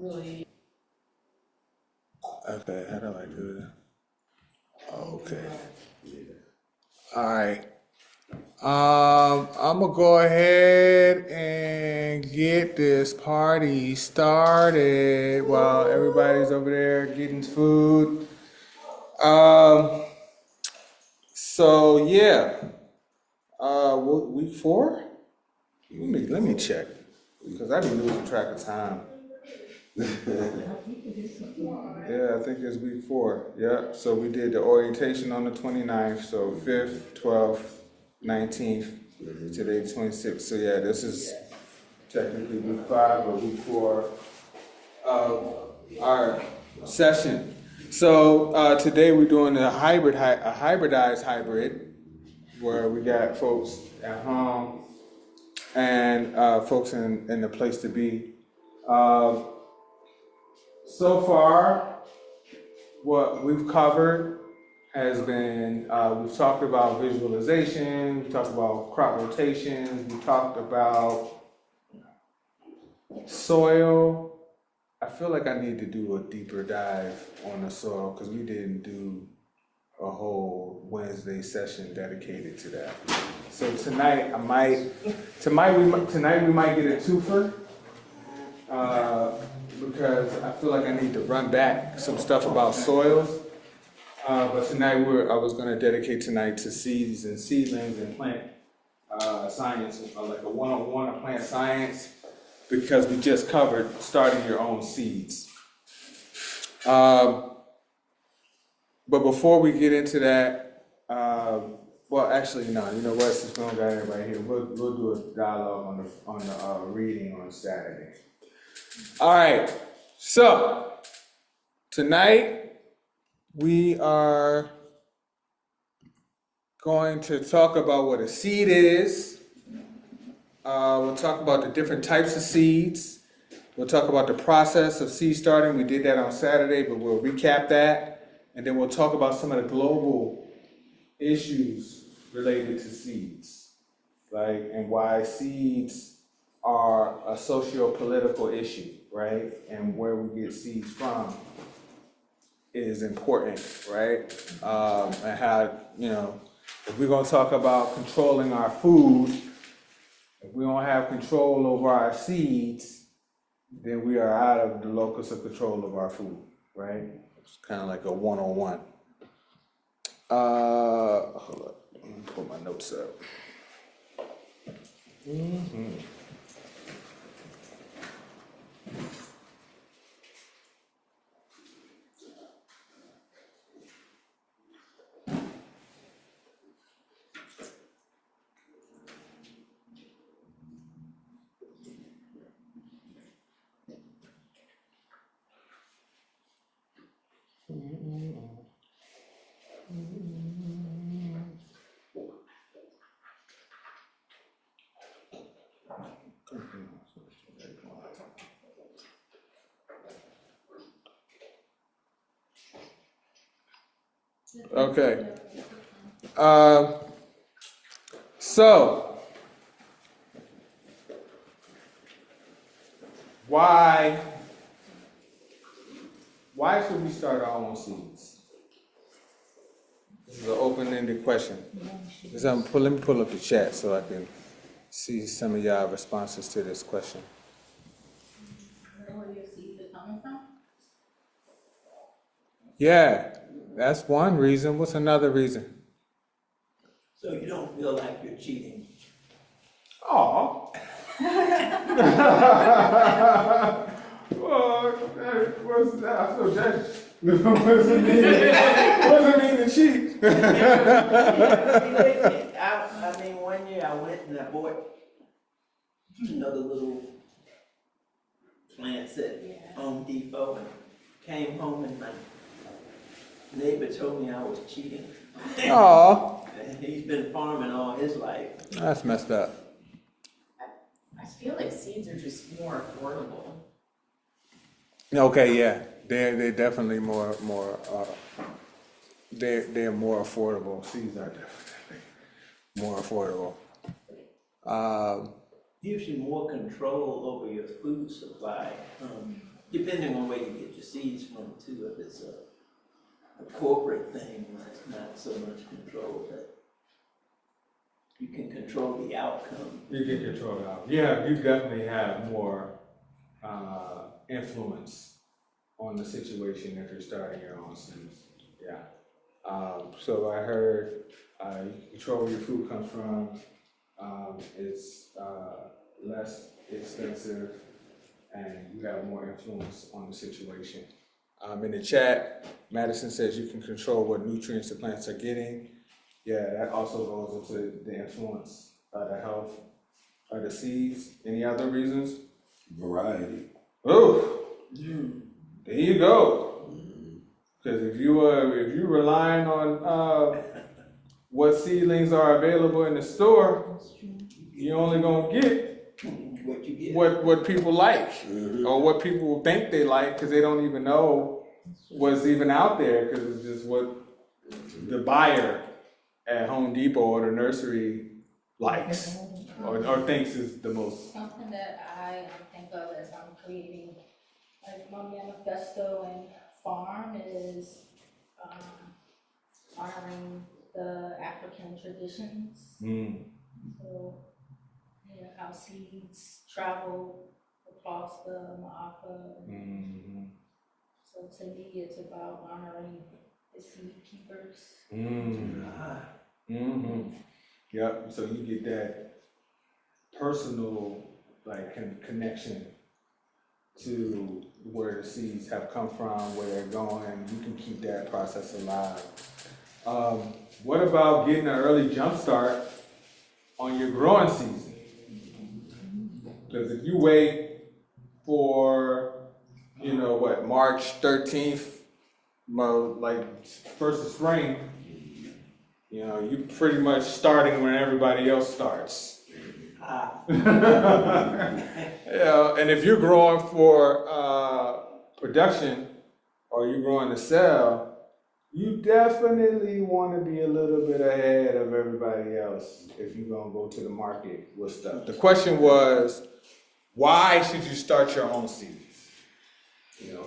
Okay, how do I do that? Okay. All right. I'm gonna go ahead and get this party started while everybody's over there getting food. Um, so yeah, week 4? Let me check because I be losing track of time. Yeah, I think it's week 4. Yeah, so we did the orientation on the 29th, so 5th, 12th, 19th, today 26th. So yeah, this is technically week 5 or week 4 of our session. So today we're doing a hybridized hybrid, where we got folks at home and folks in the place to be. Uh, so far, what we've covered has been, we've talked about visualization, we talked about crop rotations, we talked about soil. I feel like I need to do a deeper dive on the soil because we didn't do a whole Wednesday session dedicated to that. So tonight we might get a twofer. Because I feel like I need to run back some stuff about soils. But tonight I was going to dedicate tonight to seeds and seedlings and plant science, like a one-on-one of plant science, because we just covered starting your own seeds. But before we get into that, well, actually, no. You know what? Since we don't got everybody here, we'll do a dialogue on the reading on Saturday. All right, so tonight we are going to talk about what a seed is. We'll talk about the different types of seeds. We'll talk about the process of seed starting. We did that on Saturday, but we'll recap that. And then we'll talk about some of the global issues related to seeds, like, and why seeds are a socio-political issue, right? And where we get seeds from is important, right? And how, if we're gonna talk about controlling our food, if we don't have control over our seeds, then we are out of the locus of control of our food, right? It's kind of like a one-on-one. Hold up, let me pull my notes up. Okay. So, why should we start our own seeds? This is an open-ended question. Let me pull up the chat so I can see some of y'all responses to this question. Where your seeds are coming from? Yeah, that's one reason. What's another reason? So you don't feel like you're cheating. Oh. Well, what's that? I feel judged. What does it mean to cheat? I mean, one year I went and I bought another little plants at Home Depot and came home and my neighbor told me I was cheating. Oh, He's been farming all his life. that's messed up. I feel like seeds are just more affordable. Okay, yeah, they're definitely more they're more affordable. Seeds are definitely more affordable. Gives you more control over your food supply. depending on where you get your seeds from too, if it's a corporate thing, it's not so much control, but you can control the outcome. You can control it out. Yeah, you definitely have more influence on the situation if you're starting your own seeds. Yeah. So I heard you control where your food comes from. It's less expensive, and you have more influence on the situation. In the chat, Madison says you can control what nutrients the plants are getting. Yeah, that also goes into the influence of the health of the seeds. Any other reasons? Variety. Oh, there you go. Because if you relying on what seedlings are available in the store, you're only gonna get What you get. what people like or what people think they like, because they don't even know what's even out there, because it's just what the buyer at Home Depot or the nursery likes or thinks is the most. Something that I think of as I'm creating like my manifesto and farm is honoring the African traditions. So, yeah, how seeds travel across the Ma'aka. So to me, it's about honoring the seed keepers. Yep. So you get that personal connection to where the seeds have come from, where they're going. You can keep that process alive. What about getting an early jump start on your growing season? Because if you wait for, March 13th, first of spring, you pretty much starting when everybody else starts. And if you're growing for production or you're growing to sell, you definitely want to be a little bit ahead of everybody else if you're going to go to the market with stuff. The question was, why should you start your own seeds?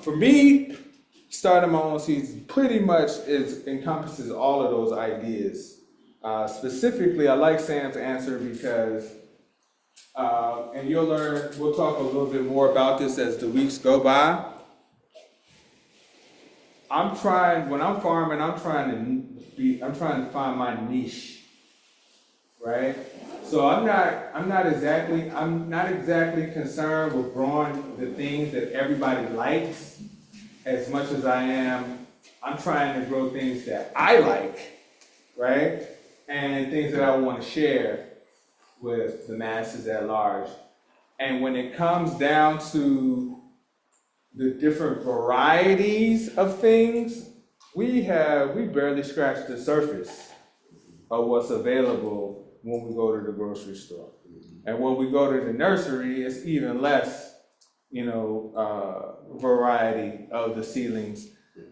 For me, starting my own seeds pretty much encompasses all of those ideas. Specifically, I like Sam's answer because, and we'll talk a little bit more about this as the weeks go by. When I'm farming, I'm trying to find my niche, right? So I'm not exactly concerned with growing the things that everybody likes as much as I'm trying to grow things that I like, right? And things that I want to share with the masses at large. And when it comes down to the different varieties of things, we barely scratched the surface of what's available when we go to the grocery store. And when we go to the nursery, it's even less, variety of the seedlings,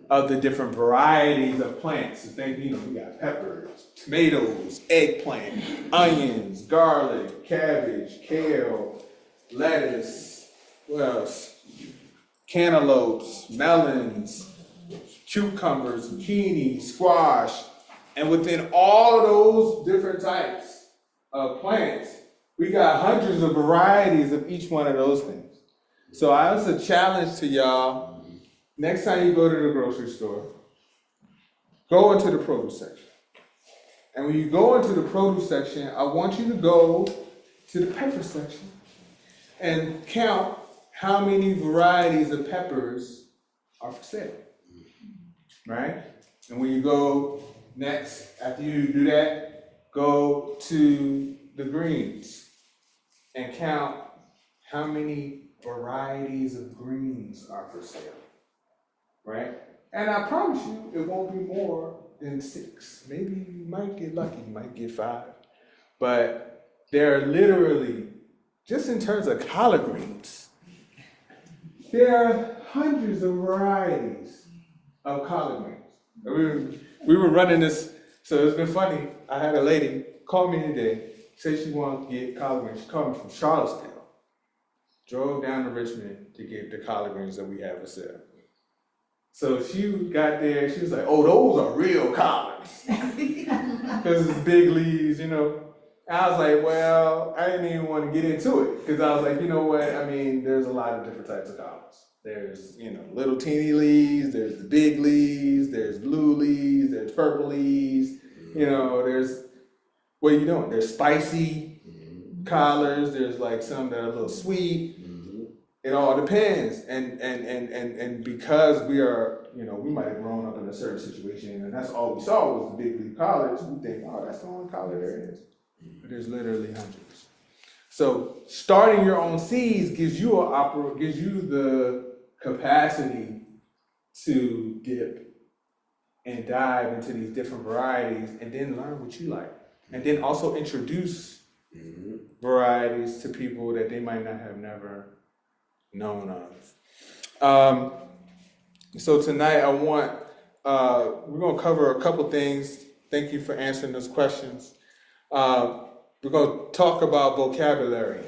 of the different varieties of plants. We got peppers, tomatoes, eggplant, onions, garlic, cabbage, kale, lettuce, what else? Cantaloupes, melons, cucumbers, zucchini, squash. And within all of those different types of plants, we got hundreds of varieties of each one of those things. So it's a challenge to y'all. Next time you go to the grocery store, go into the produce section. And when you go into the produce section, I want you to go to the pepper section and count how many varieties of peppers are for sale, right? And when you go next, after you do that, go to the greens and count how many varieties of greens are for sale, right? And I promise you, it won't be more than 6. Maybe you might get lucky, you might get 5. But there are literally, just in terms of collard greens, there are hundreds of varieties of collard greens. We were running this, so it's been funny. I had a lady call me today, say she wanted to get collard greens. She called me from Charlottesville. drove down to Richmond to get the collard greens that we have for sale. So she got there, she was like, oh, those are real collards. Because it's big leaves, you know. And I was like, well, I didn't even want to get into it. Because I was like, you know what, I mean, there's a lot of different types of collards. There's, you know, little teeny leaves, there's the big leaves, there's blue leaves, there's purple leaves, you know, there's, what are you doing? There's spicy collards, there's like some that are a little sweet. It all depends, and because we are, you know, we might have grown up in a certain situation, and that's all we saw was the big leaf collards. We think, oh, that's the only collard there is. But there's literally hundreds. So starting your own seeds gives you the capacity to dip and dive into these different varieties, and then learn what you like, and then also introduce varieties to people that they might not have never known of. So tonight we're gonna cover a couple things. Thank you for answering those questions. We're gonna talk about vocabulary.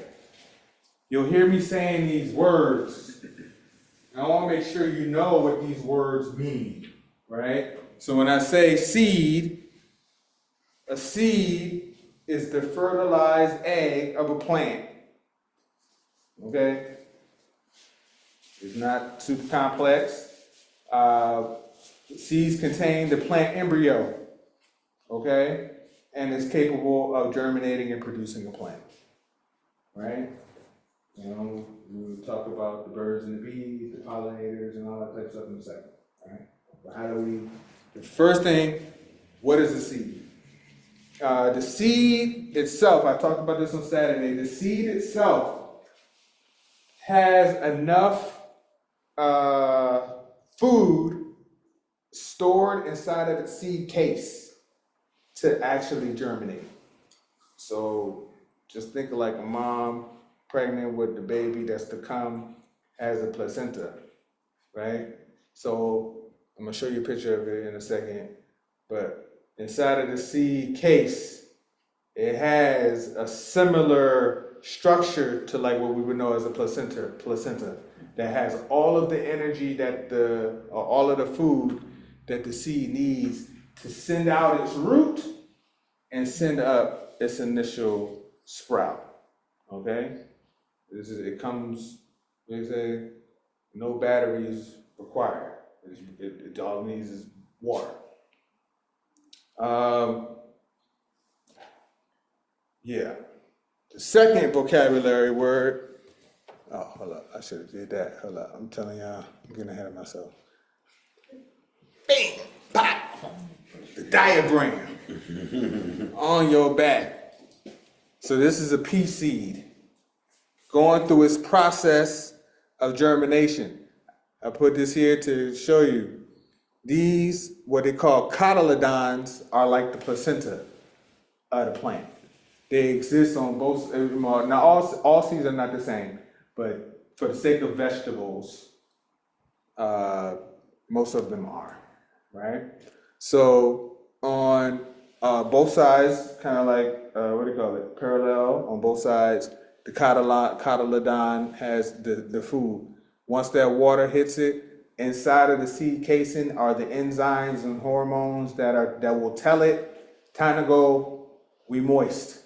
You'll hear me saying these words, and I wanna make sure you know what these words mean, right? So when I say seed, a seed is the fertilized egg of a plant, okay? It's not super complex. Seeds contain the plant embryo, okay? And it's capable of germinating and producing a plant, right? You know, we'll talk about the birds and the bees, the pollinators, and all that type of stuff in a second, all right? But the first thing, what is a seed? The seed itself, I talked about this on Saturday, the seed itself has enough food stored inside of its seed case to actually germinate. So just think of like a mom pregnant with the baby that's to come has a placenta, right? So I'm gonna show you a picture of it in a second, but inside of the seed case, it has a similar structure to like what we would know as a placenta that has all of the energy all of the food that the seed needs to send out its root and send up its initial sprout. Okay? It comes, they say, no batteries required. It all it needs is water. Yeah. The second vocabulary word, oh, hold up, I should have did that. Hold up, I'm telling y'all, I'm getting ahead of myself. Bing, pop, the diagram on your back. So this is a pea seed going through its process of germination. I put this here to show you. These, what they call cotyledons, are like the placenta of the plant. They exist on both, now all seeds are not the same, but for the sake of vegetables, most of them are, right? So on both sides, kind of like, parallel on both sides, the cotyledon has the food. Once that water hits it, inside of the seed casing are the enzymes and hormones that will tell it, time to go, we moist.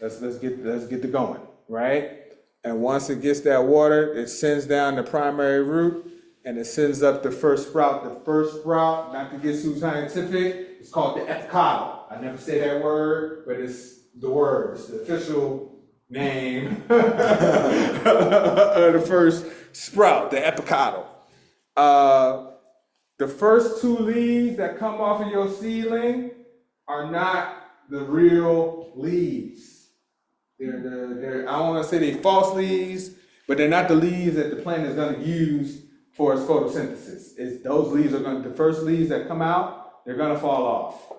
Let's get to going, right? And once it gets that water, it sends down the primary root and it sends up the first sprout. The first sprout, not to get too scientific, it's called the epicotyl. I never say that word, but it's the word. It's the official name of the first sprout, the epicotyl. The first two leaves that come off of your seedling are not the real leaves. They're I don't want to say they're false leaves, but they're not the leaves that the plant is going to use for its photosynthesis. Those leaves the first leaves that come out, they're going to fall off.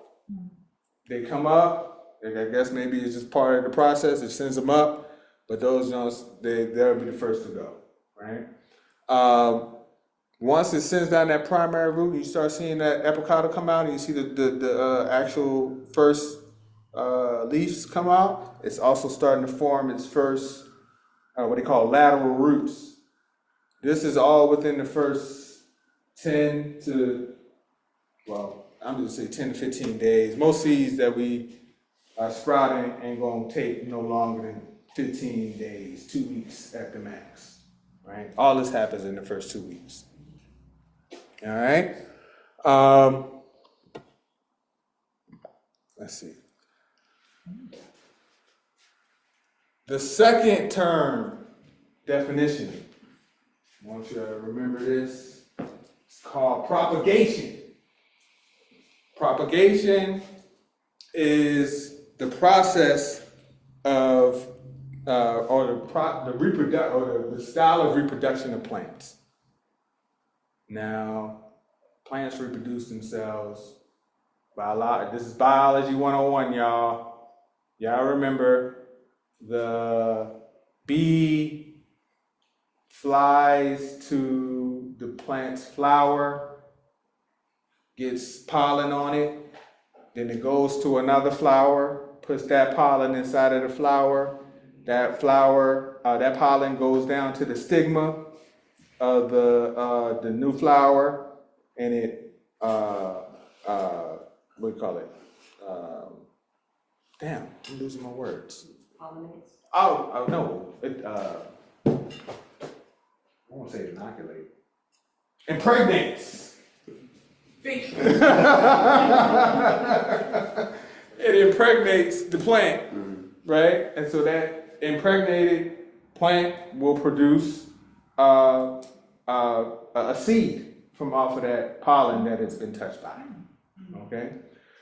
They come up, I guess maybe it's just part of the process, it sends them up, but those ones, they'll be the first to go, right? Once it sends down that primary root, you start seeing that epicotyl come out, and you see the actual first leaves come out. It's also starting to form its first what they call lateral roots. This is all within the first 10 to, well, I'm just gonna say 10 to 15 days. Most seeds that we are sprouting ain't gonna take no longer than 15 days, 2 weeks at the max, right? All this happens in the first 2 weeks. All right. Let's see. The second term definition, I want you to remember this, it's called propagation. Propagation is the process of, the style of reproduction of plants. Now, plants reproduce themselves by a lot. This is biology 101, y'all. Y'all remember the bee flies to the plant's flower, gets pollen on it, then it goes to another flower, puts that pollen inside of the flower. That pollen goes down to the stigma of the new flower, and it what do you call it? Damn, I'm losing my words. Pollinates. Oh no, I won't say inoculate. Impregnates. It impregnates the plant, right? And so that impregnated plant will produce a seed from off of that pollen that it's been touched by. Okay?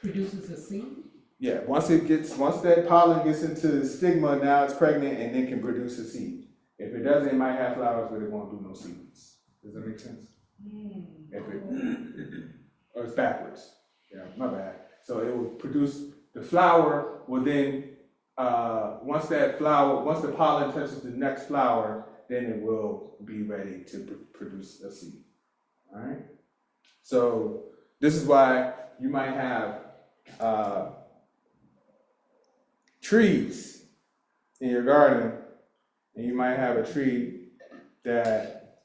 Produces a seed? Yeah, once that pollen gets into the stigma, now it's pregnant and it can produce a seed. If it doesn't, it might have flowers, but it won't do no seeds. Does that make sense? Or it's backwards. Yeah, my bad. So it will produce, the flower will then, once the pollen touches the next flower, then it will be ready to produce a seed. All right? So this is why you might have trees in your garden, and you might have a tree that,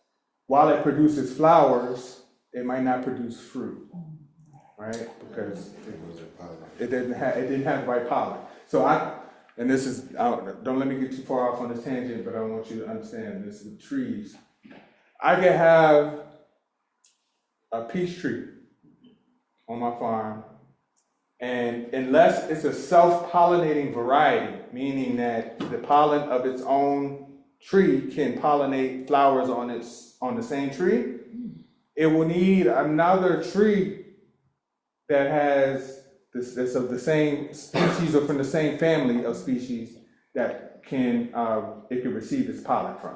while it produces flowers, it might not produce fruit, right? Because it didn't have the right pollen. So don't let me get too far off on this tangent, but I want you to understand this with trees. I could have a peach tree on my farm, and unless it's a self-pollinating variety, meaning that the pollen of its own tree can pollinate flowers on the same tree, it will need another tree that has that's of the same species or from the same family of species that it can receive its pollen from.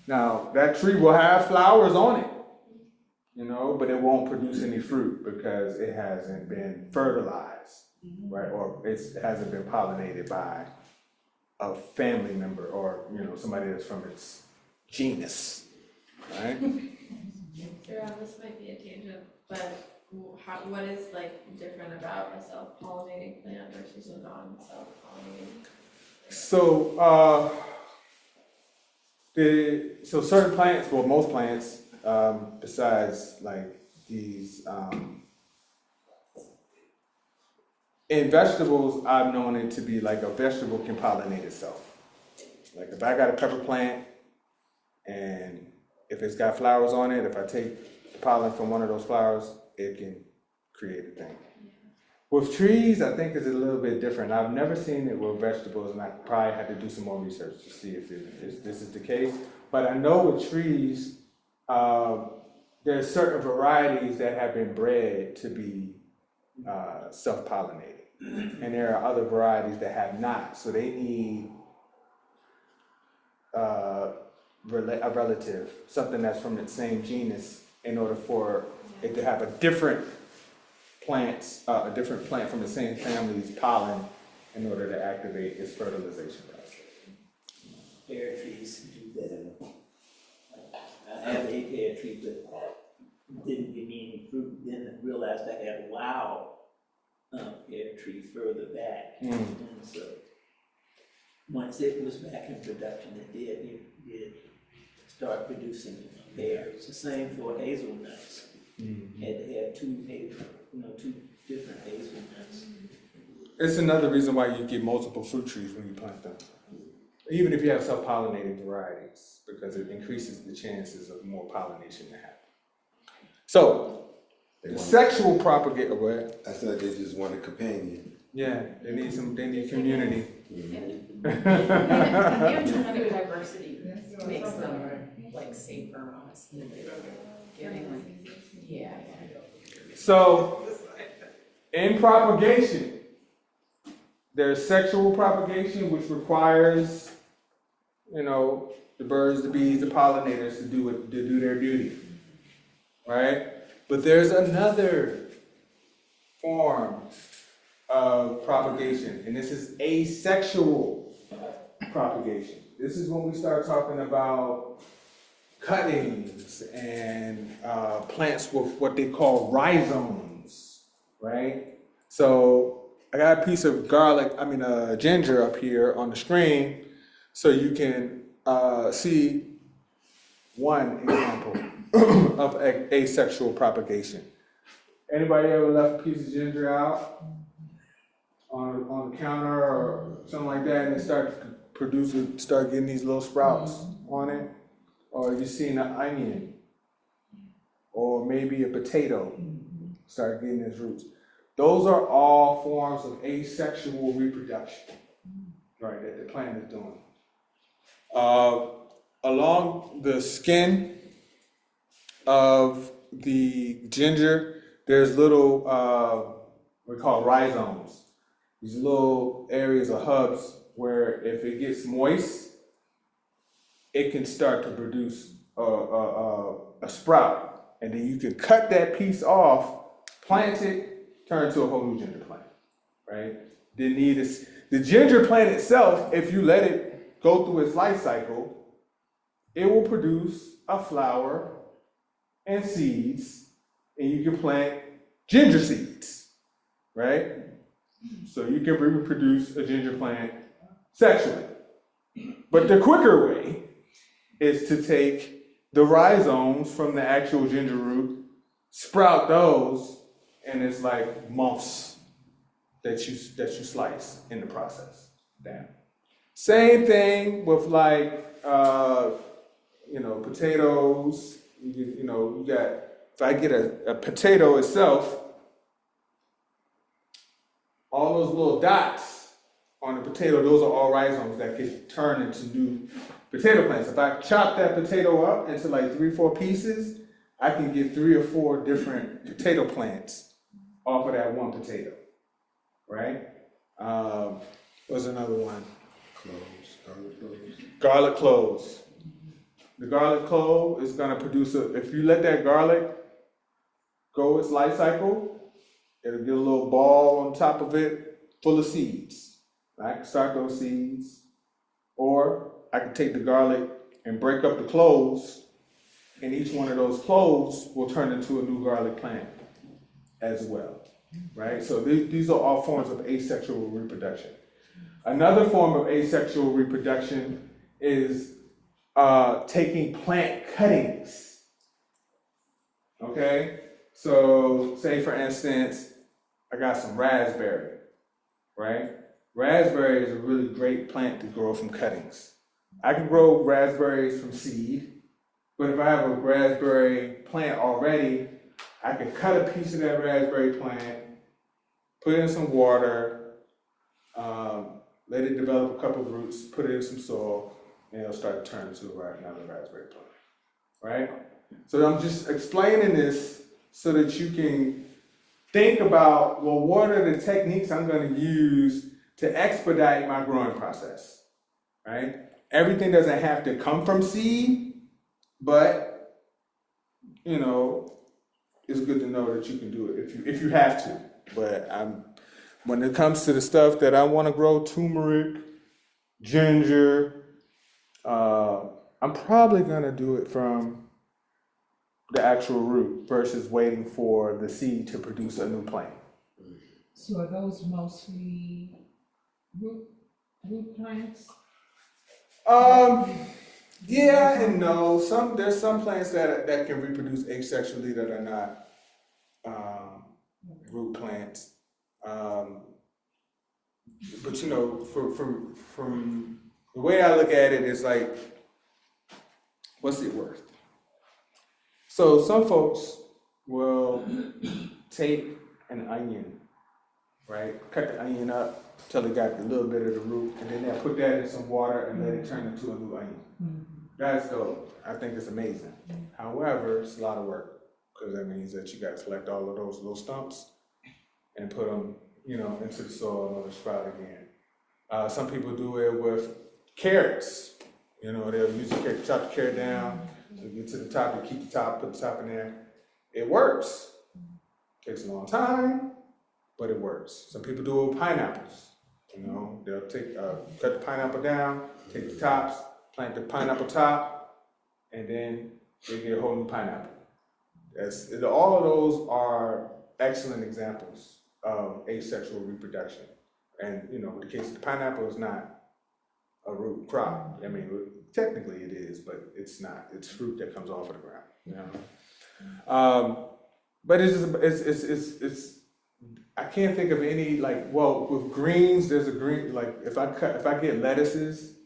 Now, that tree will have flowers on it, but it won't produce any fruit because it hasn't been fertilized, right? Or it hasn't been pollinated by a family member or, somebody that's from its genus, right? Sarah, this might be a tangent, but what is different about a self-pollinating plant versus a non-self-pollinating? So, certain plants, well, most plants, besides these, in vegetables, I've known it to be like a vegetable can pollinate itself. Like if I got a pepper plant and if it's got flowers on it, if I take the pollen from one of those flowers, it can create a thing. With trees, I think it's a little bit different. I've never seen it with vegetables, and I probably had to do some more research to see if this is the case. But I know with trees, there's certain varieties that have been bred to be self-pollinated. And there are other varieties that have not. So they need a relative, something that's from the same genus, in order for it to have a different plant from the same family's pollen in order to activate its fertilization process. Pear trees do that. I have a pear tree, but it didn't give me any fruit. Then I realized I had a wild pear tree further back. And so once it was back in production, it did. did start producing a pair. It's the same for hazelnuts. Had to have two different hazelnuts. It's another reason why you get multiple fruit trees when you plant them. Even if you have self-pollinating varieties, because it increases the chances of more pollination to happen. So, the sexual propagate, go ahead. I said they just want a companion. Yeah, they need community. Having diversity makes them like safer, honestly. Getting like, yeah. So, in propagation, there's sexual propagation, which requires, the birds, the bees, the pollinators to do their duty, right? But there's another form of propagation, and this is asexual propagation. This is when we start talking about cuttings and plants with what they call rhizomes, right? So I got a piece of ginger up here on the screen, so you can see one example of asexual propagation. Anybody ever left a piece of ginger out on the counter or something like that, and it start getting these little sprouts on it? Or you seen an onion, or maybe a potato start getting its roots. Those are all forms of asexual reproduction, right, that the plant is doing. Along the skin of the ginger, there's little, we call rhizomes. These little areas or hubs where if it gets moist, it can start to produce a sprout. And then you can cut that piece off, plant it, turn it to a whole new ginger plant, right? The ginger plant itself, if you let it go through its life cycle, it will produce a flower and seeds, and you can plant ginger seeds, right? So you can reproduce a ginger plant sexually. But the quicker way is to take the rhizomes from the actual ginger root, sprout those, and it's like months that you slice in the process down. Same thing with potatoes. You got, if I get a potato itself, all those little dots on the potato, those are all rhizomes that get turned into new potato plants. If I chop that potato up into like 3-4 pieces, I can get 3 or 4 different potato plants off of that one potato, right? What's another one? Garlic cloves. The garlic clove is gonna produce if you let that garlic go its life cycle, it'll get a little ball on top of it full of seeds. I can start those seeds, or I can take the garlic and break up the cloves, and each one of those cloves will turn into a new garlic plant as well, right? So these are all forms of asexual reproduction. Another form of asexual reproduction is taking plant cuttings, okay? So say for instance, I got some raspberry, right? Raspberry is a really great plant to grow from cuttings. I can grow raspberries from seed, but if I have a raspberry plant already, I can cut a piece of that raspberry plant, put it in some water, let it develop a couple of roots, put it in some soil, and it'll start to turn into another raspberry plant, right? So I'm just explaining this so that you can think about, well, what are the techniques I'm going to use to expedite my growing process, right? Everything doesn't have to come from seed, but, it's good to know that you can do it if you have to. But when it comes to the stuff that I want to grow, turmeric, ginger, I'm probably going to do it from the actual root versus waiting for the seed to produce a new plant. So are those mostly root plants? Yeah and no. There's some plants that can reproduce asexually that are not root plants. Um, but you know, from the way I look at it, it's like, what's it worth? So some folks will take an onion, right? Cut the onion up till it got a little bit of the root, and then they'll put that in some water and let it turn into a new onion. That's dope. I think it's amazing. However, it's a lot of work because that means that you got to collect all of those little stumps and put them, you know, into the soil and let it sprout again. Some people do it with carrots. You know, they'll use the carrot, chop the carrot down, so get to the top, and keep the top, put the top in there. It works. Takes a long time, but it works. Some people do it with pineapples. You know, they'll take cut the pineapple down, take the tops, plant the pineapple top, and then they get a whole new pineapple. All of those are excellent examples of asexual reproduction. And you know, in the case of the pineapple, it's not a root crop. I mean, technically it is, but it's not. It's fruit that comes off of the ground. You know? But it's I can't think of any, like, well, with greens, there's a green, like if I get lettuces,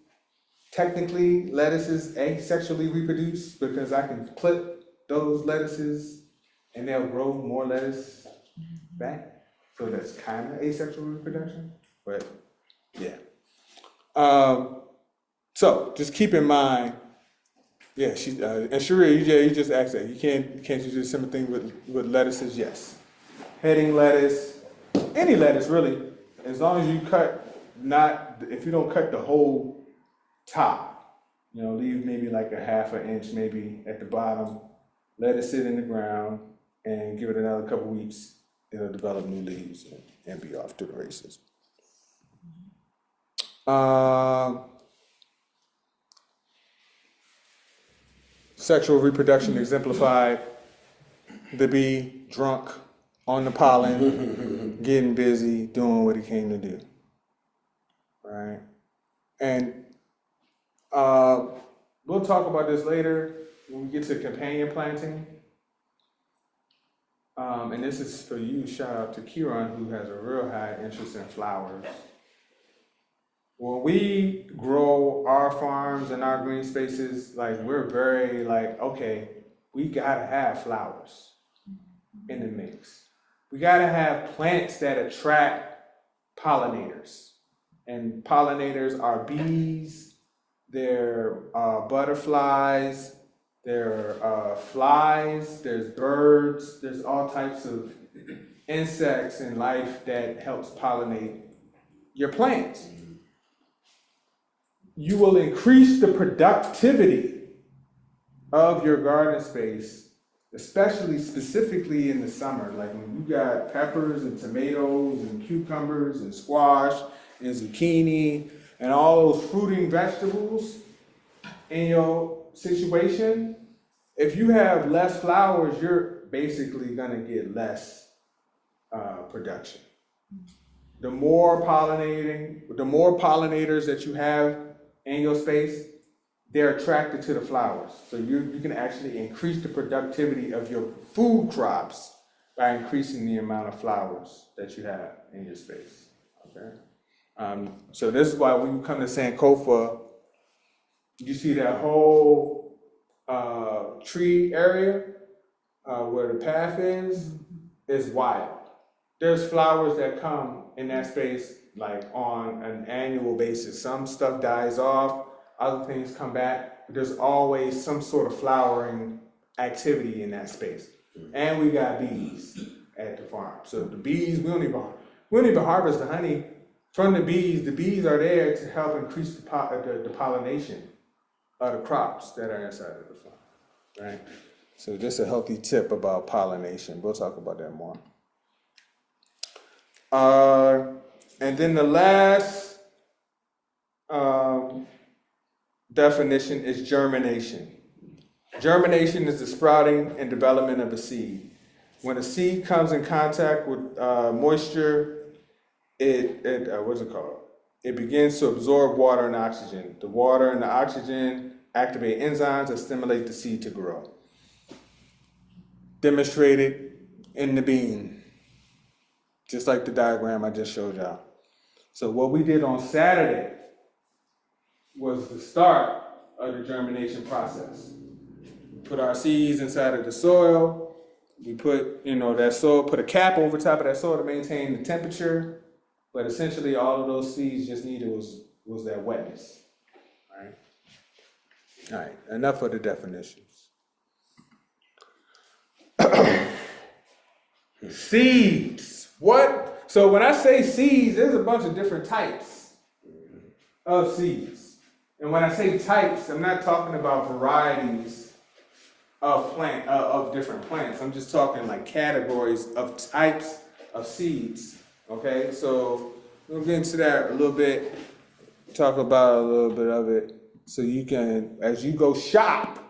technically lettuces asexually reproduce because I can clip those lettuces and they'll grow more lettuce back. So that's kind of asexual reproduction, but yeah. So just keep in mind, yeah, and Sharia, you just asked that. You can't you do a similar thing with lettuces? Yes. Heading lettuce, any lettuce really, as long as you if you don't cut the whole top, you know, leave maybe like a half an inch maybe at the bottom, let it sit in the ground and give it another couple weeks, it'll develop new leaves and be off to the races. Sexual reproduction exemplified: the bee drunk on the pollen, getting busy, doing what he came to do. Right? And we'll talk about this later when we get to companion planting. And this is for you, shout out to Kieran, who has a real high interest in flowers. When we grow our farms and our green spaces, like we're very like, okay, we gotta have flowers in the mix. We gotta have plants that attract pollinators. And pollinators are bees, they're butterflies, they're flies, there's birds, there's all types of insects and life that helps pollinate your plants. You will increase the productivity of your garden space, especially specifically in the summer, like when you got peppers and tomatoes and cucumbers and squash and zucchini and all those fruiting vegetables in your situation. If you have less flowers, you're basically gonna get less production. The more pollinators that you have in your space, they're attracted to the flowers. So you can actually increase the productivity of your food crops by increasing the amount of flowers that you have in your space. Okay. So this is why when you come to Sankofa, you see that whole tree area where the path is wild. There's flowers that come in that space like on an annual basis. Some stuff dies off, other things come back, but there's always some sort of flowering activity in that space. And we got bees at the farm. So the bees, we don't even harvest the honey from the bees. The bees are there to help increase the pollination of the crops that are inside of the farm, right? So just a healthy tip about pollination. We'll talk about that more. And then the last definition is germination. Germination is the sprouting and development of a seed. When a seed comes in contact with moisture, it begins to absorb water and oxygen. The water and the oxygen activate enzymes that stimulate the seed to grow. Demonstrated in the bean, just like the diagram I just showed y'all. So what we did on Saturday was the start of the germination process. We put our seeds inside of the soil. We put, that soil, put a cap over top of that soil to maintain the temperature. But essentially all of those seeds just needed was that wetness. All right, enough of the definitions. Seeds. What? So when I say seeds, there's a bunch of different types of seeds. And when I say types, I'm not talking about varieties of different plants. I'm just talking like categories of types of seeds. Okay, so we'll get into that a little bit, talk about a little bit of it, so you can, as you go shop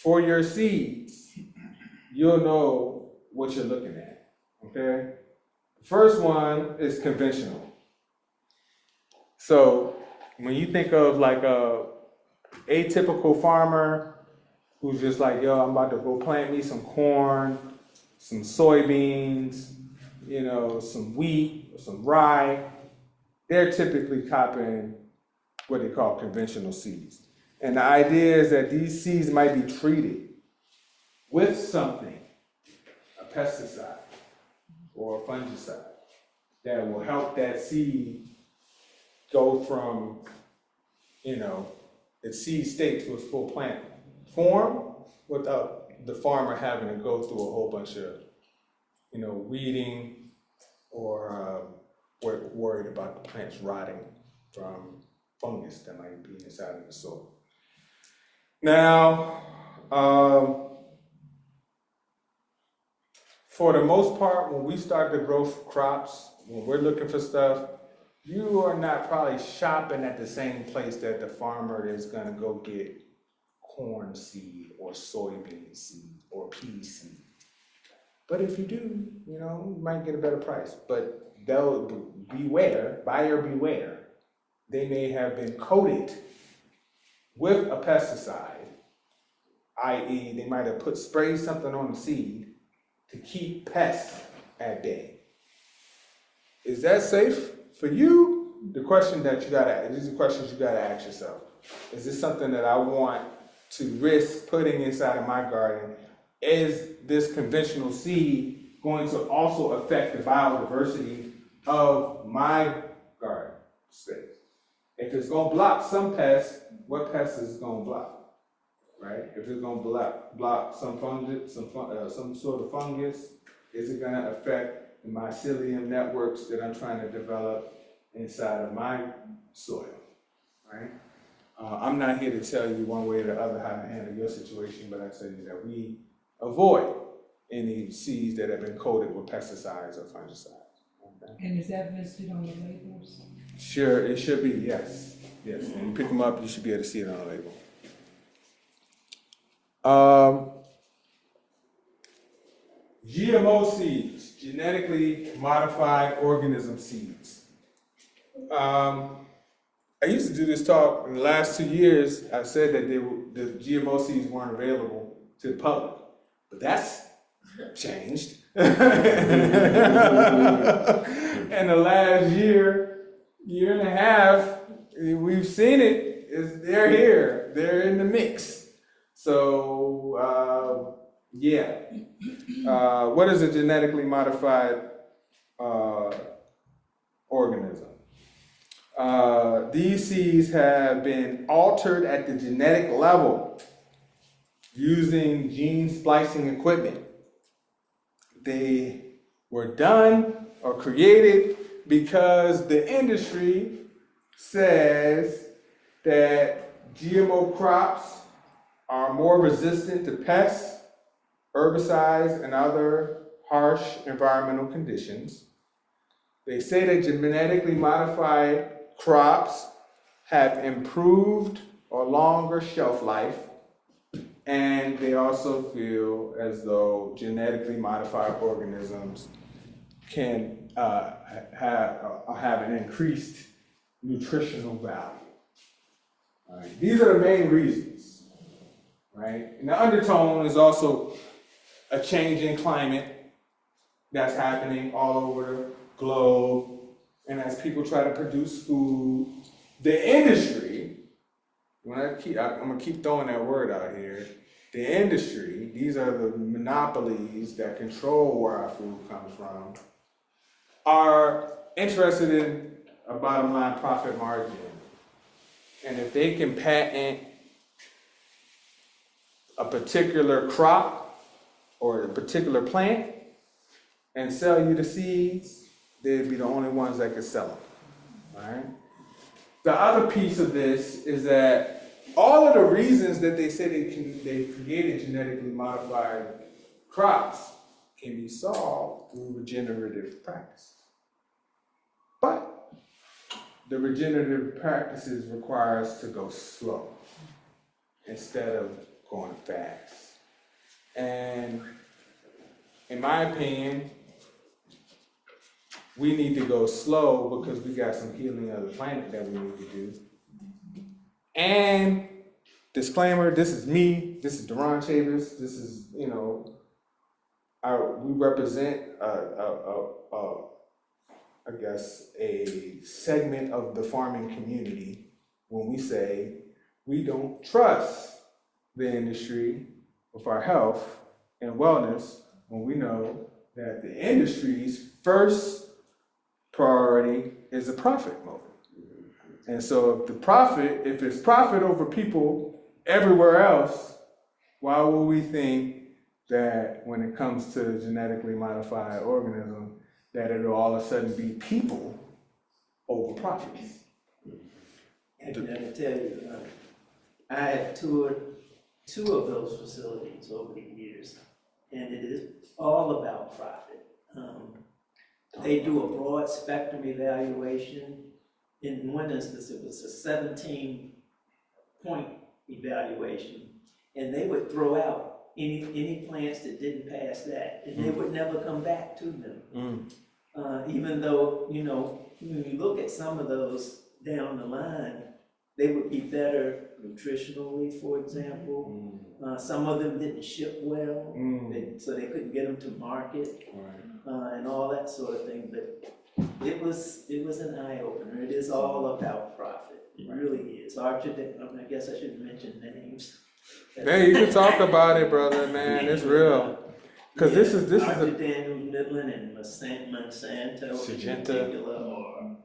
for your seeds, you'll know what you're looking at. Okay, the first one is conventional. So when you think of like a atypical farmer who's just like, yo, I'm about to go plant me some corn, some soybeans, some wheat, or some rye, they're typically copying what they call conventional seeds. And the idea is that these seeds might be treated with something, a pesticide or a fungicide, that will help that seed go from, its seed state to its full plant form without the farmer having to go through a whole bunch of, weeding or worried about the plants rotting from fungus that might be inside of the soil. Now, for the most part, when we start to grow crops, when we're looking for stuff, you are not probably shopping at the same place that the farmer is gonna go get corn seed or soybean seed or pea seed. But if you do, you might get a better price. But they'll beware, buyer beware. They may have been coated with a pesticide, i.e. they might have sprayed something on the seed to keep pests at bay. Is that safe for you? These are questions you gotta ask yourself. Is this something that I want to risk putting inside of my garden? Is this conventional seed going to also affect the biodiversity of my garden space? If it's gonna block some pests, what pests is it gonna block, right? If it's gonna block some some sort of fungus, is it gonna affect the mycelium networks that I'm trying to develop inside of my soil, right? I'm not here to tell you one way or the other how to handle your situation, but I tell you that we avoid any seeds that have been coated with pesticides or fungicides. Okay? And is that listed on the labels? Sure, it should be, yes. Yes, when you pick them up, you should be able to see it on the label. GMO seeds, genetically modified organism seeds. I used to do this talk in the last 2 years. I said that the GMO seeds weren't available to the public, but that's changed. In the last year and a half, we've seen it. They're here. They're in the mix. So, yeah. What is a genetically modified organism? These seeds have been altered at the genetic level using gene splicing equipment. They were done or created because the industry says that GMO crops are more resistant to pests, herbicides, and other harsh environmental conditions. They say that genetically modified crops have improved or longer shelf life, and they also feel as though genetically modified organisms can have an increased nutritional value. All right, these are the main reasons, right? And the undertone is also a change in climate that's happening all over the globe. And as people try to produce food, the industry, I'm gonna keep throwing that word out here. The industry, these are the monopolies that control where our food comes from, are interested in a bottom line profit margin. And if they can patent a particular crop or a particular plant and sell you the seeds, they'd be the only ones that could sell them, right? The other piece of this is that all of the reasons that they say they created genetically modified crops can be solved through regenerative practices. But the regenerative practices require us to go slow instead of going fast. And in my opinion, we need to go slow because we got some healing of the planet that we need to do. And disclaimer, this is me, this is Deron Chavis, this is, we represent I guess, a segment of the farming community when we say we don't trust the industry with our health and wellness when we know that the industry's first priority is a profit motive. And so if it's profit over people everywhere else, why would we think that when it comes to genetically modified organisms, that it'll all of a sudden be people over profits? And I can tell you, I have toured 2 of those facilities over the years, and it is all about profit. They do a broad spectrum evaluation. In one instance, it was a 17-point evaluation, and they would throw out any plants that didn't pass that, and they would never come back to them. Even though, when you look at some of those down the line, they would be better nutritionally, for example. Some of them didn't ship well, so they couldn't get them to market, and all that sort of thing. But it was an eye opener. It is all about profit. It really is. I guess I shouldn't mention names. Hey, you can talk about it, brother, man. It's real. Because this is Archidaniel, Midland, and Monsanto in particular are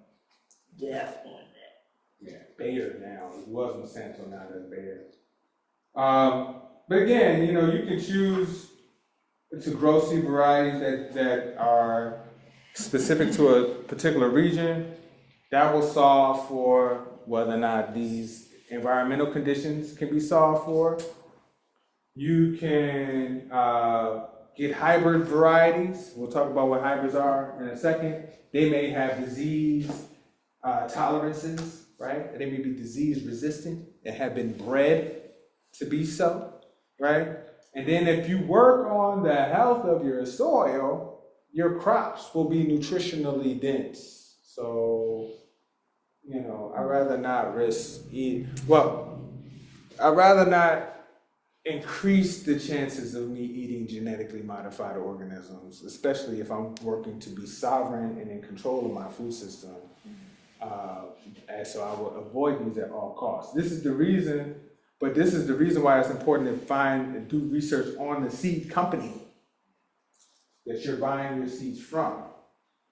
deaf on that. Yeah, Bayer now. It was Monsanto, now that's Bayer. But again, you can choose to grow seed varieties that are specific to a particular region. That will solve for whether or not these environmental conditions can be solved for. You can get hybrid varieties. We'll talk about what hybrids are in a second. They may have disease tolerances, right? They may be disease resistant and have been bred to be so, right? And then if you work on the health of your soil, your crops will be nutritionally dense. So, I'd rather not I'd rather not increase the chances of me eating genetically modified organisms, especially if I'm working to be sovereign and in control of my food system. And so I will avoid these at all costs. This is the reason why it's important to find and do research on the seed company that you're buying your seeds from,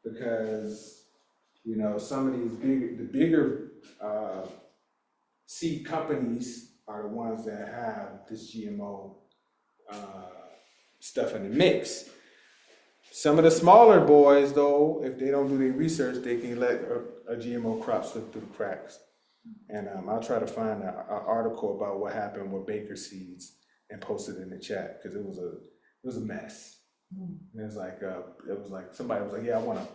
because some of these bigger seed companies are the ones that have this GMO stuff in the mix. Some of the smaller boys, though, if they don't do their research, they can let a GMO crop slip through the cracks. And I'll try to find an article about what happened with Baker seeds and post it in the chat, because it was a mess. And it was like somebody was like, yeah, I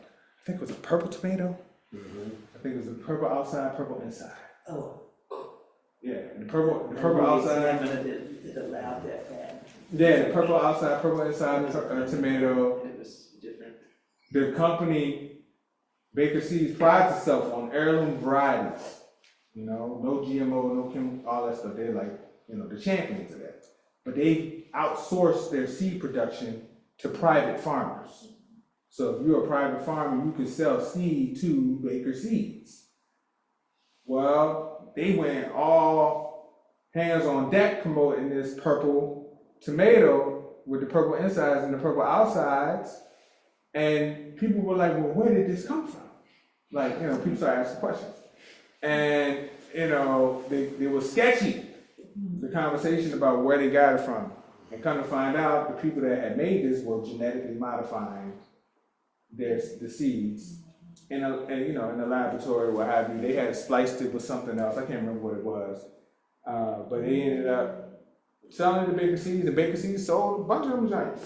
think it was a purple tomato. I think it was a purple outside, purple inside. Oh. Yeah, the purple outside. It allowed that fact. Yeah, the purple outside, purple inside tomato. It was different. The company, Baker Seeds, prides itself on heirloom varieties. You know, no GMO, no chemical, all that stuff. They're like, you know, the champions of that. But they outsource their seed production to private farmers. So if you're a private farmer, you can sell seed to Baker Seeds. Well, they went all hands on deck promoting this purple tomato with the purple insides and the purple outsides. And people were like, well, where did this come from? Like, you know, people started asking questions. And, you know, they were sketchy, the conversation about where they got it from. And come to find out, the people that had made this were genetically modifying the seeds in a, you know, in the laboratory, what have you. They had spliced it with something else. I can't remember what it was. But they ended up selling the Baker Seeds. The Baker Seeds sold a bunch of them giants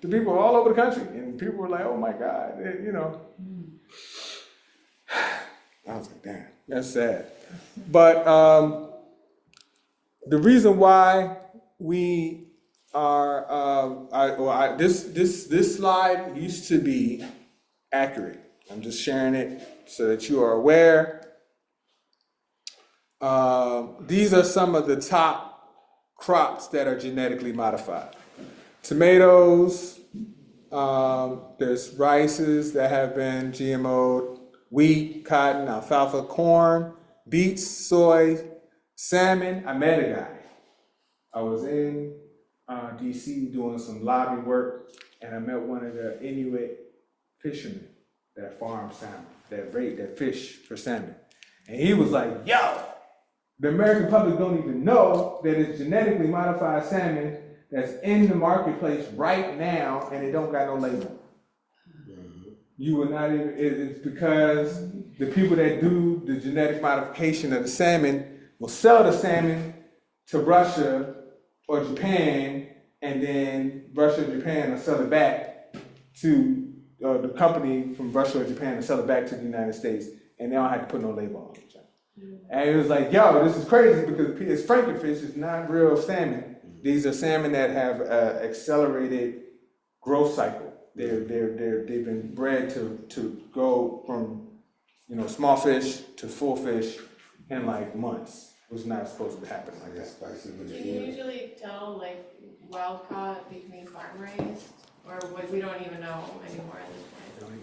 to people all over the country. And people were like, oh my God, you know. I was like, damn, that's sad. But the reason why we are, this slide used to be accurate. I'm just sharing it so that you are aware. These are some of the top crops that are genetically modified. Tomatoes, there's rices that have been GMO'd, wheat, cotton, alfalfa, corn, beets, soy, salmon. I met a guy. I was in DC doing some lobby work, and I met one of the Inuit fishermen that farm salmon, that fish for salmon. And he was like, yo, the American public don't even know that it's genetically modified salmon that's in the marketplace right now, and it don't got no label. You will not even, it's because the people that do the genetic modification of the salmon will sell the salmon to Russia or Japan, and then Russia and Japan will sell it back to the company from Russia or Japan and sell it back to the United States, and they don't have to put no label on it. And it was like, yo, this is crazy because it's frankenfish, it's not real salmon. These are salmon that have accelerated growth cycle. They've been bred to go from, you know, small fish to full fish in like months. It was not supposed to happen like that. Spicy with Do you usually tell like wild caught between farm raised, or what, we don't even know anymore at this point?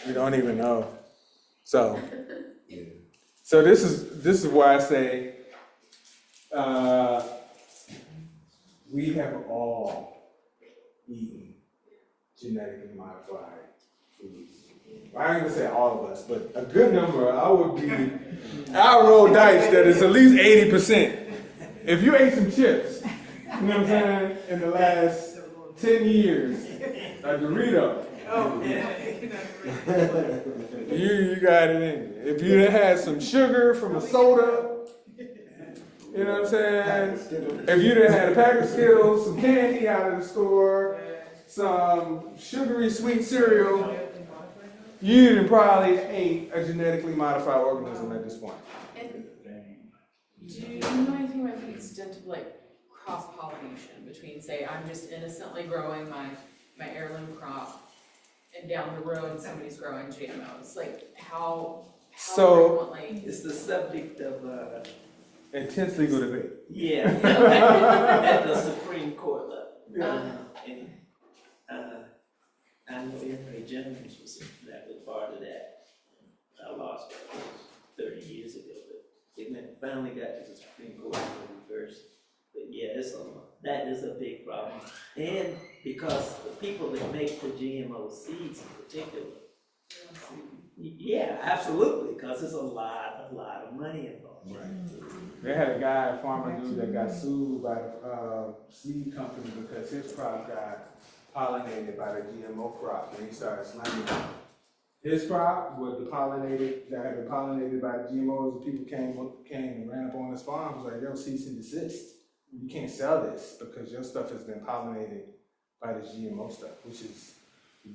We don't even know. So, so this is why I say we have all eaten genetically modified foods. I ain't gonna say all of us, but a good number. I would roll dice that it's at least 80%. If you ate some chips, you know what I'm saying, in the last 10 years, a Dorito, you got it in you. If you had some sugar from a soda, you know what I'm saying? If you done had a pack of Skittles, some candy out of the store, some sugary sweet cereal, you done probably ate a genetically modified organism at this point. And do you know anything about the extent of like cross-pollination between, say, I'm just innocently growing my heirloom crop, and down the road somebody's growing GMOs? Like how frequently? It's the subject of, Intense legal debate. yeah, at the Supreme Court level. And I know Henry Jennings that was part of that. I lost it 30 years ago, but it finally got to the Supreme Court and reversed. But yeah, that is a big problem. And because the people that make the GMO seeds in particular, yeah, absolutely, because there's a lot of money involved. Right. They had a guy, a farmer dude, that got sued by the seed company because his crop got pollinated by the GMO crop, and he started slamming it. His crop was that had been pollinated by the GMOs. The people came and ran up on his farm, was like, yo, cease and desist. You can't sell this because your stuff has been pollinated by the GMO stuff, which is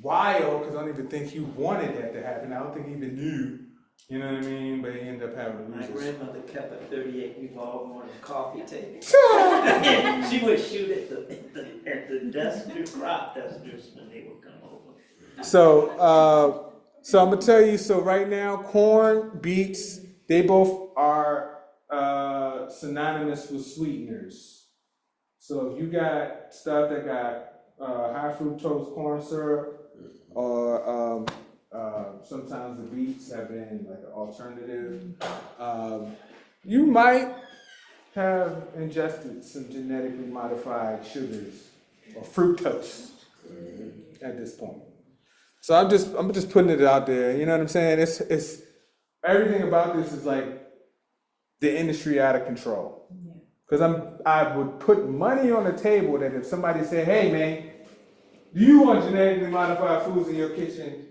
wild, because I don't even think he wanted that to happen. I don't think he even knew, you know what I mean? But he ended up having to My lose his. grandmother kept a .38 revolver on the coffee table. She would shoot at the crop dusters when they would come over. So I'm gonna tell you. So right now, corn, beets, they both are synonymous with sweeteners. So if you got stuff that got high fructose corn syrup, or sometimes the beets have been like an alternative, you might have ingested some genetically modified sugars or fructose at this point. So I'm just putting it out there. You know what I'm saying? It's everything about this is like the industry out of control. Because I would put money on the table that if somebody said, "Hey man, do you want genetically modified foods in your kitchen?"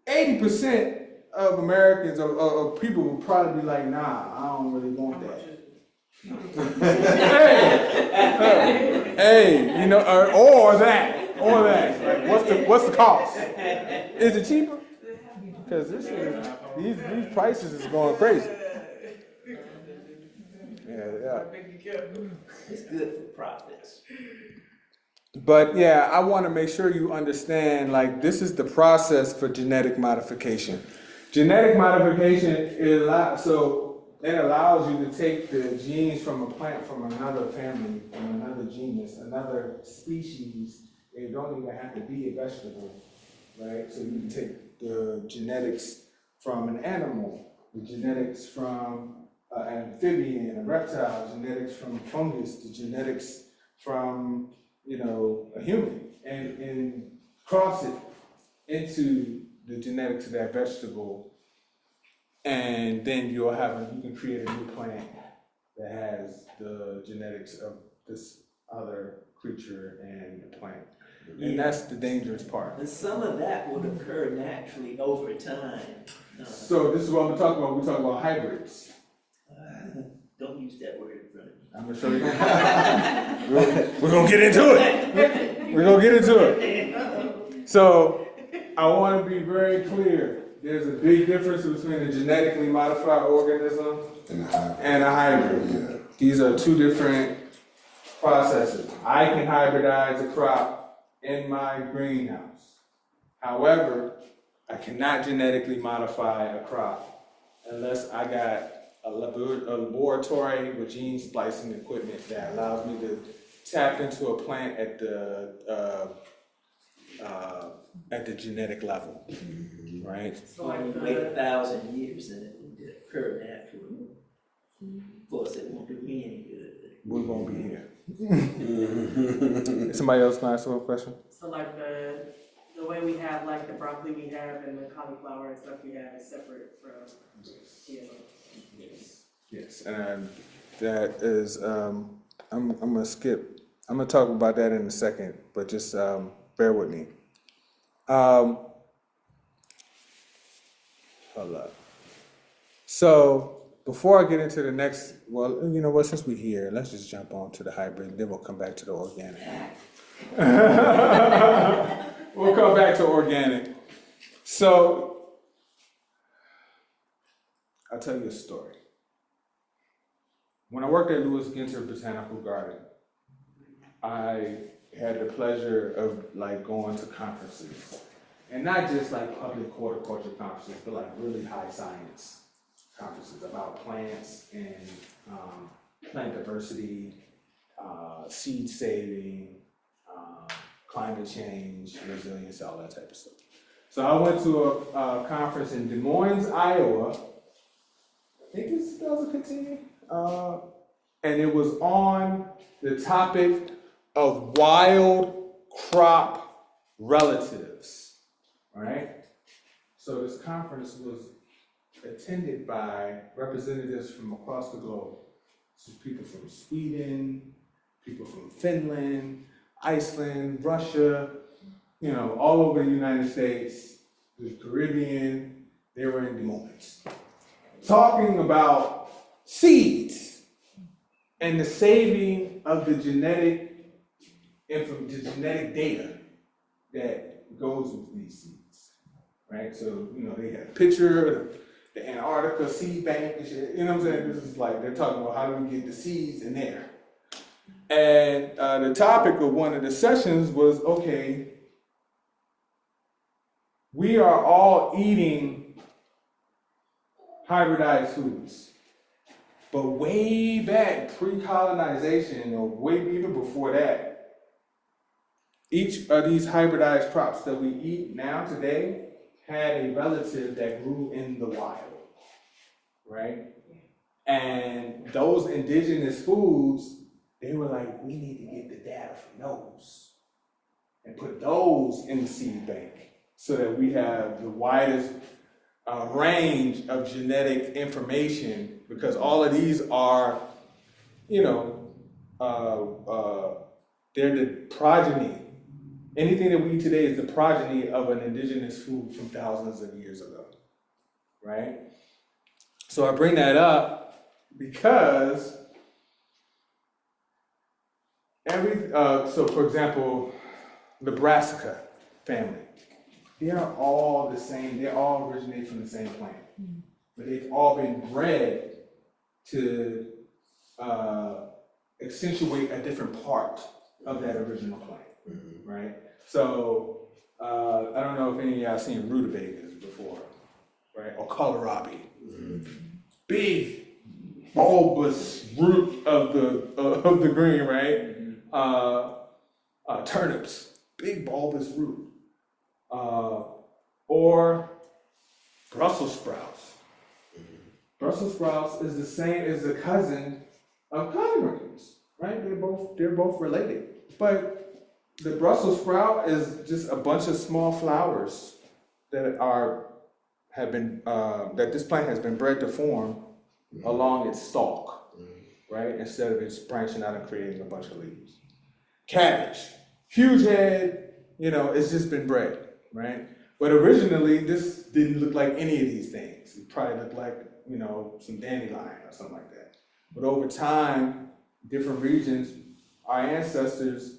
80% of Americans or people would probably be like, "Nah, I don't really want that." hey, you know, or that. Like, what's the cost? Is it cheaper? Because these prices is going crazy. Yeah. It's good for profits. But yeah, I want to make sure you understand, like, this is the process for genetic modification. Genetic modification it allows you to take the genes from a plant from another family, from another genus, another species. It don't even have to be a vegetable, right? So you can take the genetics from an animal, the genetics from an amphibian, a reptile, genetics from fungus, the genetics from, you know, a human, and cross it into the genetics of that vegetable, and then you can create a new plant that has the genetics of this other creature and the plant. And that's the dangerous part. And some of that would occur naturally over time. So this is what we're talking about. We're talking about hybrids. Don't use that word in front of me. I'm gonna show you. We're gonna get into it. We're gonna get into it. So I want to be very clear. There's a big difference between a genetically modified organism and a hybrid. Yeah. These are two different processes. I can hybridize a crop in my greenhouse. However, I cannot genetically modify a crop unless I got a laboratory with gene splicing equipment that allows me to tap into a plant at the genetic level, right? So when you wait 1,000 years and it would occur naturally, of course it won't do me any good. We won't be here. Somebody else can ask a question? So like the way we have like the broccoli we have and the cauliflower and stuff we have is separate from GMOs. Yes, and that is, I'm gonna skip. I'm gonna talk about that in a second, but just bear with me. Hold up. So before I get into the next, well, you know what? Since we're here, let's just jump on to the hybrid. Then we'll come back to the organic. We'll come back to organic. So I'll tell you a story. When I worked at Lewis Ginter Botanical Garden, I had the pleasure of like going to conferences, and not just like public horticulture conferences, but like really high science conferences about plants and plant diversity, seed saving, climate change, resilience, all that type of stuff. So I went to a conference in Des Moines, Iowa. I think it's 2015. And it was on the topic of wild crop relatives, right? So this conference was attended by representatives from across the globe. So people from Sweden, people from Finland, Iceland, Russia, you know, all over the United States, the Caribbean. They were in Des Moines, talking about seeds and the saving of the genetic data that goes with these seeds, right? So, you know, they had a picture of the Antarctica seed bank and shit, you know what I'm saying? This is like, they're talking about how do we get the seeds in there. And the topic of one of the sessions was, okay, we are all eating hybridized foods. But way back, pre-colonization, or way even before that, each of these hybridized crops that we eat now today had a relative that grew in the wild, right? And those indigenous foods, they were like, we need to get the data from those and put those in the seed bank so that we have the widest range of genetic information, because all of these are, you know, they're the progeny. Anything that we eat today is the progeny of an indigenous food from thousands of years ago, right? So I bring that up because so for example, the brassica family, they are all the same, they all originate from the same plant, but they've all been bred to accentuate a different part of that original plant, right? So I don't know if any of y'all seen rutabagas before, right? Or kohlrabi. Big bulbous root of the green, right? Turnips, big bulbous root. Or Brussels sprouts. Brussels sprouts is the same as the cousin of collard greens, right? They're both related. But the Brussels sprout is just a bunch of small flowers that that this plant has been bred to form along its stalk, right? Instead of it's branching out and creating a bunch of leaves. Cabbage, huge head, it's just been bred, right? But originally, this didn't look like any of these things. It probably looked like, some dandelion or something like that. But over time, different regions, our ancestors,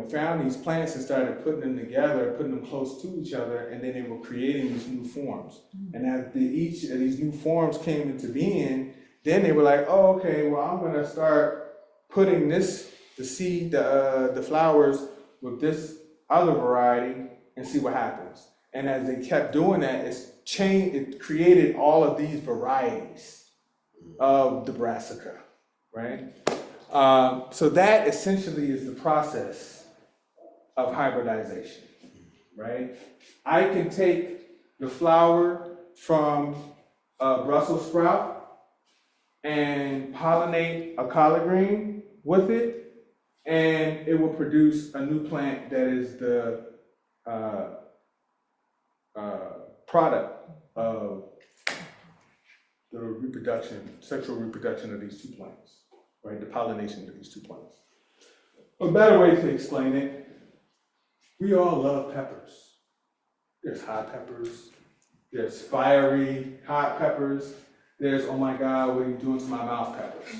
found these plants and started putting them together, putting them close to each other, and then they were creating these new forms. And as each of these new forms came into being, then they were like, oh, okay, well, I'm gonna start putting the seed, the flowers with this other variety and see what happens. And as they kept doing that, it created all of these varieties of the brassica, right? So that essentially is the process of hybridization, right? I can take the flower from a Brussels sprout and pollinate a collard green with it, and it will produce a new plant that is the product of the sexual reproduction of these two plants, right? The pollination of these two plants. A better way to explain it, we all love peppers. There's hot peppers, there's fiery hot peppers, there's, oh my God, what are you doing to my mouth peppers,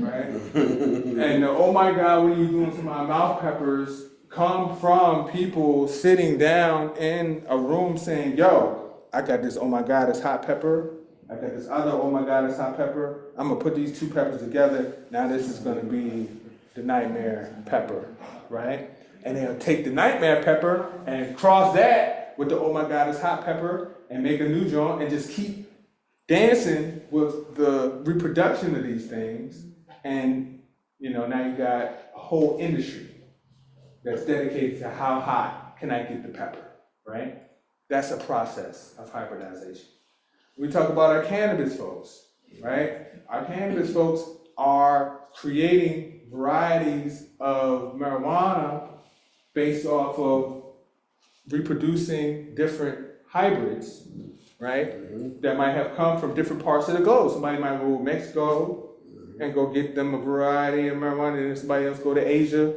right? And the, oh my God, what are you doing to my mouth peppers come from people sitting down in a room saying, yo, I got this, oh my God, it's hot pepper. I got this other, oh my God, it's hot pepper. I'm gonna put these two peppers together. Now this is gonna be the nightmare pepper, right? And they'll take the nightmare pepper and cross that with the, oh my God, it's hot pepper, and make a new joint and just keep dancing with the reproduction of these things. And, now you got a whole industry that's dedicated to how hot can I get the pepper, right? That's a process of hybridization. We talk about our cannabis folks, right? Our cannabis folks are creating varieties of marijuana based off of reproducing different hybrids, right? That might have come from different parts of the globe. Somebody might go to Mexico and go get them a variety of marijuana, and then somebody else go to Asia,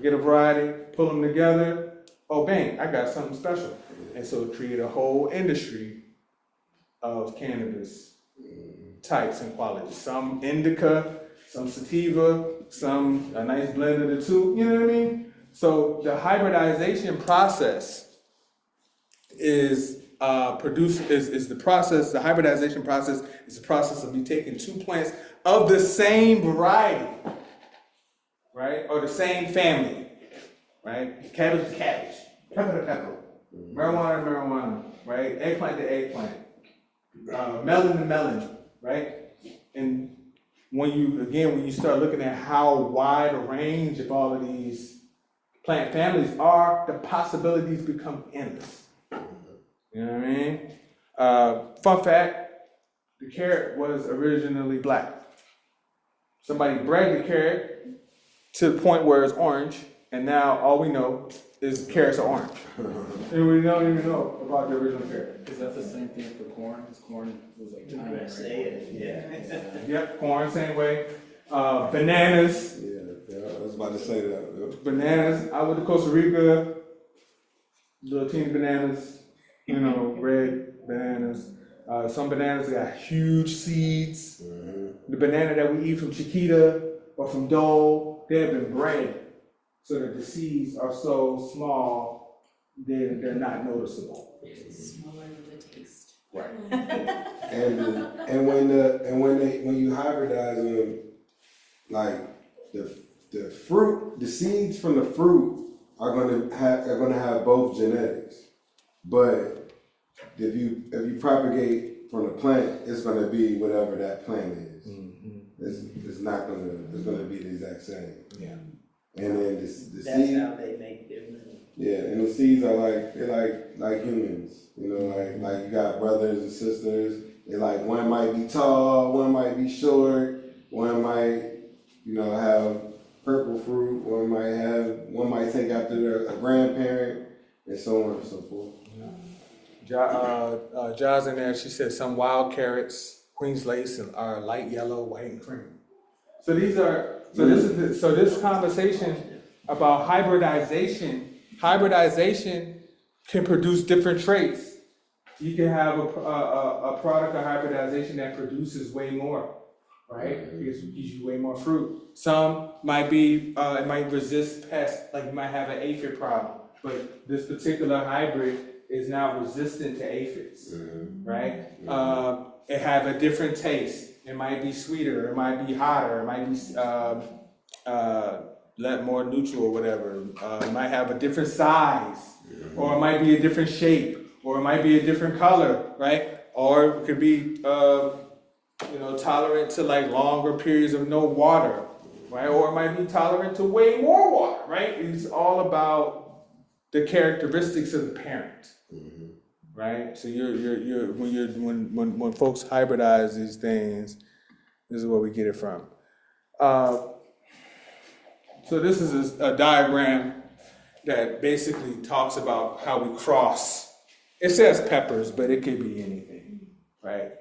get a variety, pull them together. Oh, bang, I got something special. And so create a whole industry of cannabis types and qualities. Some indica, some sativa, some a nice blend of the two, you know what I mean? So the hybridization process is the process, the hybridization process is the process of you taking two plants of the same variety, right? Or the same family, right? Cabbage to cabbage, pepper to pepper, marijuana to marijuana, right? Eggplant to eggplant. melon to melon, right? And when you start looking at how wide a range of all of these plant families are, the possibilities become endless. You know what I mean? Fun fact, the carrot was originally black. Somebody bred the carrot to the point where it's orange, and now all we know is carrots are orange. And we don't even know about the original carrot. Is that the same thing for corn? Because corn was like I'm tiny, gonna say it, yeah. Yep, corn, same way. Bananas. Yeah, I was about to say that. Bananas. I went to Costa Rica. Little teeny bananas. You know, red bananas. Some bananas got huge seeds. The banana that we eat from Chiquita or from Dole, they have been bred so that the seeds are so small they're not noticeable. Smaller than the taste. Right. And when you hybridize them, like the fruit, the seeds from the fruit are gonna have both genetics. But if you propagate from the plant, it's gonna be whatever that plant is. It's gonna be the exact same. Yeah. And then the That's seed. how they make their money. Yeah, and the seeds are they're like humans, you know, like you got brothers and sisters. They like one might be tall, one might be short, one might, you know, have purple fruit, one might take after a grandparent, and so on and so forth. Jaws in there, she said some wild carrots, Queen's lace, and are light yellow, white, and cream. So this conversation about hybridization can produce different traits. You can have a product of hybridization that produces way more, right? It gives you way more fruit. Some might be, it might resist pests, like you might have an aphid problem, but this particular hybrid is now resistant to aphids, right? It have a different taste. It might be sweeter, it might be hotter, it might be more neutral or whatever. It might have a different size, or it might be a different shape, or it might be a different color, right? Or it could be, tolerant to like longer periods of no water, right? Or it might be tolerant to way more water, right? It's all about the characteristics of the parent, right? So when folks hybridize these things, this is where we get it from. So this is a diagram that basically talks about how we cross. It says peppers, but it could be anything, right?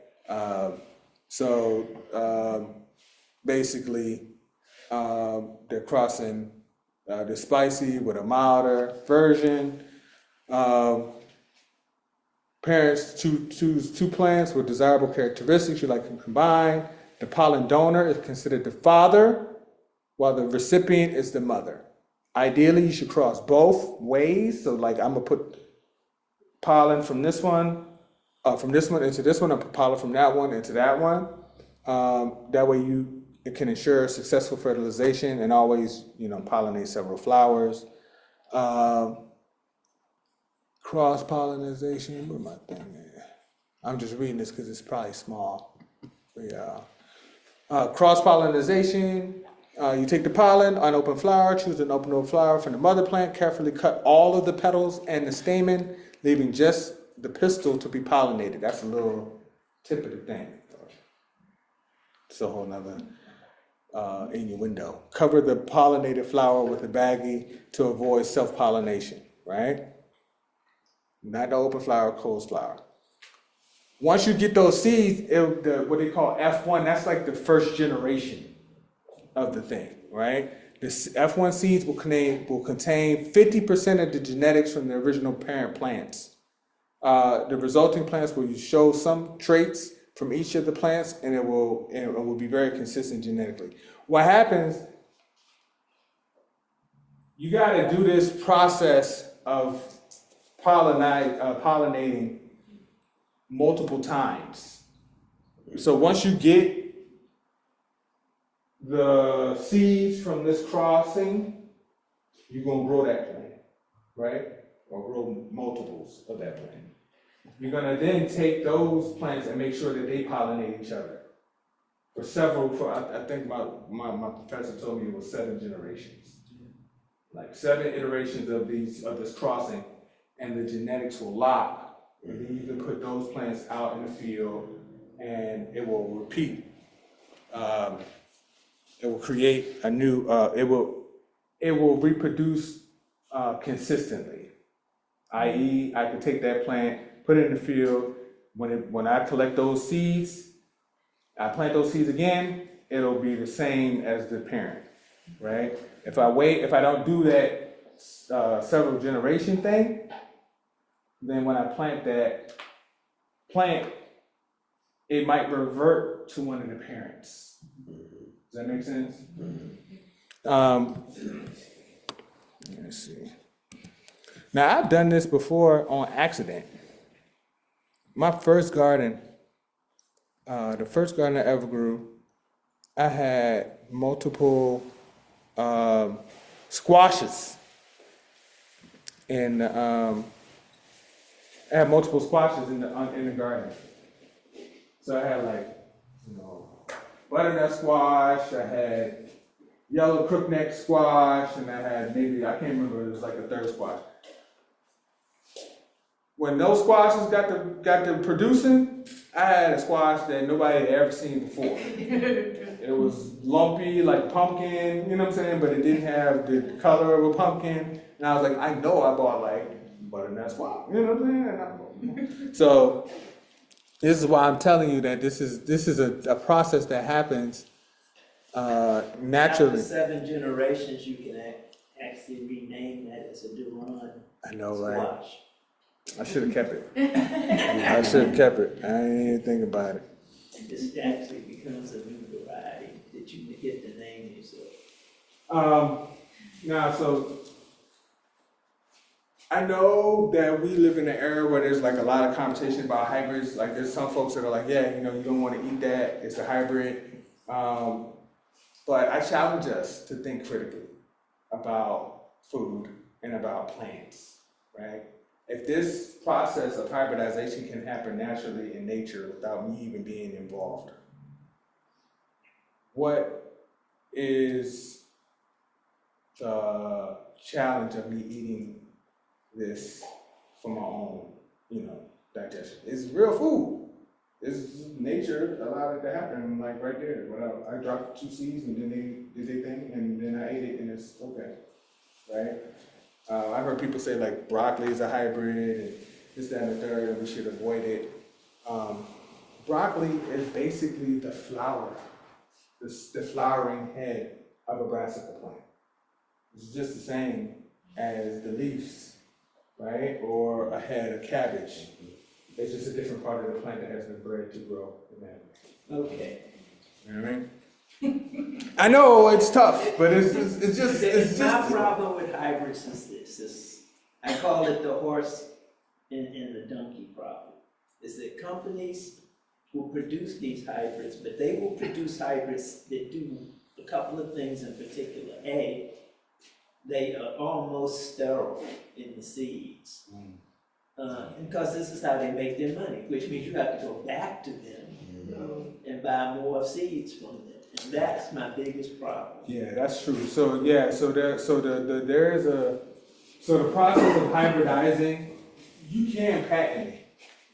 Basically, they're crossing the spicy with a milder version. Parents choose two plants with desirable characteristics you like to combine. The pollen donor is considered the father, while the recipient is the mother. Ideally, you should cross both ways. So like I'm gonna put pollen from this one into this one, and put pollen from that one into that one. That way it can ensure successful fertilization and always, pollinate several flowers. Cross-pollination, where my thing at? I'm just reading this because it's probably small. Yeah. Cross-pollination, you take the pollen, unopened flower, choose an open flower from the mother plant, carefully cut all of the petals and the stamen, leaving just the pistil to be pollinated. That's a little tip of the thing. It's a whole nother innuendo. Cover the pollinated flower with a baggie to avoid self-pollination, right? Not the open flower, closed flower. Once you get those seeds, what they call F1, that's like the first generation of the thing, right? The F1 seeds will contain 50% of the genetics from the original parent plants. The resulting plants will show some traits from each of the plants, and it will be very consistent genetically. What happens, you got to do this process of pollinating multiple times. So once you get the seeds from this crossing, you're gonna grow that plant, right? Or grow multiples of that plant. You're gonna then take those plants and make sure that they pollinate each other. I think my professor told me it was 7 generations. Like 7 iterations of this crossing, and the genetics will lock. And then you can put those plants out in the field and it will repeat. It will create a new, it will reproduce consistently. I.e., I can take that plant, put it in the field. When I collect those seeds, I plant those seeds again, it'll be the same as the parent, right? If I don't do that several generation thing, then when I plant that plant, it might revert to one of the parents. Does that make sense? Let's see. Now, I've done this before on accident. My first garden, the first garden I ever grew, I had multiple squashes. And I had multiple squashes in the garden. So I had butternut squash, I had yellow crookneck squash, and I had I can't remember, it was like a third squash. When those squashes got to producing, I had a squash that nobody had ever seen before. It was lumpy like pumpkin, you know what I'm saying? But it didn't have the color of a pumpkin. And I was like, I know I bought butternut squash, you know what I'm saying? So this is why I'm telling you that this is a process that happens naturally. After 7 generations, you can actually rename that as a Duran I know, right? squash. I should have kept it. I should have kept it. I didn't even think about it. This actually becomes a new variety that you get to name yourself. So I know that we live in an era where there's like a lot of conversation about hybrids. Like there's some folks that are like, yeah, you don't want to eat that. It's a hybrid. But I challenge us to think critically about food and about plants, right? If this process of hybridization can happen naturally in nature without me even being involved, what is the challenge of me eating this for my own, digestion? It's real food. It's nature allowed it to happen, like right there. When I dropped 2 seeds and then they did their thing, and then I ate it, and it's okay, right? I heard people say like broccoli is a hybrid and this, that, and the third, and we should avoid it. Broccoli is basically the flower, the flowering head of a brassica plant. It's just the same as the leaves, right? Or a head of cabbage. It's just a different part of the plant that has been bred to grow in that way. Okay. You know what I mean? I know it's tough, but it's just. My problem with hybrids is this. I call it the horse and the donkey problem. Is that companies will produce these hybrids, but they will produce hybrids that do a couple of things in particular. A, they are almost sterile in the seeds. Because this is how they make their money, which means you have to go back to them and buy more seeds from them. And that's my biggest problem. Yeah, that's true. So the process of hybridizing, you can patent it.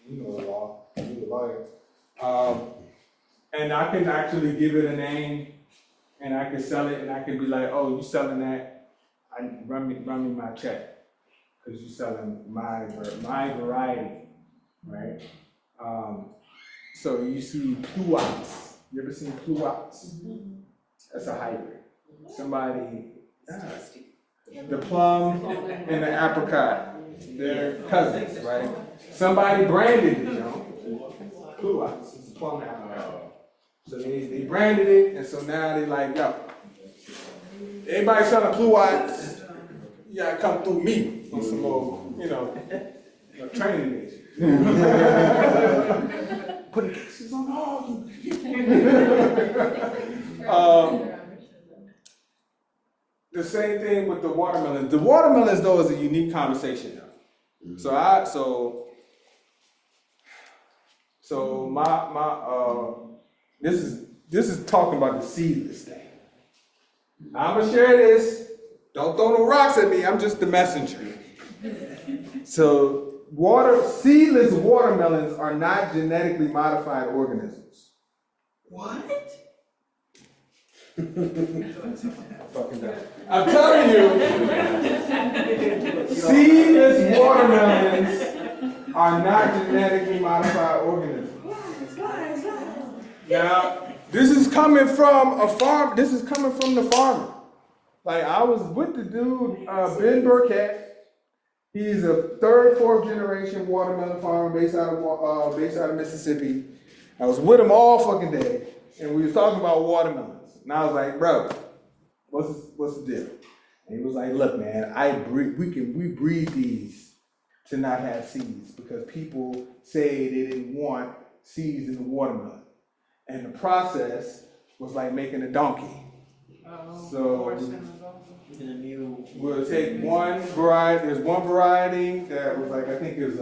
You know the law. You're a lawyer. And I can actually give it a name, and I can sell it, and I can be like, oh, you selling that? Run me my check, because you selling my variety, right? So you see pluots. You ever seen pluots? That's a hybrid. Somebody, the plum and the apricot, they're cousins, right? Somebody branded it, pluots. It's a plum and apricot. So they branded it, and so now they like, yo, anybody selling pluots, you gotta come through me on some more, training days. Putting kisses on all. The same thing with the watermelons. The watermelons, though, is a unique conversation, though. So So this is talking about the seedless thing. I'm gonna share this. Don't throw no rocks at me. I'm just the messenger. So seedless watermelons are not genetically modified organisms. What? Fucking dumb. I'm telling you, seedless watermelons are not genetically modified organisms. Now, this is coming from a farm. This is coming from the farmer. Like, I was with the dude, Ben Burkett. He's a third, fourth generation watermelon farmer based out of Mississippi. I was with him all fucking day, and we was talking about watermelons. And I was like, bro, what's the deal? And he was like, look, man, we breed these to not have seeds because people say they didn't want seeds in the watermelon. And the process was like making a donkey. So we'll take one variety. There's one variety that was like, I think it was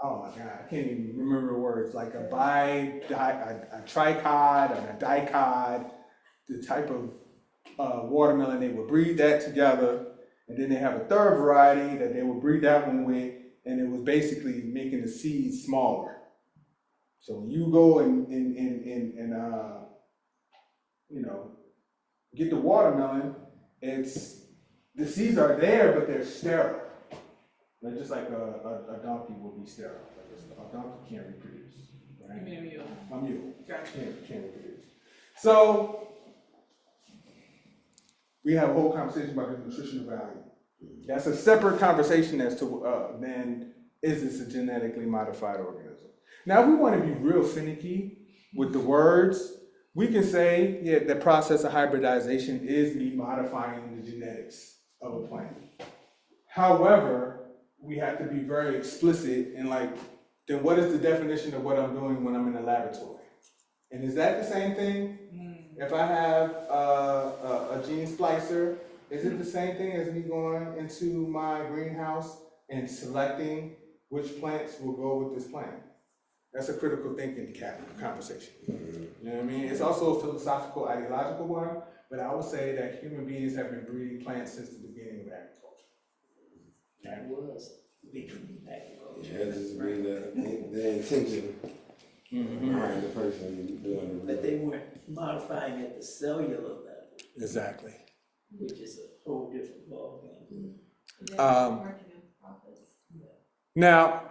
oh my God, I can't even remember the words, like a tricod and a dicod, the type of watermelon. They would breed that together, and then they have a third variety that they would breed that one with, and it was basically making the seeds smaller. So when you go and get the watermelon, the seeds are there, but they're sterile. They're just like a donkey will be sterile. Like a donkey can't reproduce, right? You mean a mule? A mule. Gotcha. Can't reproduce. So we have a whole conversation about the nutritional value. That's a separate conversation as to then is this a genetically modified organism? Now, if we want to be real finicky with the words, we can say, yeah, the process of hybridization is me modifying the genetics of a plant. However, we have to be very explicit in then what is the definition of what I'm doing when I'm in a laboratory? And is that the same thing? If I have a gene splicer, is it the same thing as me going into my greenhouse and selecting which plants will go with this plant? That's a critical thinking conversation. You know what I mean? It's also a philosophical, ideological one, but I would say that human beings have been breeding plants since the beginning of agriculture. That was the beginning of agriculture. Yeah, just being the intention behind the person doing it. But they weren't modifying at the cellular level, Exactly. which is a whole different ballgame. Now,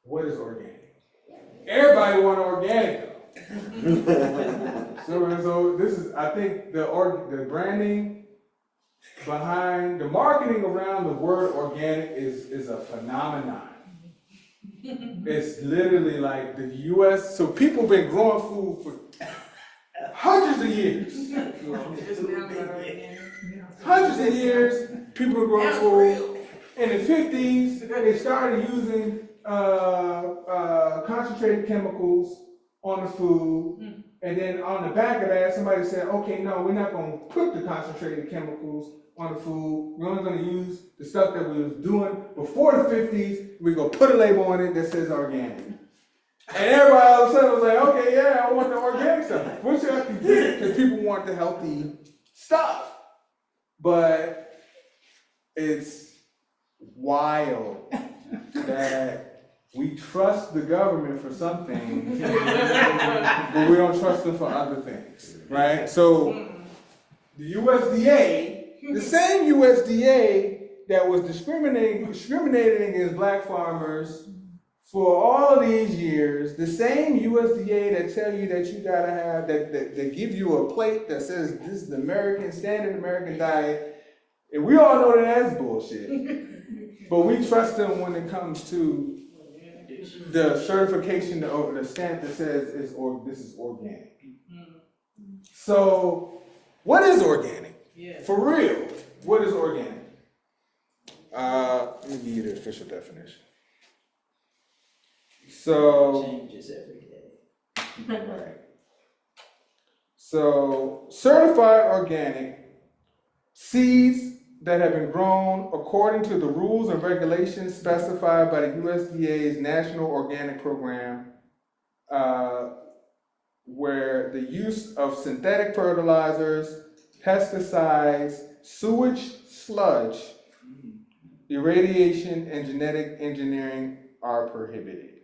what is organic? Everybody want organic though. So this is, I think, the branding behind the marketing around the word organic is a phenomenon. It's literally like the U.S. So people been growing food for hundreds of years. Hundreds of years, people were growing food. In the 50s, they started using concentrated chemicals on the food. And then on the back of that, somebody said, okay, no, we're not going to put the concentrated chemicals on the food. We're only going to use the stuff that we was doing before the 50s. We're going to put a label on it that says organic. And everybody all of a sudden was like, okay, yeah, I want the organic stuff. Which I can get because people want the healthy stuff. But it's wild that we trust the government for some things, but we don't trust them for other things, right? So the USDA, the same USDA that was discriminating against black farmers for all these years, the same USDA that tell you that you gotta have, that give you a plate that says this is the standard American diet, and we all know that that's bullshit. But we trust them when it comes to the certification or the stamp that says this is organic. So, what is organic? For real, what is organic? Let me give you the official definition. So, Changes every day. right. So, certified organic seeds, that have been grown according to the rules and regulations specified by the USDA's National Organic Program, where the use of synthetic fertilizers, pesticides, sewage sludge, irradiation, and genetic engineering are prohibited.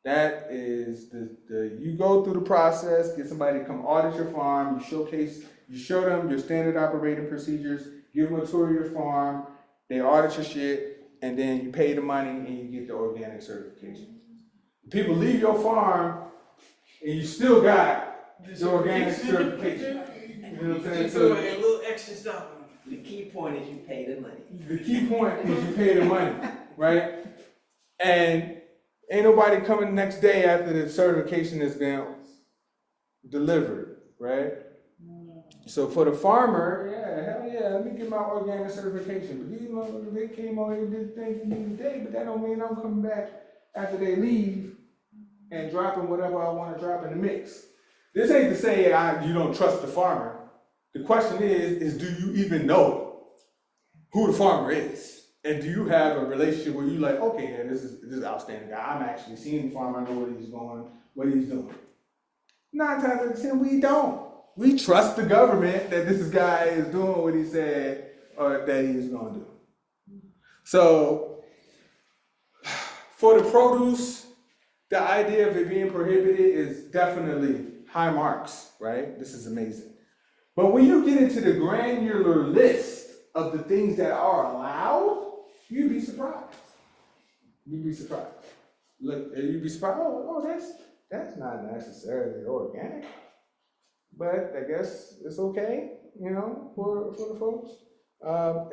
That is you go through the process, get somebody to come audit your farm, you show them your standard operating procedures, give them a tour of your farm, they audit your shit, and then you pay the money and you get the organic certification. People leave your farm and you still got the organic certification. You know what I'm saying? So a little extra stuff. The key point is you pay the money. the key point is you pay the money, right? And ain't nobody coming the next day after the certification has been delivered, right? So for the farmer, hell yeah, let me get my organic certification. But these motherfuckers, they came over and did the thing for me today, but that don't mean I'm coming back after they leave and dropping whatever I want to drop in the mix. This ain't to say you don't trust the farmer. The question is do you even know who the farmer is? And do you have a relationship where you like, okay, yeah, this is an outstanding guy. I'm actually seeing the farmer, I know where he's going, what he's doing. 9 times out of 10, we don't. We trust the government that this guy is doing what he said or that he's going to do. So, for the produce, the idea of it being prohibited is definitely high marks, right? This is amazing. But when you get into the granular list of the things that are allowed, you'd be surprised. You'd be surprised. Look, you'd be surprised, that's not necessarily organic. But I guess it's okay, you know, for the folks.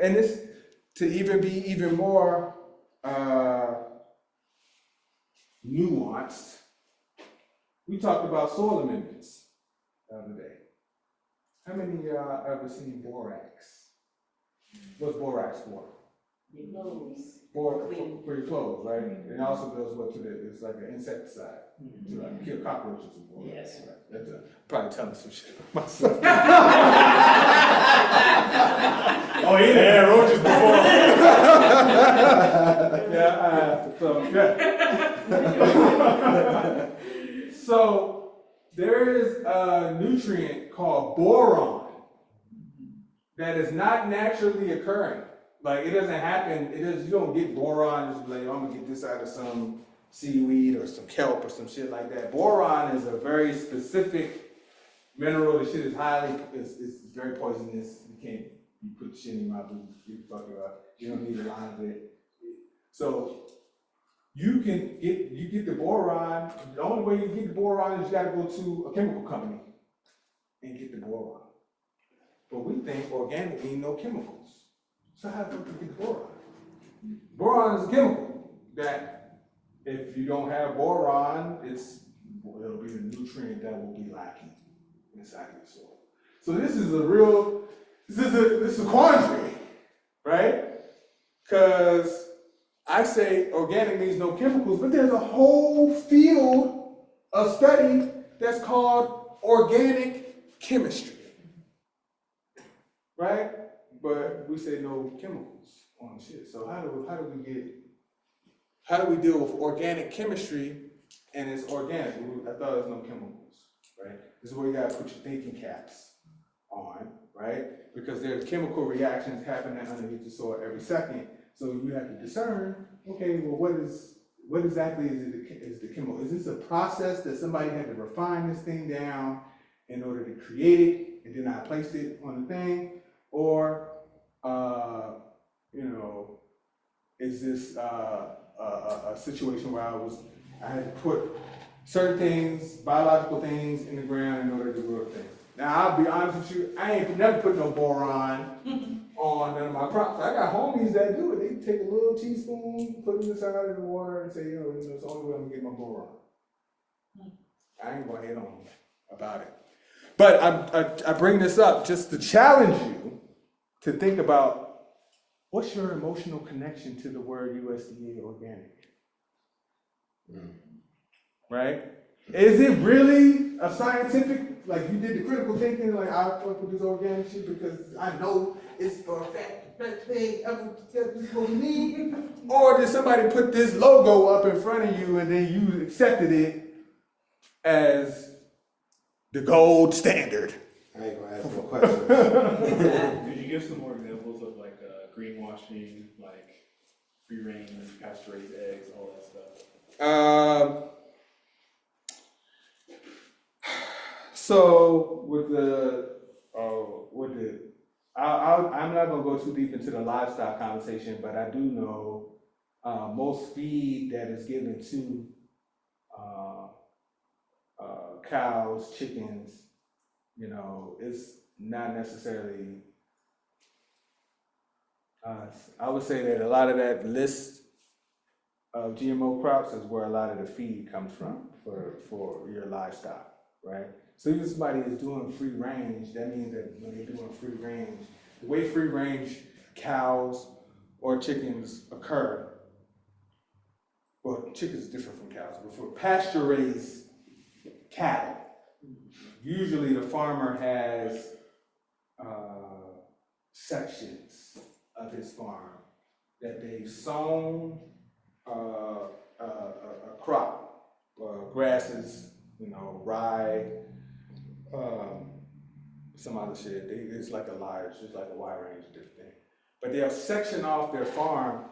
And this, to even be even more nuanced, we talked about soil amendments the other day. How many of y'all ever seen borax? What's borax for? Your clothes. For your clothes, right? And it also does what to it's like an insecticide to like kill cockroaches and borax. Yes. Right? That's probably telling some shit about myself. Oh, he didn't have roaches before. So there is a nutrient called boron that is not naturally occurring. Like it doesn't happen. You don't get boron just like I'm gonna get this out of some seaweed or some kelp or some shit like that. Boron is a very specific mineral. The shit is it's very poisonous. You put shit in my booth. You don't need a lot of it. So you get the boron. The only way you get the boron is you gotta go to a chemical company and get the boron. But we think organic means no chemicals. So how do you get the boron? Boron is a chemical that if you don't have boron, it'll be a nutrient that will be lacking inside of the soil. So this is a quandary, right? Because I say organic means no chemicals, but there's a whole field of study that's called organic chemistry, right? But we say no chemicals on shit. So how do we deal with organic chemistry and it's organic? I thought there was no chemicals, right? This is where you gotta put your thinking caps on, right? Because there's chemical reactions happening underneath the soil every second. So you have to discern, okay, well what exactly is the chemical? Is this a process that somebody had to refine this thing down in order to create it and then I placed it on the thing? Or is this a situation where I had to put certain things, biological things in the ground in order to grow things? Now, I'll be honest with you, I ain't never put no boron on none of my crops. I got homies that do it. They take a little teaspoon, put it inside of the water, and say, it's the only way I'm gonna get my boron. I ain't gonna hit on them about it. But I bring this up just to challenge you to think about what's your emotional connection to the word USDA organic? Right? Is it really a scientific like you did the critical thinking, like I fuck with this organic shit because I know it's for a fact the best thing ever this is what we need? Or did somebody put this logo up in front of you and then you accepted it as the gold standard? I ain't gonna ask no questions. Could you give some more examples of like greenwashing, like free range, pasture raised eggs, all that stuff? So I'm not gonna go too deep into the livestock conversation, but I do know most feed that is given to cows, chickens, you know, it's not necessarily. I would say that a lot of that list of GMO crops is where a lot of the feed comes from for your livestock, right? So if somebody is doing free range, that means that when they're doing free range, the way free range cows or chickens occur, well, chickens is different from cows, but for pasture raised cattle, usually the farmer has sections of his farm that they've sown a crop, grasses, you know, rye, some other shit. It's like a large, it's like a wide range of different things. But they'll section off their farm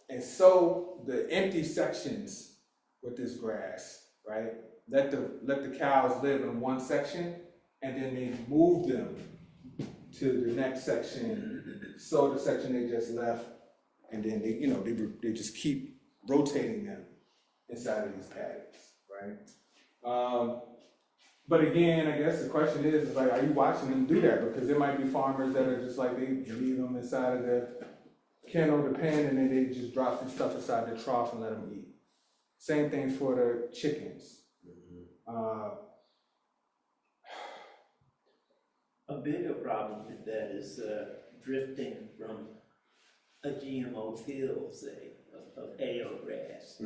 and sow the empty sections with this grass, right? Let the cows live in one section, and then they move them to the next section, sow the section they just left, and then they just keep rotating them inside of these paddocks, right? But again, I guess the question is like, are you watching them do that? Because there might be farmers that are just like, they leave them inside of the can or the pan, and then they just drop some stuff inside the trough and let them eat. Same thing for the chickens. A bigger problem with that is drifting from a GMO field, say, of ale grass.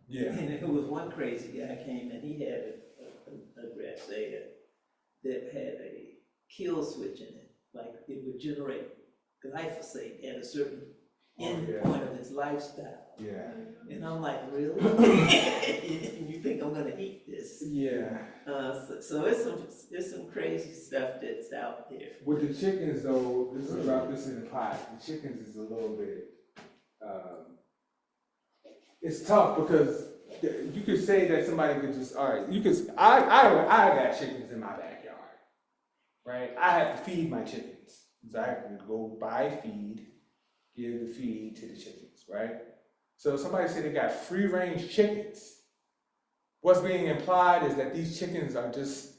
Yeah. And it was one crazy guy came and he had a grass ale that had a kill switch in it. Like it would generate glyphosate at a certain end point of his lifestyle. Yeah. And I'm like, really? You think I'm gonna eat this? Yeah. So it's some crazy stuff that's out there. With the chickens though, this is about this in the pot. The chickens is a little bit, it's tough because you could say that somebody could just, all right, you could, I got chickens in my backyard, right? I have to feed my chickens. So I have to go buy feed, give the feed to the chickens, right? So somebody said they got free range chickens. What's being implied is that these chickens are just,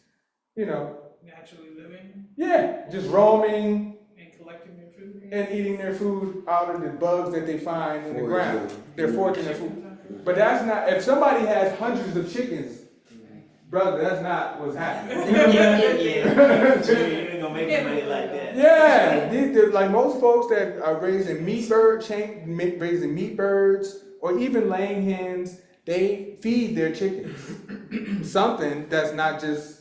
you know, Naturally living yeah, just roaming and collecting their food. and eating their food out of the bugs that they find in the ground. They're foraging their food. But that's not, if somebody has hundreds of chickens, brother, that's not what's happening. Yeah. You ain't gonna make money like that. Yeah, like most folks that are raising meat birds, or even laying hens, they feed their chickens something that's not just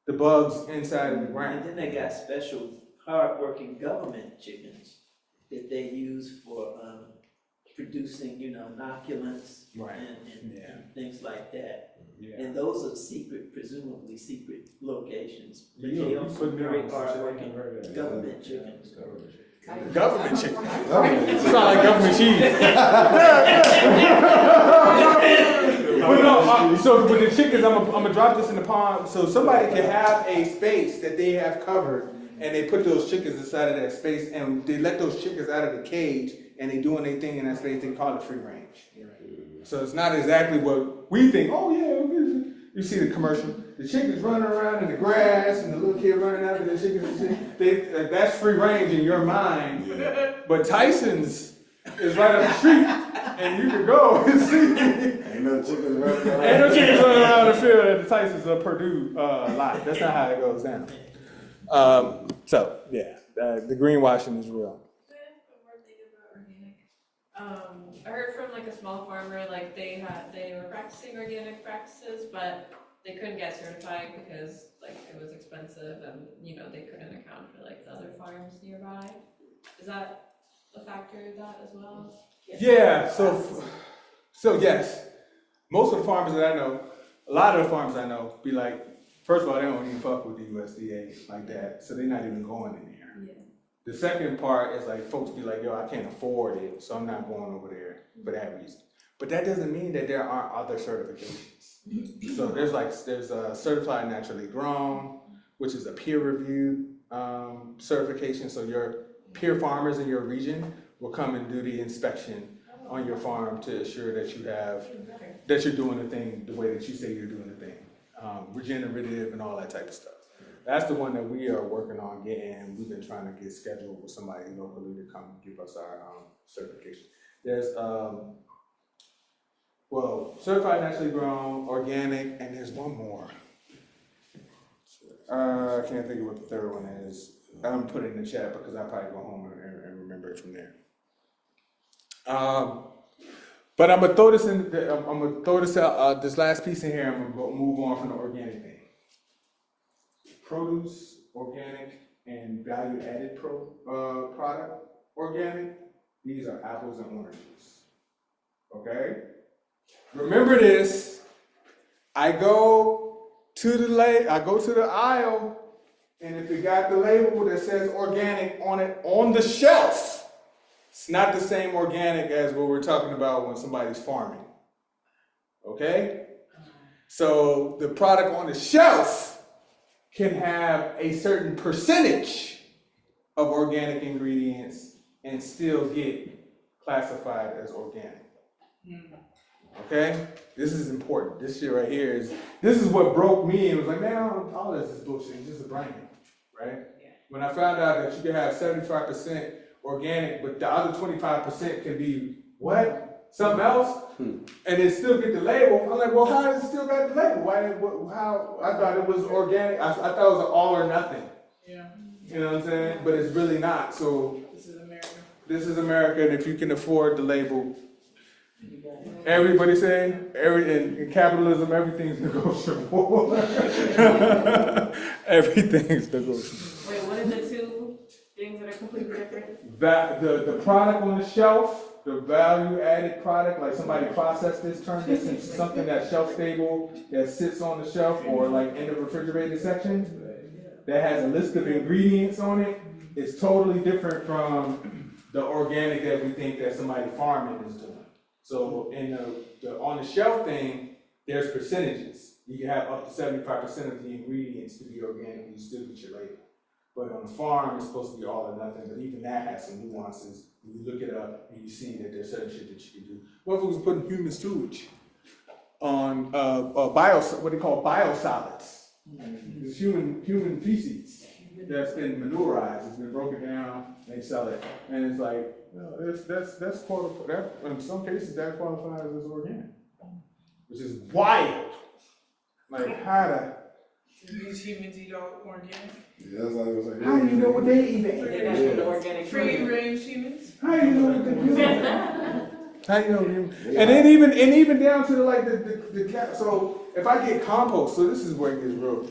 the bugs inside of the And ground. then they got special hard-working government chickens that they use for producing, inoculants Right. and things like that. Yeah. And those are secret, presumably secret locations. But You they know, are you some put me very on some shit I hard-working ain't heard of. government chickens. Government chicken. It sound like government cheese. But no, so with the chickens, I'm gonna drop this in the pond. So somebody can have a space that they have covered, and they put those chickens inside of that space, and they let those chickens out of the cage, and they doing their thing in that space. They call it free range. So it's not exactly what we think. Oh yeah, you see the commercial. The chickens running around in the grass, and the little kid running after the chickens and shit. That's free range in your mind. But Tyson's is right up the street, and you can go and see. Ain't no chickens running around. Ain't no chickens running around the field at the Tyson's Purdue lot. That's not how it goes down. So yeah, the greenwashing is real. Can I ask one more thing about organic? I heard from like a small farmer, like they were practicing organic practices, but they couldn't get certified because like it was expensive and, you know, they couldn't account for like the other farms nearby. Is that a factor of that as well? Yeah, so yes, most of the farmers that I know, a lot of the farmers I know be like, first of all, they don't even fuck with the USDA like that, so they're not even going in there. Yeah. The second part is like folks be like, yo, I can't afford it, so I'm not going over there for that reason. But that doesn't mean that there aren't other certifications. So there's a certified naturally grown, which is a peer-reviewed certification. So your peer farmers in your region will come and do the inspection on your farm to assure that that you're doing the thing the way that you say you're doing the thing, regenerative and all that type of stuff. That's the one that we are working on getting. We've been trying to get scheduled with somebody locally to come give us our certification. There's certified naturally grown, organic, and there's one more. I can't think of what the third one is. I'm put it in the chat because I'll probably go home and remember it from there. But I'm gonna throw this in. I'm gonna throw this last piece in here. I'm gonna move on from the organic thing. Produce, organic, and value-added product, organic. These are apples and oranges. Okay. Remember this. I go to the aisle, and if it got the label that says organic on it on the shelf, it's not the same organic as what we're talking about when somebody's farming. Okay? So the product on the shelf can have a certain percentage of organic ingredients and still get classified as organic. Okay? This is important. This shit right here this is what broke me. It was like, man, all this is bullshit. It's just a brand, right? Yeah. When I found out that you can have 75% organic, but the other 25% can be what? Something else? And it still get the label. I'm like, well, how does it still got the label? How? I thought it was organic. I thought it was an all or nothing. Yeah, You know what I'm saying? But it's really not. So this is America. this is America, and if you can afford the label, everybody saying, in capitalism, everything's negotiable. Everything's negotiable. Wait, what are the two things that are completely different? The product on the shelf, the value-added product, like somebody processed this, turned this into something that's shelf-stable, that sits on the shelf or like in the refrigerated section, that has a list of ingredients on it, is totally different from the organic that we think that somebody farming is doing. So in the on the shelf thing, there's percentages. You can have up to 75% of the ingredients to be organic, and you still get your label. But on the farm, it's supposed to be all or nothing, but even that has some nuances. You look it up and you see that there's certain shit that you can do. What if it was putting human sewage on what they call biosolids? It's human feces that's been manurized, it's been broken down, they sell it. And it's like, that's qualified, in some cases that qualifies as organic, which is wild. Like how Do these humans eat all organic? Yeah, that's what I was like. do you know what they eat? They're not the organic. Free range humans? How do you know what they eat? How you know? And then even down to the cat. So if I get compost, so this is where it gets real.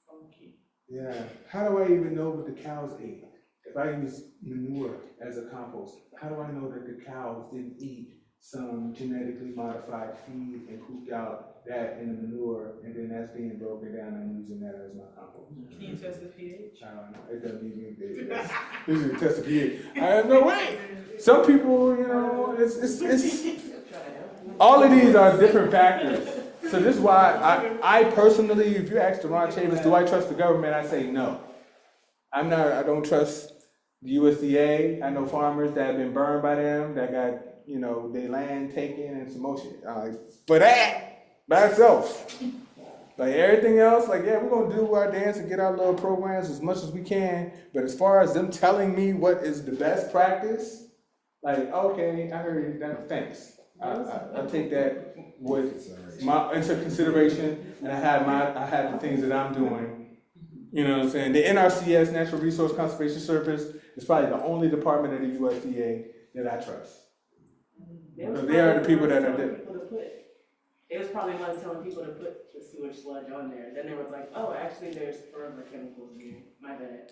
Funky. Yeah. How do I even know what the cows ate? If I use manure as a compost, how do I know that the cows didn't eat some genetically modified feed and pooped out that in the manure, and then that's being broken down and using that as my compost? Can you test the pH? I don't know. It doesn't even. This is a test of pH. I have no way. Some people, you know, it's all of these are different factors. So this is why I personally, if you ask Ron Chavis, do I trust the government? I say no. I don't trust the USDA. I know farmers that have been burned by them, that got, you know, their land taken and some more shit. For that, by itself. Like everything else, like, yeah, we're gonna do our dance and get our little programs as much as we can. But as far as them telling me what is the best practice, like, okay, I heard that, thanks. I take that into consideration, and I have the things that I'm doing. You know what I'm saying? The NRCS, Natural Resource Conservation Service, is probably the only department of the USDA that I trust. Because they are the people that are there. It was probably us telling people to put the sewage sludge on there. Then there was like, oh, actually, there's forever chemicals in here. My bad.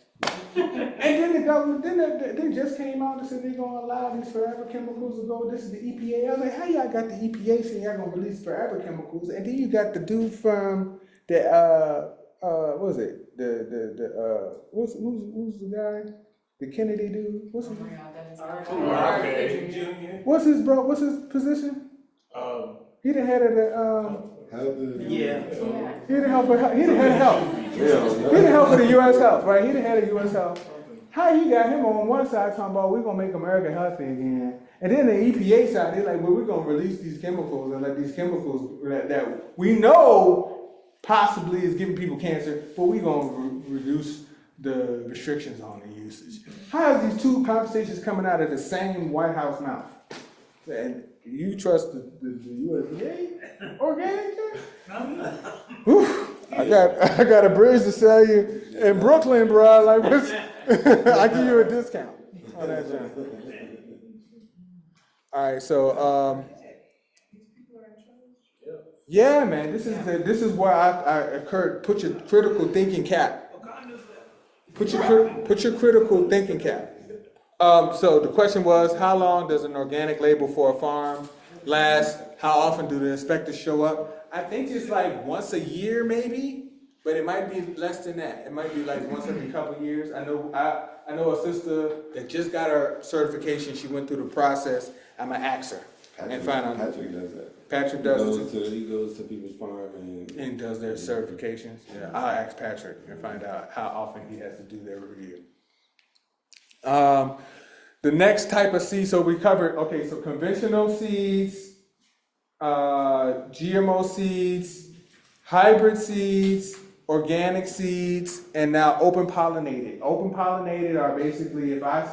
And then the government, they just came out and said they're gonna allow these forever chemicals to go. This is the EPA. I was like, how y'all got the EPA saying y'all gonna release forever chemicals? And then you got the dude from the what was it? Who's the guy? The Kennedy dude? What's Oh his my God, that is. RFK Junior. What's his position? He the head of the Yeah. he the head of health. He the head of the U.S. Health, right? He the head of U.S. Health. How he got him on one side talking about we're gonna make America healthy again, and then the EPA side they're like, well, we're gonna release these chemicals and let these chemicals that we know possibly is giving people cancer, but we're gonna reduce the restrictions on the usage. How is these two conversations coming out of the same White House mouth? And you trust the USDA organic? Whew, I got a bridge to sell you in Brooklyn, bro. Like, what's, I give you a discount on that junk. All right, so yeah, man, this is where I occurred. Put your critical thinking cap. Put your critical thinking cap. So the question was, how long does an organic label for a farm last? How often do the inspectors show up? I think it's like once a year maybe, but it might be less than that. It might be like once every couple of years. I know a sister that just got her certification. She went through the process. I'm gonna ask her and find out. Patrick does that. Patrick does it. He goes to people's farm And does their certifications. Yeah, I'll ask Patrick and find out how often he has to do their review. The next type of seed, so we covered, okay, so conventional seeds, GMO seeds, hybrid seeds, organic seeds, and now open pollinated. Open pollinated are basically if I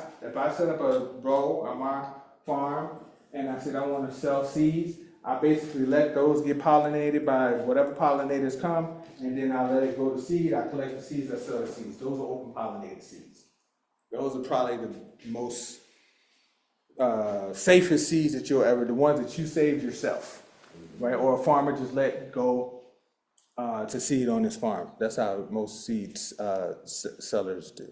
set up a row on my farm and I said I want to sell seeds, I basically let those get pollinated by whatever pollinators come, and then I let it go to seed. I collect the seeds, I sell the seeds. Those are open pollinated seeds. Those are probably the most safest seeds that you'll ever, the ones that you saved yourself, right? Or a farmer just let go to seed on his farm. That's how most seeds sellers do.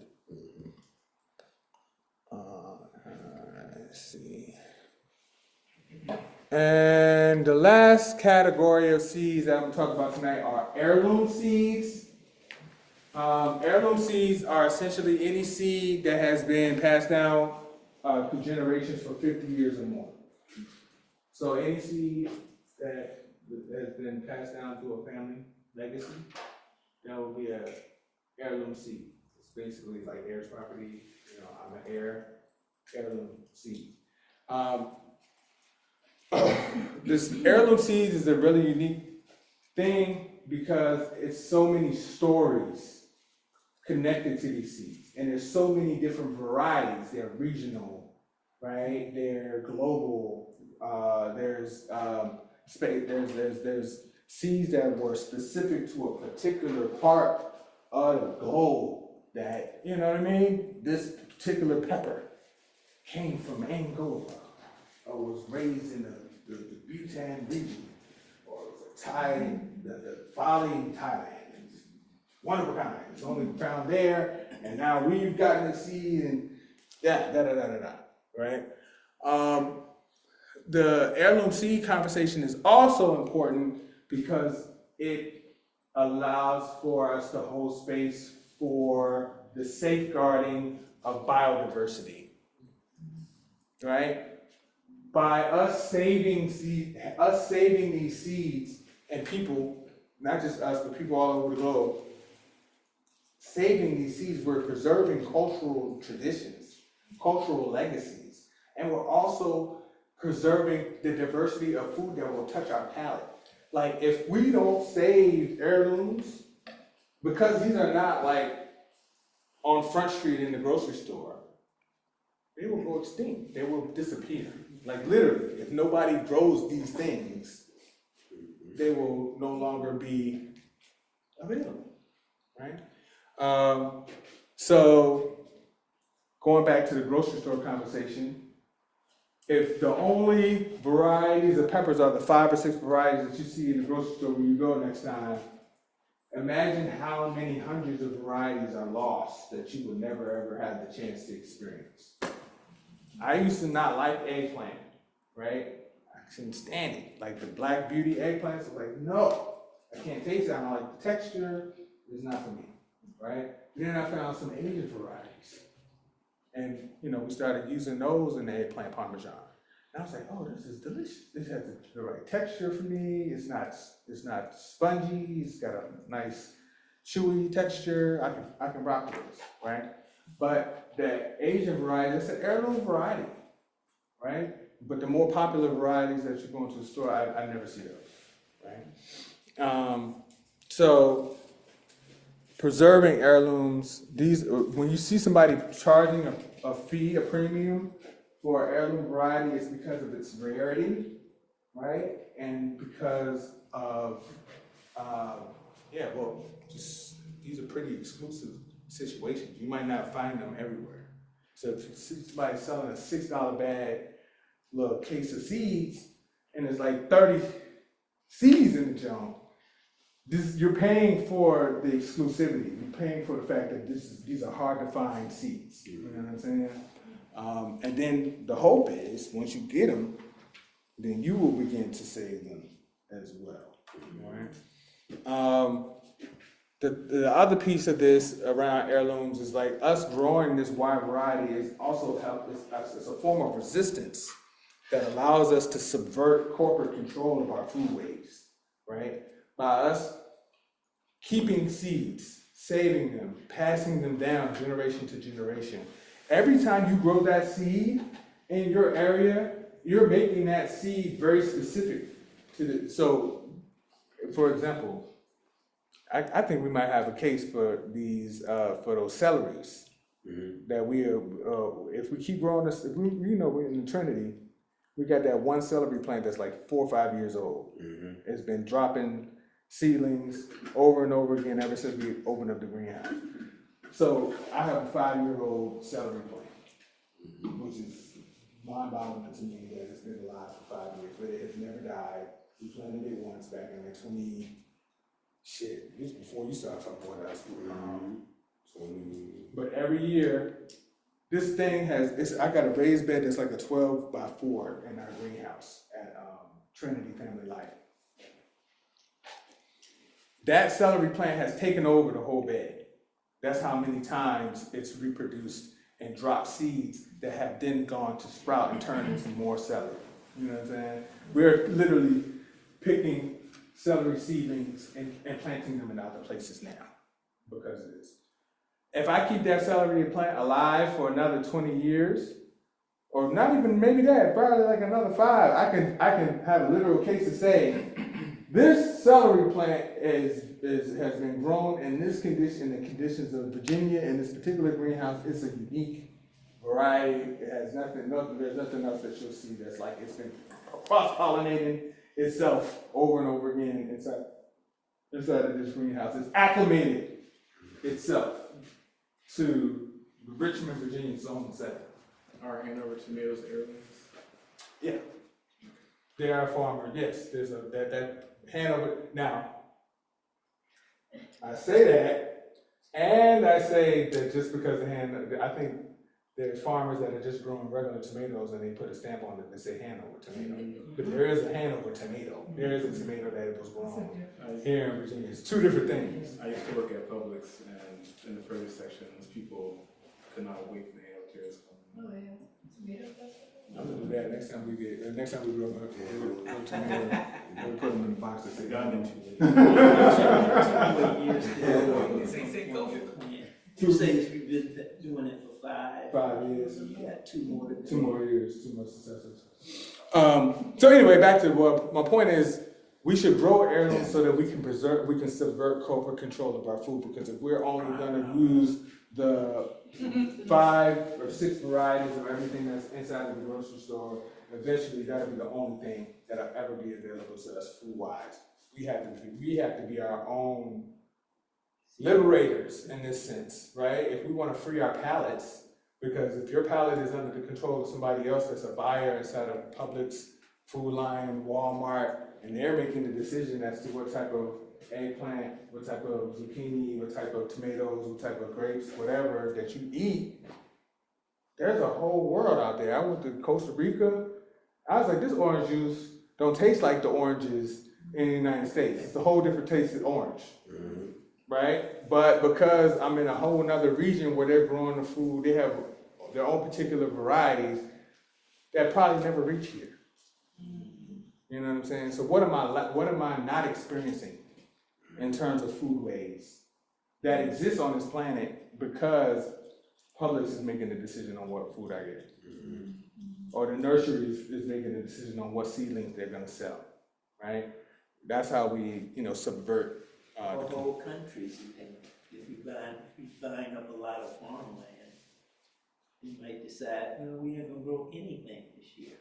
Let's see. And the last category of seeds that I'm going to talk about tonight are heirloom seeds. Heirloom seeds are essentially any seed that has been passed down through generations for 50 years or more. So any seed that has been passed down through a family legacy, that will be a heirloom seed. It's basically like heir's property. You know, I'm an heirloom seed. This heirloom seeds is a really unique thing because it's so many stories connected to these seeds, and there's so many different varieties. They're regional, right? They're global. There's seeds that were specific to a particular part of the globe. That, you know what I mean? This particular pepper came from Angola, or was raised in the Bhutan region, or was the Bali in Thailand. It's one of a kind. It's only found there, and now we've gotten the seed, and right? The heirloom seed conversation is also important because it allows for us to hold space for the safeguarding of biodiversity, right? By us saving these seeds, and people, not just us, but people all over the globe, saving these seeds, we're preserving cultural traditions, cultural legacies, and we're also preserving the diversity of food that will touch our palate. Like, if we don't save heirlooms, because these are not like on Front Street in the grocery store, they will go extinct. They will disappear. Like, literally, if nobody grows these things, they will no longer be available, right? So going back to the grocery store conversation, if the only varieties of peppers are the 5 or 6 varieties that you see in the grocery store when you go next time, imagine how many hundreds of varieties are lost that you would never ever have the chance to experience. I used to not like eggplant, right? I couldn't stand it. Like the Black Beauty eggplants, I was like, no, I can't taste it. I don't like the texture. It's not for me, right? Then I found some Asian varieties. And, you know, we started using those in the eggplant parmesan. And I was like, oh, this is delicious. This has the right texture for me. It's not spongy. It's got a nice chewy texture. I can rock with this, right? But the Asian variety, it's an heirloom variety, right? But the more popular varieties that you go into the store, I never see those, right? So preserving heirlooms, when you see somebody charging a fee, a premium for an heirloom variety, it's because of its rarity, right? And because of, just these are pretty exclusive situations. You might not find them everywhere. So if you see somebody selling a $6 bag, little case of seeds, and there's like 30 seeds in the junk, you're paying for the exclusivity. You're paying for the fact that these are hard to find seeds. You know what I'm saying? And then the hope is, once you get them, then you will begin to save them as well. All right? The other piece of this around heirlooms is like us growing this wide variety is also it's a form of resistance that allows us to subvert corporate control of our food waste, right? By us keeping seeds, saving them, passing them down generation to generation. Every time you grow that seed in your area, you're making that seed very specific to the, so for example, I think we might have a case for these, for those celeries that we are, if we keep growing this, if we, you know, we're in Trinity, we got that one celery plant that's like 4 or 5 years old. It's been dropping seedlings over and over again ever since we opened up the greenhouse. So I have a 5-year-old celery plant, which is mind-boggling to me that it's been alive for 5 years, but it has never died. We planted it once back in like this was before you started talking about us. But every year, this thing I got a raised bed that's like a 12x4 in our greenhouse at Trinity Family Life. That celery plant has taken over the whole bed. That's how many times it's reproduced and dropped seeds that have then gone to sprout and turn into more celery. You know what I'm saying? We're literally picking celery seedlings and planting them in other places now because of this. If I keep that celery plant alive for another 20 years, or not even maybe that, probably like another 5, I can have a literal case to say, this celery plant has been grown in this condition, in the conditions of Virginia, in this particular greenhouse. It's a unique variety. It has there's nothing else that you'll see that's like it's been cross-pollinating itself over and over again inside of this greenhouse. It's acclimated itself to Richmond, Virginia zone setting. Are Hanover tomatoes heirlooms? Yeah. They are farmers, yes. There's that Hanover. Now, I say that, and I say that just because I think there's farmers that are just growing regular tomatoes and they put a stamp on it that say Hanover tomato. But there is a Hanover tomato. There is a tomato that was grown here in Virginia. It's 2 different things. I used to work at Publix, and in the produce sections, people could not wait for the Hanover tomatoes. Oh, yeah. Tomato festival? I'm gonna do that next time we grow up. We'll tomato. We'll put them in the box that say Hanover. You say we've been doing it for 5 years. You got 2 more to do. 2 more years, 2 more successors. So anyway, back to what my point is, we should grow heirlooms so that we can subvert corporate control of our food, because if we're only gonna use the 5 or 6 varieties of everything that's inside of the grocery store, eventually that'll be the only thing that'll ever be available to us food-wise. We have to be our own liberators in this sense, right? If we want to free our palates, Because if your palate is under the control of somebody else that's a buyer inside of Publix, Food Lion, Walmart, and they're making the decision as to what type of eggplant, what type of zucchini, what type of tomatoes, what type of grapes, whatever that you eat, there's a whole world out there. I went to Costa Rica. I was like, this orange juice don't taste like the oranges in the United States. It's a whole different taste of orange, right? But because I'm in a whole nother region where they're growing the food, they have their own particular varieties that probably never reach here. You know what I'm saying? So what am I not experiencing in terms of foodways that exist on this planet because Publix is making the decision on what food I get, or the nursery is making the decision on what seedlings they're going to sell, right? That's how we, subvert. Or whole countries, if you're buying up a lot of farmland, you might decide, no, we ain't gonna grow anything this year.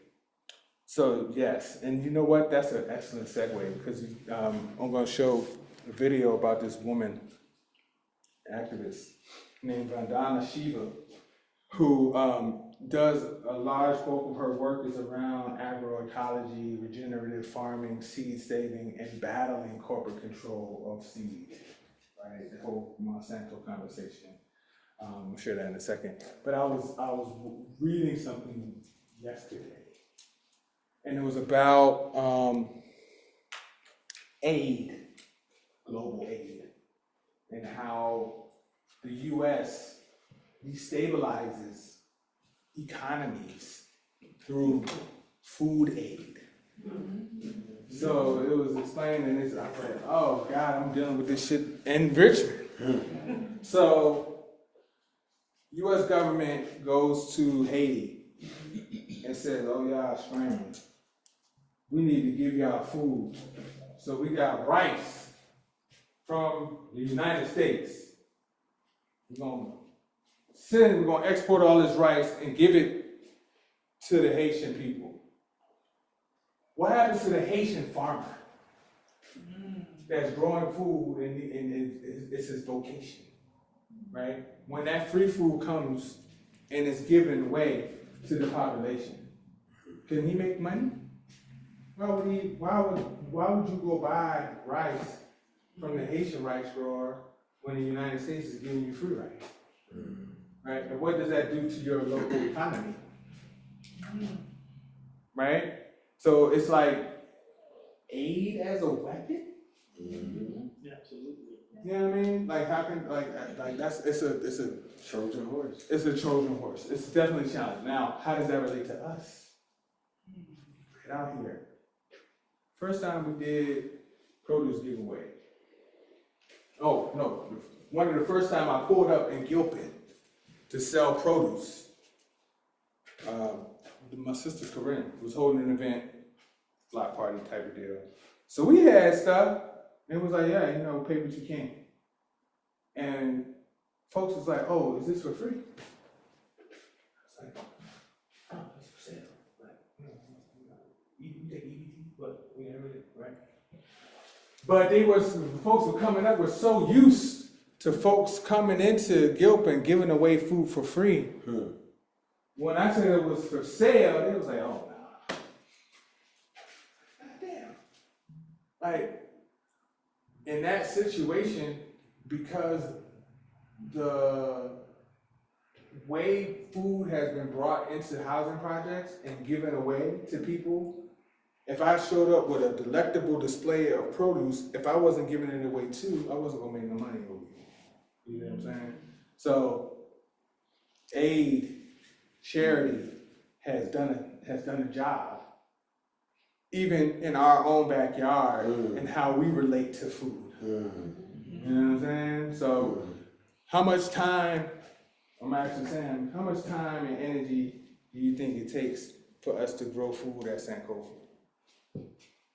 So yes, and you know what? That's an excellent segue because I'm going to show a video about this woman activist named Vandana Shiva, who does a large bulk of her work is around agroecology, regenerative farming, seed saving, and battling corporate control of seeds. Right, the whole Monsanto conversation. I'll share that in a second. But I was reading something yesterday. And it was about aid, global aid, and how the US destabilizes economies through food aid. So it was explaining this, I said, oh God, I'm dealing with this shit in Richmond. So US government goes to Haiti and says, oh y'all scrambling. We need to give y'all food. So we got rice from the United States. We're gonna export all this rice and give it to the Haitian people. What happens to the Haitian farmer that's growing food and it's his vocation, right? When that free food comes and it's given away to the population, can he make money? Why would you go buy rice from the Haitian rice grower when the United States is giving you free rice? Right? And what does that do to your local economy? Right? So it's like aid as a weapon? Absolutely. You know what I mean? Like how can like that's it's a Trojan horse. It's a Trojan horse. It's definitely a challenge. Now, how does that relate to us? Right out here. First time we did produce giveaway. Oh no, one of the first time I pulled up in Gilpin to sell produce. My sister Corinne was holding an event, block party type of deal. So we had stuff, and it was like, yeah, pay what you can. And folks was like, oh, is this for free? I was like, oh, it's for sale. Like, you take EBT, but we never did, right? But folks were coming up, were so used to folks coming into Gilpin giving away food for free. When I said it was for sale, they was like, oh, no. Goddamn. Like, in that situation, because the way food has been brought into housing projects and given away to people, if I showed up with a delectable display of produce, if I wasn't giving it away too, I wasn't gonna make no money over it. You know what I'm saying? So, aid, charity has done a job, even in our own backyard, and how we relate to food. You know what I'm saying? So, how much time, I'm actually saying, how much time and energy do you think it takes for us to grow food at Sankofa?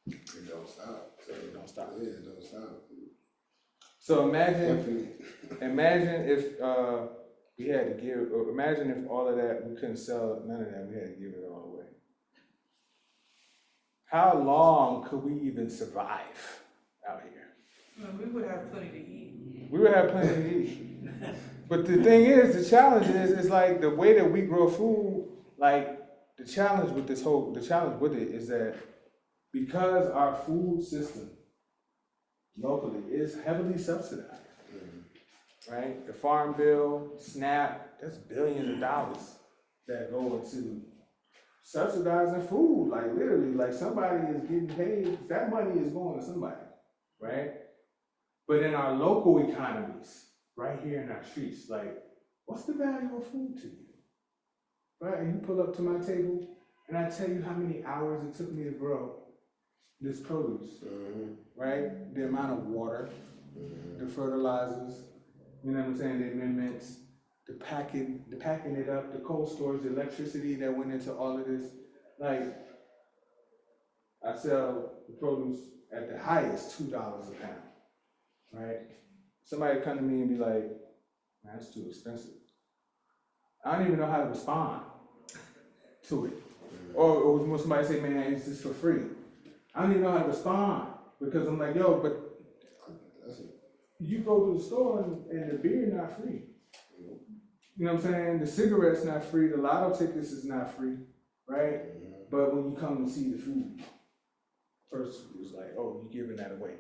It don't stop. It don't stop. Yeah, it don't stop. So imagine Definitely. if we had to give, or imagine if all of that, we couldn't sell none of that, we had to give it all away. How long could we even survive out here? Well, we would have plenty to eat. We would have plenty to eat. But the thing is, the challenge is like the way that we grow food, like the challenge with it is that because our food system locally is heavily subsidized, right? The Farm Bill, SNAP, that's billions of dollars that go into subsidizing food. Like literally, like somebody is getting paid, that money is going to somebody, right? But in our local economies, right here in our streets, like, what's the value of food to you? Right? And you pull up to my table and I tell you how many hours it took me to grow this produce, right? The amount of water, the fertilizers, you know what I'm saying, the amendments, the packing it up, the cold storage, the electricity that went into all of this. Like, I sell the produce at the highest $2 a pound, right? Somebody come to me and be like, man, that's too expensive. I don't even know how to respond to it. Or when somebody say, man, it's just for free. I don't even know how to respond because I'm like, yo, but you go to the store and the beer not free. You know what I'm saying? The cigarette's not free, the lotto tickets is not free, right? But when you come to see the food, first it was like, oh, you're giving that away.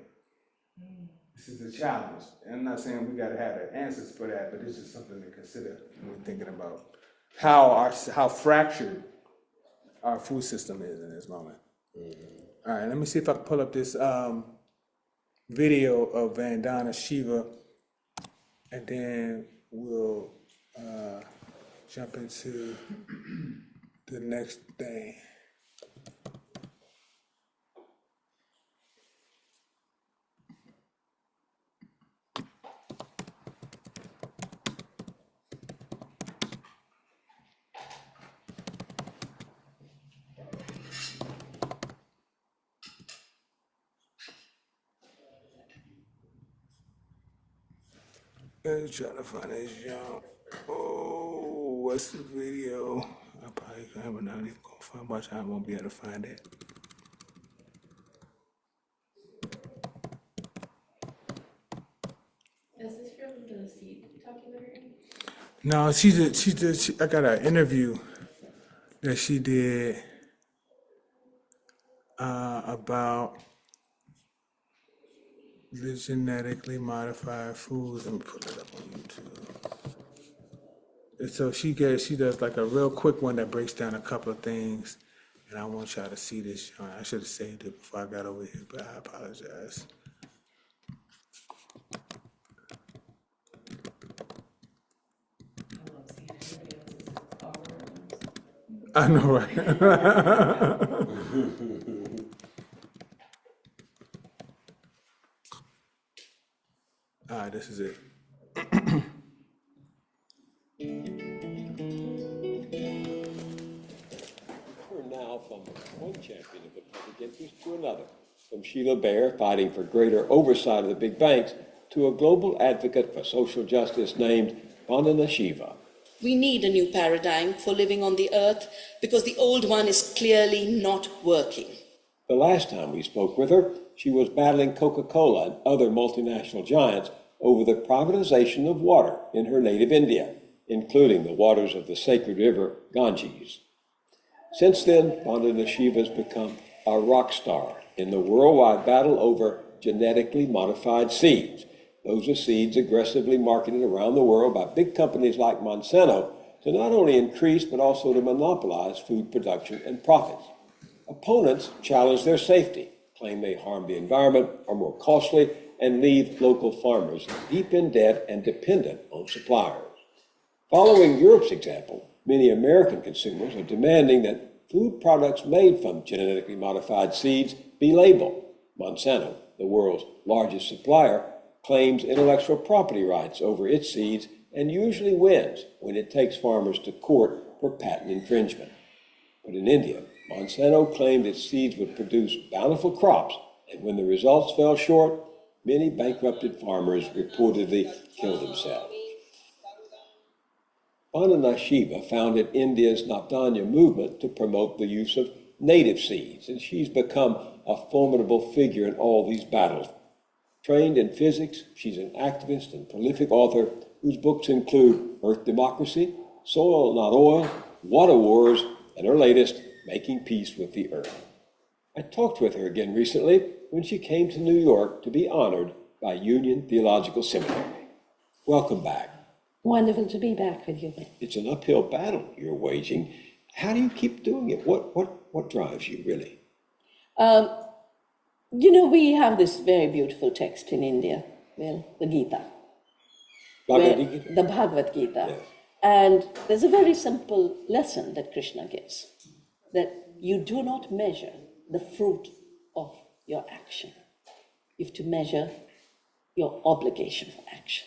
This is a challenge. And I'm not saying we gotta have the answers for that, but it's just something to consider when we're thinking about how fractured our food system is in this moment. All right, let me see if I can pull up this video of Vandana Shiva, and then we'll jump into the next thing. Let's try to find this jump. Oh, what's the video? I probably can't, but not even gonna find much. I won't be able to find it. Is this from the Seed documentary? No, I got an interview that she did about the genetically modified foods. Let me pull it up on YouTube. And so she does like a real quick one that breaks down a couple of things, and I want y'all to see this. I should have saved it before I got over here, but I apologize. I love seeing everybody else's algorithms. I know, right? All right, this is it. We're now from one champion of the public interest to another, from Sheila Bair fighting for greater oversight of the big banks to a global advocate for social justice named Vandana Shiva. We need a new paradigm for living on the earth because the old one is clearly not working. The last time we spoke with her, she was battling Coca-Cola and other multinational giants over the privatization of water in her native India, including the waters of the sacred river Ganges. Since then, Vandana Shiva has become a rock star in the worldwide battle over genetically modified seeds. Those are seeds aggressively marketed around the world by big companies like Monsanto to not only increase but also to monopolize food production and profits. Opponents challenge their safety, claim they harm the environment, are more costly, and leave local farmers deep in debt and dependent on suppliers. Following Europe's example, many American consumers are demanding that food products made from genetically modified seeds be labeled. Monsanto, the world's largest supplier, claims intellectual property rights over its seeds and usually wins when it takes farmers to court for patent infringement. But in India, Monsanto claimed its seeds would produce bountiful crops, and when the results fell short, many bankrupted farmers reportedly killed themselves. Vandana Shiva founded India's Natanya movement to promote the use of native seeds, and she's become a formidable figure in all these battles. Trained in physics, she's an activist and prolific author whose books include Earth Democracy, Soil Not Oil, Water Wars, and her latest, Making Peace with the Earth. I talked with her again recently when she came to New York to be honored by Union Theological Seminary. Welcome back. Wonderful to be back with you. It's an uphill battle you're waging. How do you keep doing it? What drives you, really? We have this very beautiful text in India, the Gita. Bhagavad Gita? The Bhagavad Gita. Yes. And there's a very simple lesson that Krishna gives, that you do not measure the fruit of your action. You have to measure your obligation for action.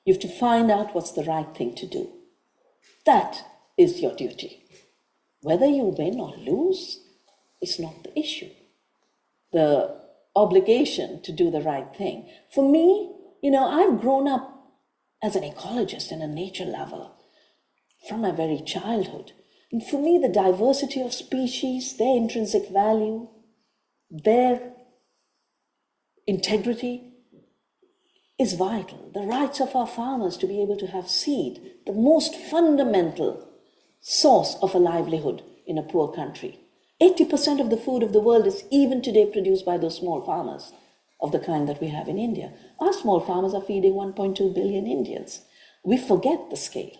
You have to find out what's the right thing to do. That is your duty. Whether you win or lose is not the issue. The obligation to do the right thing. For me, I've grown up as an ecologist and a nature lover from my very childhood. And for me, the diversity of species, their intrinsic value, their integrity is vital. The rights of our farmers to be able to have seed, the most fundamental source of a livelihood in a poor country. 80% of the food of the world is even today produced by those small farmers of the kind that we have in India. Our small farmers are feeding 1.2 billion Indians. We forget the scale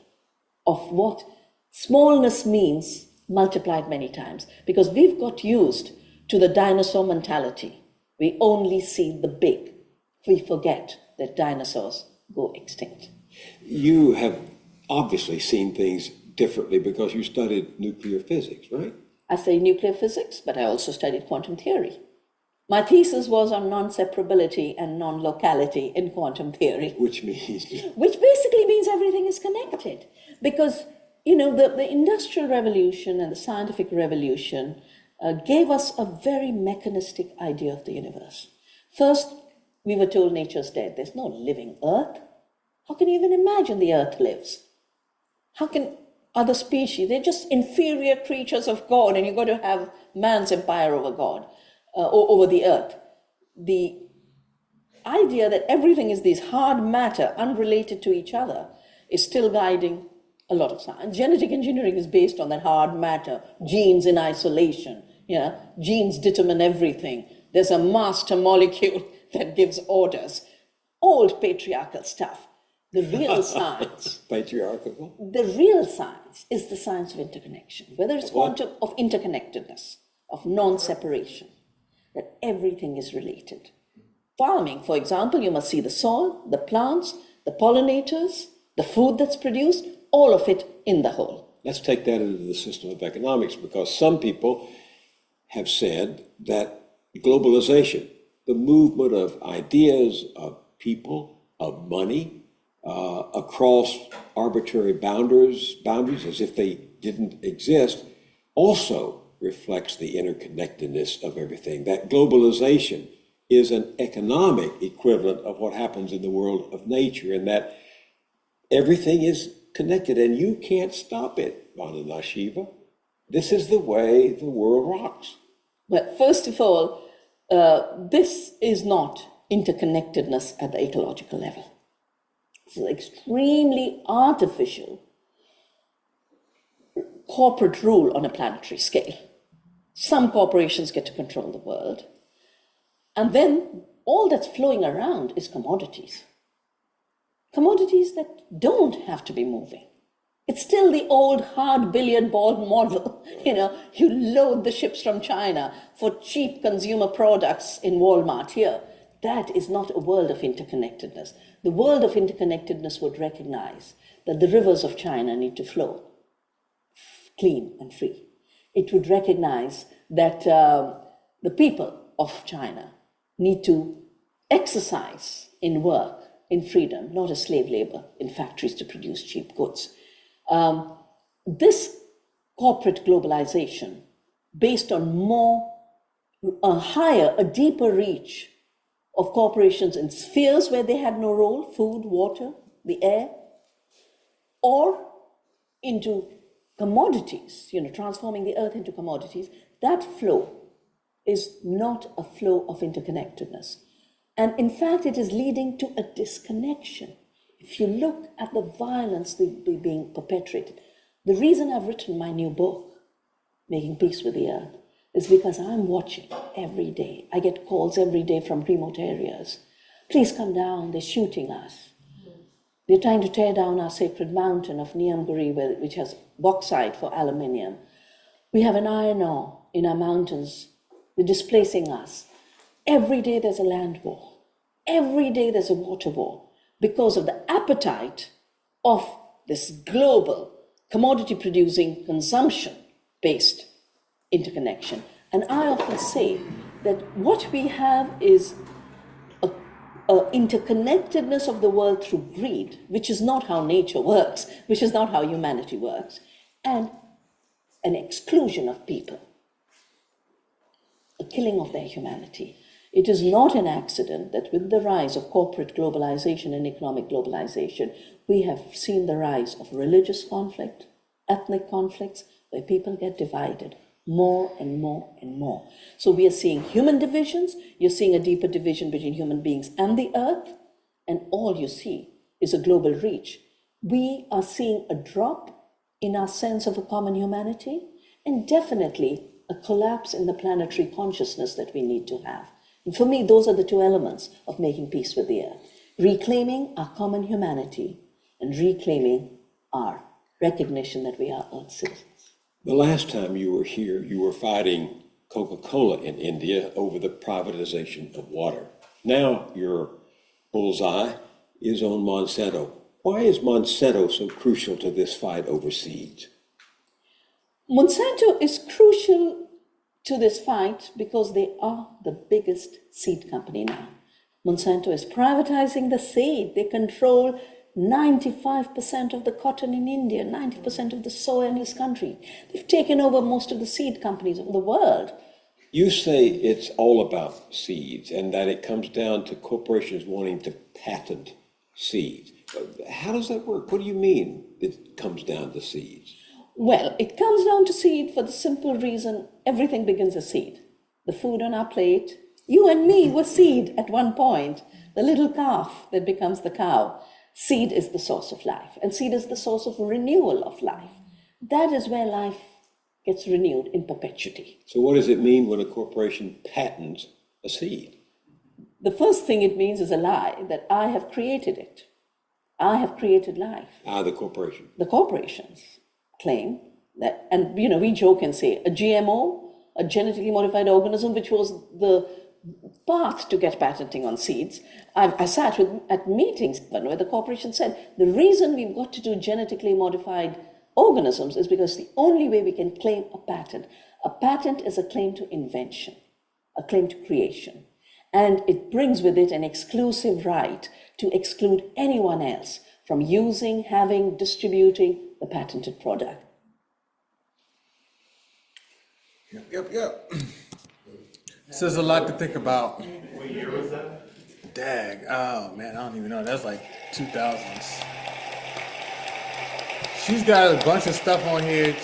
of what smallness means multiplied many times, because we've got used to the dinosaur mentality. We only see the big. We forget that dinosaurs go extinct. You have obviously seen things differently because you studied nuclear physics, right? I studied nuclear physics, but I also studied quantum theory. My thesis was on non-separability and non-locality in quantum theory. Which means? Which basically means everything is connected. Because, the Industrial Revolution and the Scientific Revolution gave us a very mechanistic idea of the universe. First, we were told nature's dead. There's no living earth. How can you even imagine the earth lives? How can other species, they're just inferior creatures of God, and you've got to have man's empire over God, over the earth. The idea that everything is this hard matter, unrelated to each other, is still guiding a lot of science. Genetic engineering is based on that hard matter, genes in isolation. Genes determine everything. There's a master molecule that gives orders. Old patriarchal stuff. The real science. Patriarchal? The real science is the science of interconnection, whether it's quantum of interconnectedness, of non-separation, that everything is related. Farming, for example, you must see the soil, the plants, the pollinators, the food that's produced, all of it in the whole. Let's take that into the system of economics, because some people have said that globalization, the movement of ideas, of people, of money, across arbitrary boundaries as if they didn't exist, also reflects the interconnectedness of everything. That globalization is an economic equivalent of what happens in the world of nature, and that everything is connected, and you can't stop it, Vandana Shiva. This is the way the world rocks. But first of all, this is not interconnectedness at the ecological level. It's an extremely artificial corporate rule on a planetary scale. Some corporations get to control the world, and then all that's flowing around is commodities. Commodities that don't have to be moving. It's still the old hard billiard ball model. You load the ships from China for cheap consumer products in Walmart here. That is not a world of interconnectedness. The world of interconnectedness would recognize that the rivers of China need to flow clean and free. It would recognize that the people of China need to exercise in work, in freedom, not as slave labor in factories to produce cheap goods. This corporate globalization, based on a higher, a deeper reach of corporations in spheres where they had no role, food, water, the air, or into commodities, transforming the earth into commodities, that flow is not a flow of interconnectedness. And in fact, it is leading to a disconnection. if you look at the violence being perpetrated, the reason I've written my new book, Making Peace with the Earth, is because I'm watching every day. I get calls every day from remote areas. Please come down, they're shooting us. They're trying to tear down our sacred mountain of Niamguri, which has bauxite for aluminium. We have an iron ore in our mountains. They're displacing us. Every day there's a land war. Every day there's a water war because of the appetite of this global commodity producing consumption based interconnection. And I often say that what we have is a interconnectedness of the world through greed, which is not how nature works, which is not how humanity works, and an exclusion of people, a killing of their humanity. It is not an accident that with the rise of corporate globalization and economic globalization, we have seen the rise of religious conflict, ethnic conflicts, where people get divided more and more and more. So we are seeing human divisions, you're seeing a deeper division between human beings and the earth, and all you see is a global reach. We are seeing a drop in our sense of a common humanity, and definitely a collapse in the planetary consciousness that we need to have. And for me, those are the two elements of making peace with the earth: reclaiming our common humanity and reclaiming our recognition that we are earth citizens. The last time you were here, you were fighting Coca-Cola in India over the privatization of water. Now your bullseye is on Monsanto. Why is Monsanto so crucial to this fight over seeds? Monsanto is crucial to this fight because they are the biggest seed company now. Monsanto is privatizing the seed. They control 95% of the cotton in India, 90% of the soy in this country. They've taken over most of the seed companies of the world. You say it's all about seeds and that it comes down to corporations wanting to patent seeds. How does that work? What do you mean it comes down to seeds? Well, it comes down to seed for the simple reason everything begins as seed. The food on our plate, you and me were seed at one point, the little calf that becomes the cow. Seed is the source of life, and seed is the source of renewal of life. That is where life gets renewed in perpetuity. So what does it mean when a corporation patents a seed? The first thing it means is a lie, that I have created it. I have created life. The corporation. The corporations claim that, and we joke and say, a GMO, a genetically modified organism, which was the path to get patenting on seeds. I sat at meetings where the corporation said, the reason we've got to do genetically modified organisms is because the only way we can claim a patent. A patent is a claim to invention, a claim to creation. And it brings with it an exclusive right to exclude anyone else from using, having, distributing the patented product. Yep. So there's a lot to think about. What year was that? Dag, oh man, I don't even know. That's like 2000s. She's got a bunch of stuff on here.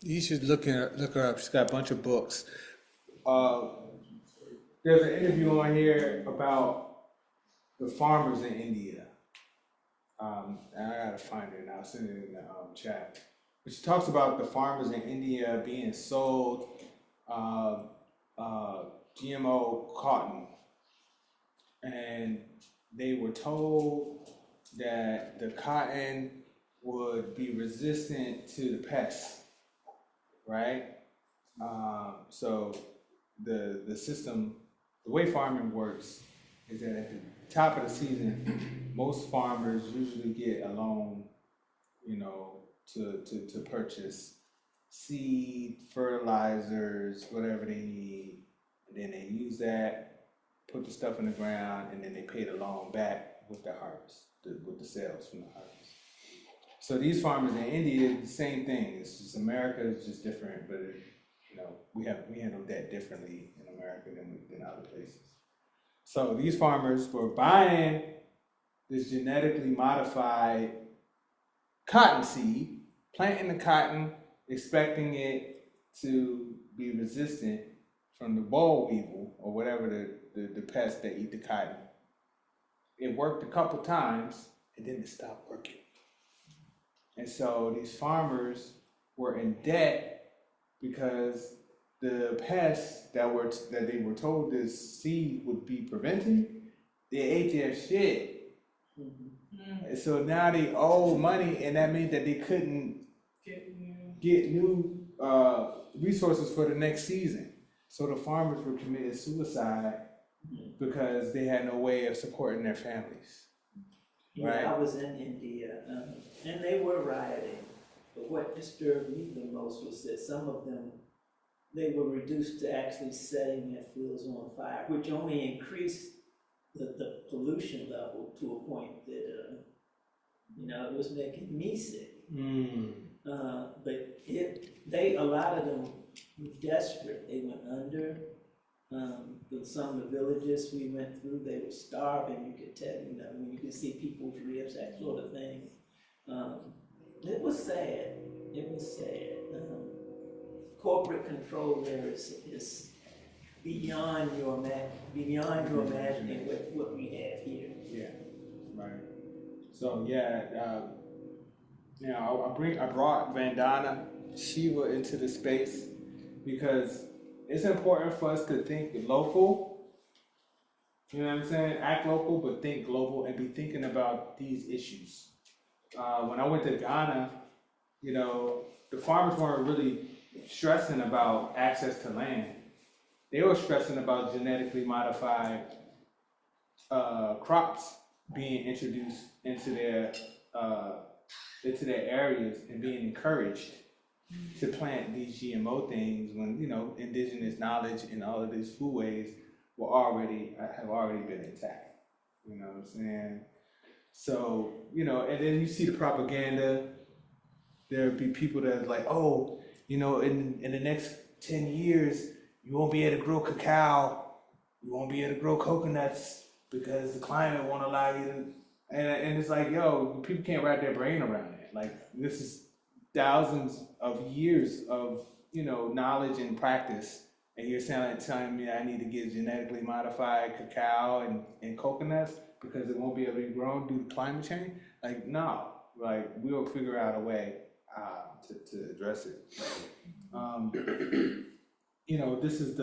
You should look her up. She's got a bunch of books. There's an interview on here about the farmers in India. And I gotta find it and I'll send it in the chat. But she talks about the farmers in India being sold GMO cotton, and they were told that the cotton would be resistant to the pests, right? So the system, the way farming works is that at the top of the season, most farmers usually get a loan, to purchase seed, fertilizers, whatever they need, and then they use that, put the stuff in the ground, and then they pay the loan back with the harvest, with the sales from the harvest. So these farmers in India, the same thing. It's just America is just different, but we handle that differently in America than other places. So these farmers were buying this genetically modified cotton seed, planting the cotton, expecting it to be resistant from the boll weevil or whatever the pests that eat the cotton. It worked a couple times, and then it stopped working. And so these farmers were in debt because the pests that they were told this seed would be preventing, they ate their shit. And so now they owe money, and that means that they couldn't get new resources for the next season. So the farmers were committing suicide because they had no way of supporting their families. Right. Yeah, I was in India, and they were rioting, but what disturbed me the most was that some of them, they were reduced to actually setting their fields on fire, which only increased the pollution level to a point that, it was making me sick. But a lot of them were desperate. They went under. Some of the villages we went through, they were starving. You could tell, when you could see people's ribs, that sort of thing. It was sad. It was sad. Corporate control there is beyond your imagining what we have here. Yeah, right. So I brought Vandana Shiva into the space because it's important for us to think local. You know what I'm saying? Act local, but think global and be thinking about these issues. When I went to Ghana, the farmers weren't really stressing about access to land. They were stressing about genetically modified crops being introduced into their areas and being encouraged to plant these GMO things when indigenous knowledge and all of these foodways have already been intact. You know what I'm saying? So and then you see the propaganda. There'll be people that are like, oh, in the next 10 years, you won't be able to grow cacao, you won't be able to grow coconuts because the climate won't allow you to. And it's like, yo, people can't wrap their brain around it. Like, this is thousands of years of knowledge and practice, and you're telling me I need to get genetically modified cacao and coconuts because it won't be able to be grown due to climate change? Like, no, like we'll figure out a way to address it. This is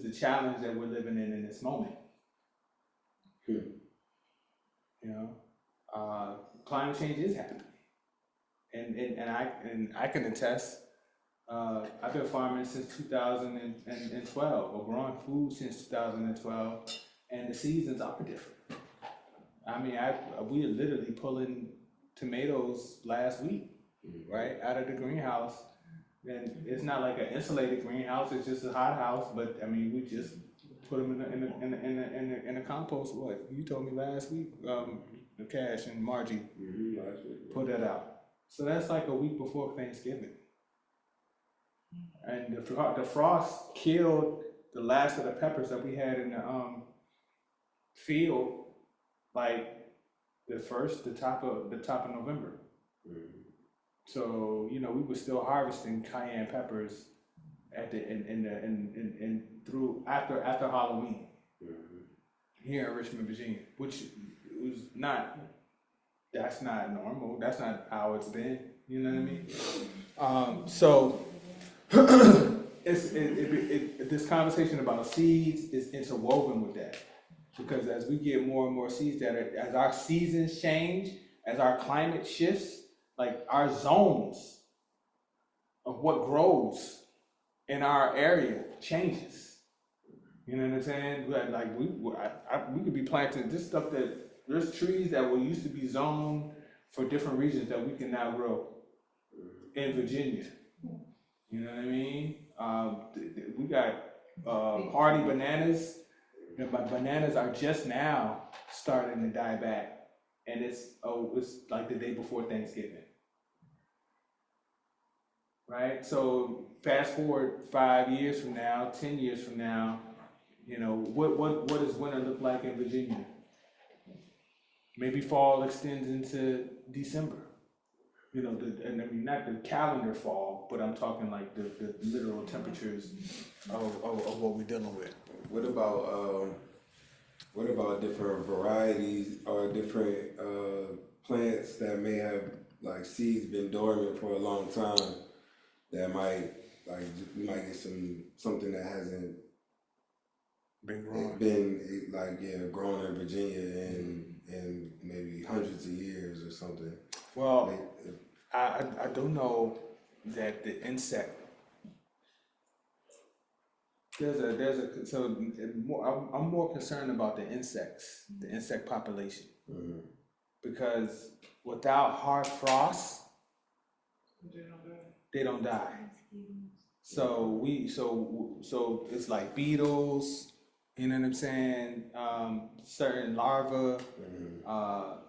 the challenge that we're living in this moment. Climate change is happening. And I can attest. I've been farming since 2012, or growing food since 2012, and the seasons are different. I mean, we are literally pulling tomatoes last week, right, out of the greenhouse, and it's not like an insulated greenhouse; it's just a hot house. But I mean, we just put them in the compost. What you told me last week, Cash and Margie put that out. So that's like a week before Thanksgiving. And the frost killed the last of the peppers that we had in the field, like the top of November. So we were still harvesting cayenne peppers at through after Halloween here in Richmond, Virginia, which was not. That's not normal. That's not how it's been. You know what I mean? So this conversation about seeds is interwoven with that, because as we get more and more seeds as our seasons change, as our climate shifts, like our zones of what grows in our area changes. You know what I'm saying? Like we could be planting this stuff there's trees that used to be zoned for different regions that we can now grow in Virginia. You know what I mean? We got hardy bananas. The bananas are just now starting to die back, and it's like the day before Thanksgiving, right? So fast forward 5 years from now, 10 years from now, what does winter look like in Virginia? Maybe fall extends into December. And I mean, not the calendar fall, but I'm talking like the literal temperatures of what we're dealing with. What about What about different varieties or different plants that may have like seeds been dormant for a long time that might like we might get something that hasn't Been growing. been like grown in Virginia in maybe hundreds of years or something. Well, I do know that the insect I'm more concerned about the insects, the insect population, because without hard frost, they don't die. So it's like beetles, you know what I'm saying? Certain larvae,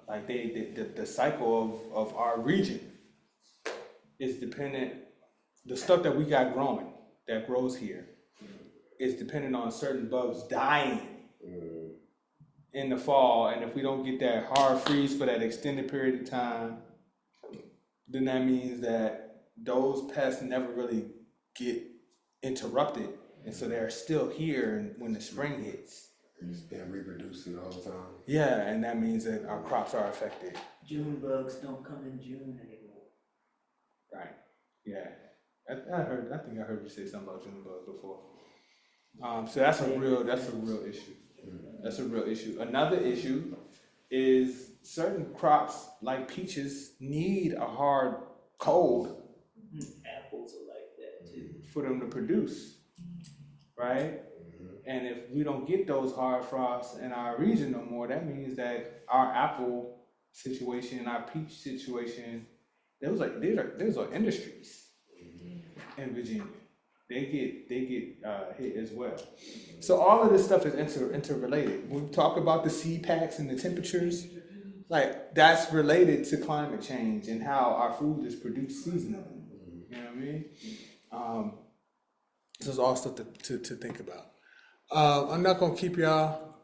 like the cycle of our region is dependent. The stuff that we got growing, that grows here, is dependent on certain bugs dying in the fall. And if we don't get that hard freeze for that extended period of time, then that means that those pests never really get interrupted. And so they're still here when the spring hits. It's been reproducing the whole time. Yeah, and that means that our crops are affected. June bugs don't come in June anymore. Right. Yeah. I think I heard you say something about June bugs before. So that's a real issue. That's a real issue. Another issue is certain crops like peaches need a hard cold. Apples are like that too. For them to produce, right? And if we don't get those hard frosts in our region no more, that means that our apple situation, our peach situation, those are industries in Virginia. They get hit as well. So all of this stuff is interrelated. When we talk about the seed packs and the temperatures, like that's related to climate change and how our food is produced seasonally. You know what I mean? This is all stuff to think about. I'm not gonna keep y'all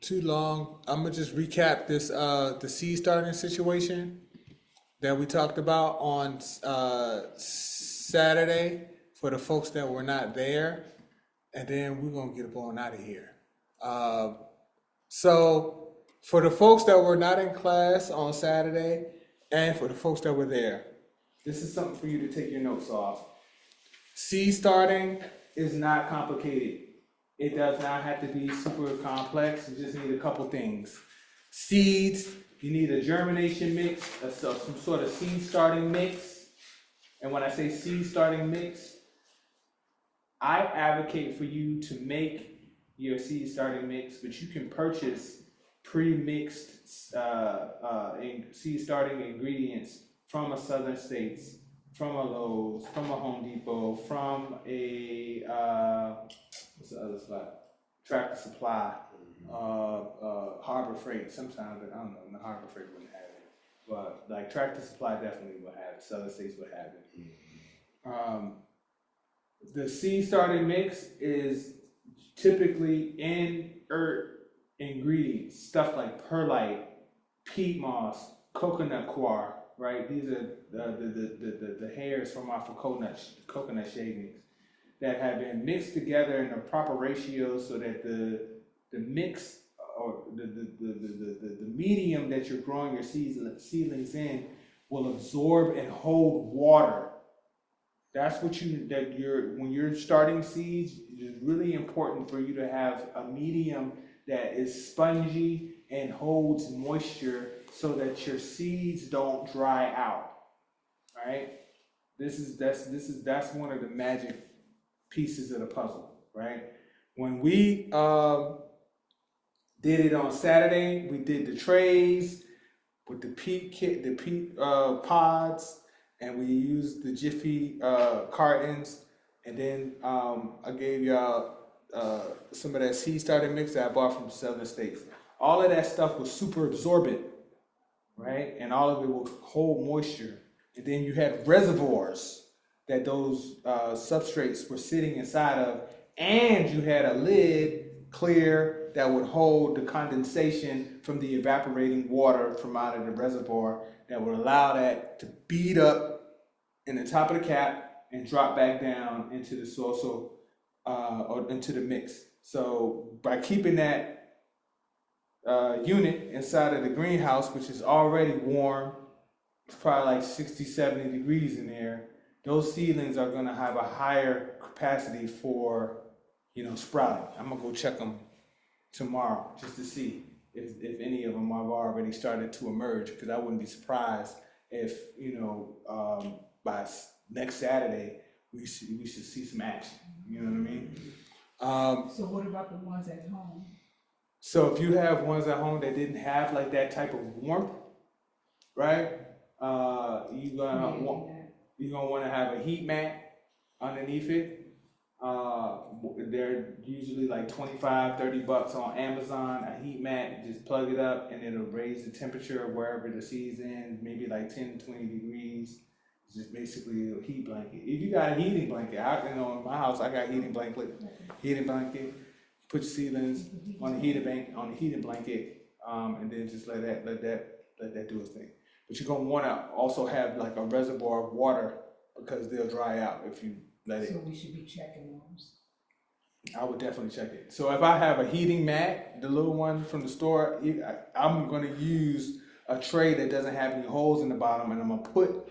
too long. I'm gonna just recap this the seed starting situation that we talked about on Saturday for the folks that were not there, and then we're gonna get up on out of here. So for the folks that were not in class on Saturday, and for the folks that were there, this is something for you to take your notes off. Seed starting is not complicated. It does not have to be super complex. You just need a couple things. Seeds, you need a germination mix, some sort of seed starting mix. And when I say seed starting mix, I advocate for you to make your seed starting mix, but you can purchase pre-mixed seed starting ingredients from a Southern States, from a Lowe's, from a Home Depot, from a what's the other spot? Tractor Supply, Harbor Freight. Sometimes I don't know, the Harbor Freight wouldn't have it, but like Tractor Supply definitely would have it. Southern States would have it. The seed starting mix is typically inert ingredients, stuff like perlite, peat moss, coconut coir. Right, these are the hairs from off of coconut shavings that have been mixed together in the proper ratios so that the mix or the medium that you're growing your seedlings in will absorb and hold water. That's what when you're starting seeds, it's really important for you to have a medium that is spongy and holds moisture so that your seeds don't dry out. Right? That's one of the magic pieces of the puzzle, right? When we did it on Saturday, we did the trays with the peat pods, and we used the Jiffy cartons, and then I gave y'all some of that seed starting mix that I bought from Southern States. All of that stuff was super absorbent, right? And all of it will hold moisture. And then you had reservoirs that those substrates were sitting inside of, and you had a lid clear that would hold the condensation from the evaporating water from out of the reservoir that would allow that to bead up in the top of the cap and drop back down into the soil, or into the mix. So by keeping that unit inside of the greenhouse, which is already warm. It's probably like 60, 70 degrees in there. Those seedlings are gonna have a higher capacity for, sprouting. I'm gonna go check them tomorrow just to see if any of them have already started to emerge, because I wouldn't be surprised if, by next Saturday, we should see some action, you know what I mean? So what about the ones at home? So if you have ones at home that didn't have like that type of warmth, right? You're gonna want to have a heat mat underneath it. They're usually like $25-$30 on Amazon. A heat mat, just plug it up and it'll raise the temperature wherever the seed's in, maybe like 10 to 20 degrees. It's just basically a heat blanket. If you got a heating blanket, in my house I got heating blanket. Put your seedlings on the heating blanket, and then just let that do its thing. But you're gonna want to also have like a reservoir of water, because they'll dry out if you let it. So we should be checking those. I would definitely check it. So if I have a heating mat, the little one from the store, I'm gonna use a tray that doesn't have any holes in the bottom, and I'm gonna put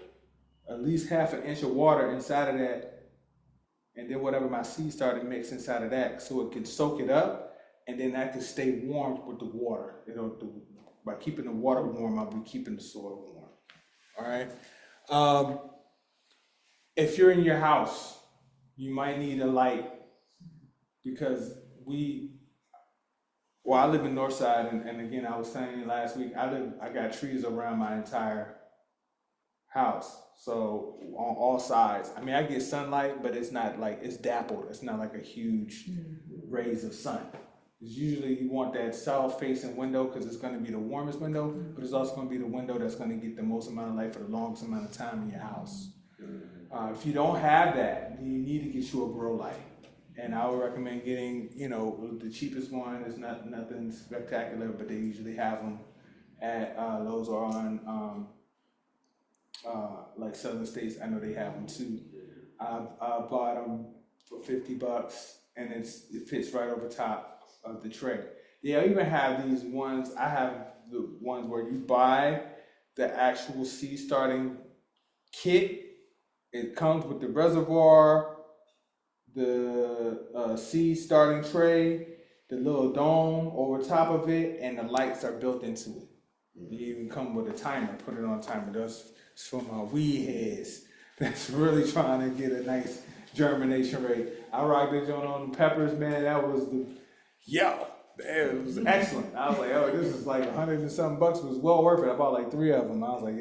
at least half an inch of water inside of that, and then whatever my seed started mix inside of that, so it can soak it up, and then that can stay warm with the water. By keeping the water warm, I'll be keeping the soil warm. All right. If you're in your house, you might need a light, because I live in Northside, and again, I was saying last week, I got trees around my entire house. So on all sides, I mean, I get sunlight, but it's not like, it's dappled. It's not like a huge rays of sun. It's usually you want that south-facing window, because it's going to be the warmest window, but it's also going to be the window that's going to get the most amount of light for the longest amount of time in your house. If you don't have that, you need to get you a grow light. And I would recommend getting, the cheapest one. Is nothing spectacular, but they usually have them at Lowe's or on like Southern States. I know they have them too. I bought them for $50, and it fits right over top of the tray. Yeah, I even have these ones. I have the ones where you buy the actual seed starting kit. It comes with the reservoir, the seed starting tray, the little dome over top of it, and the lights are built into it. You even come with a timer, put it on a timer. That's for my weed heads that's really trying to get a nice germination rate. I rocked it on peppers, man. That was it was excellent. I was like, this is like $100 and something bucks. It was well worth it. I bought like 3 of them. I was like,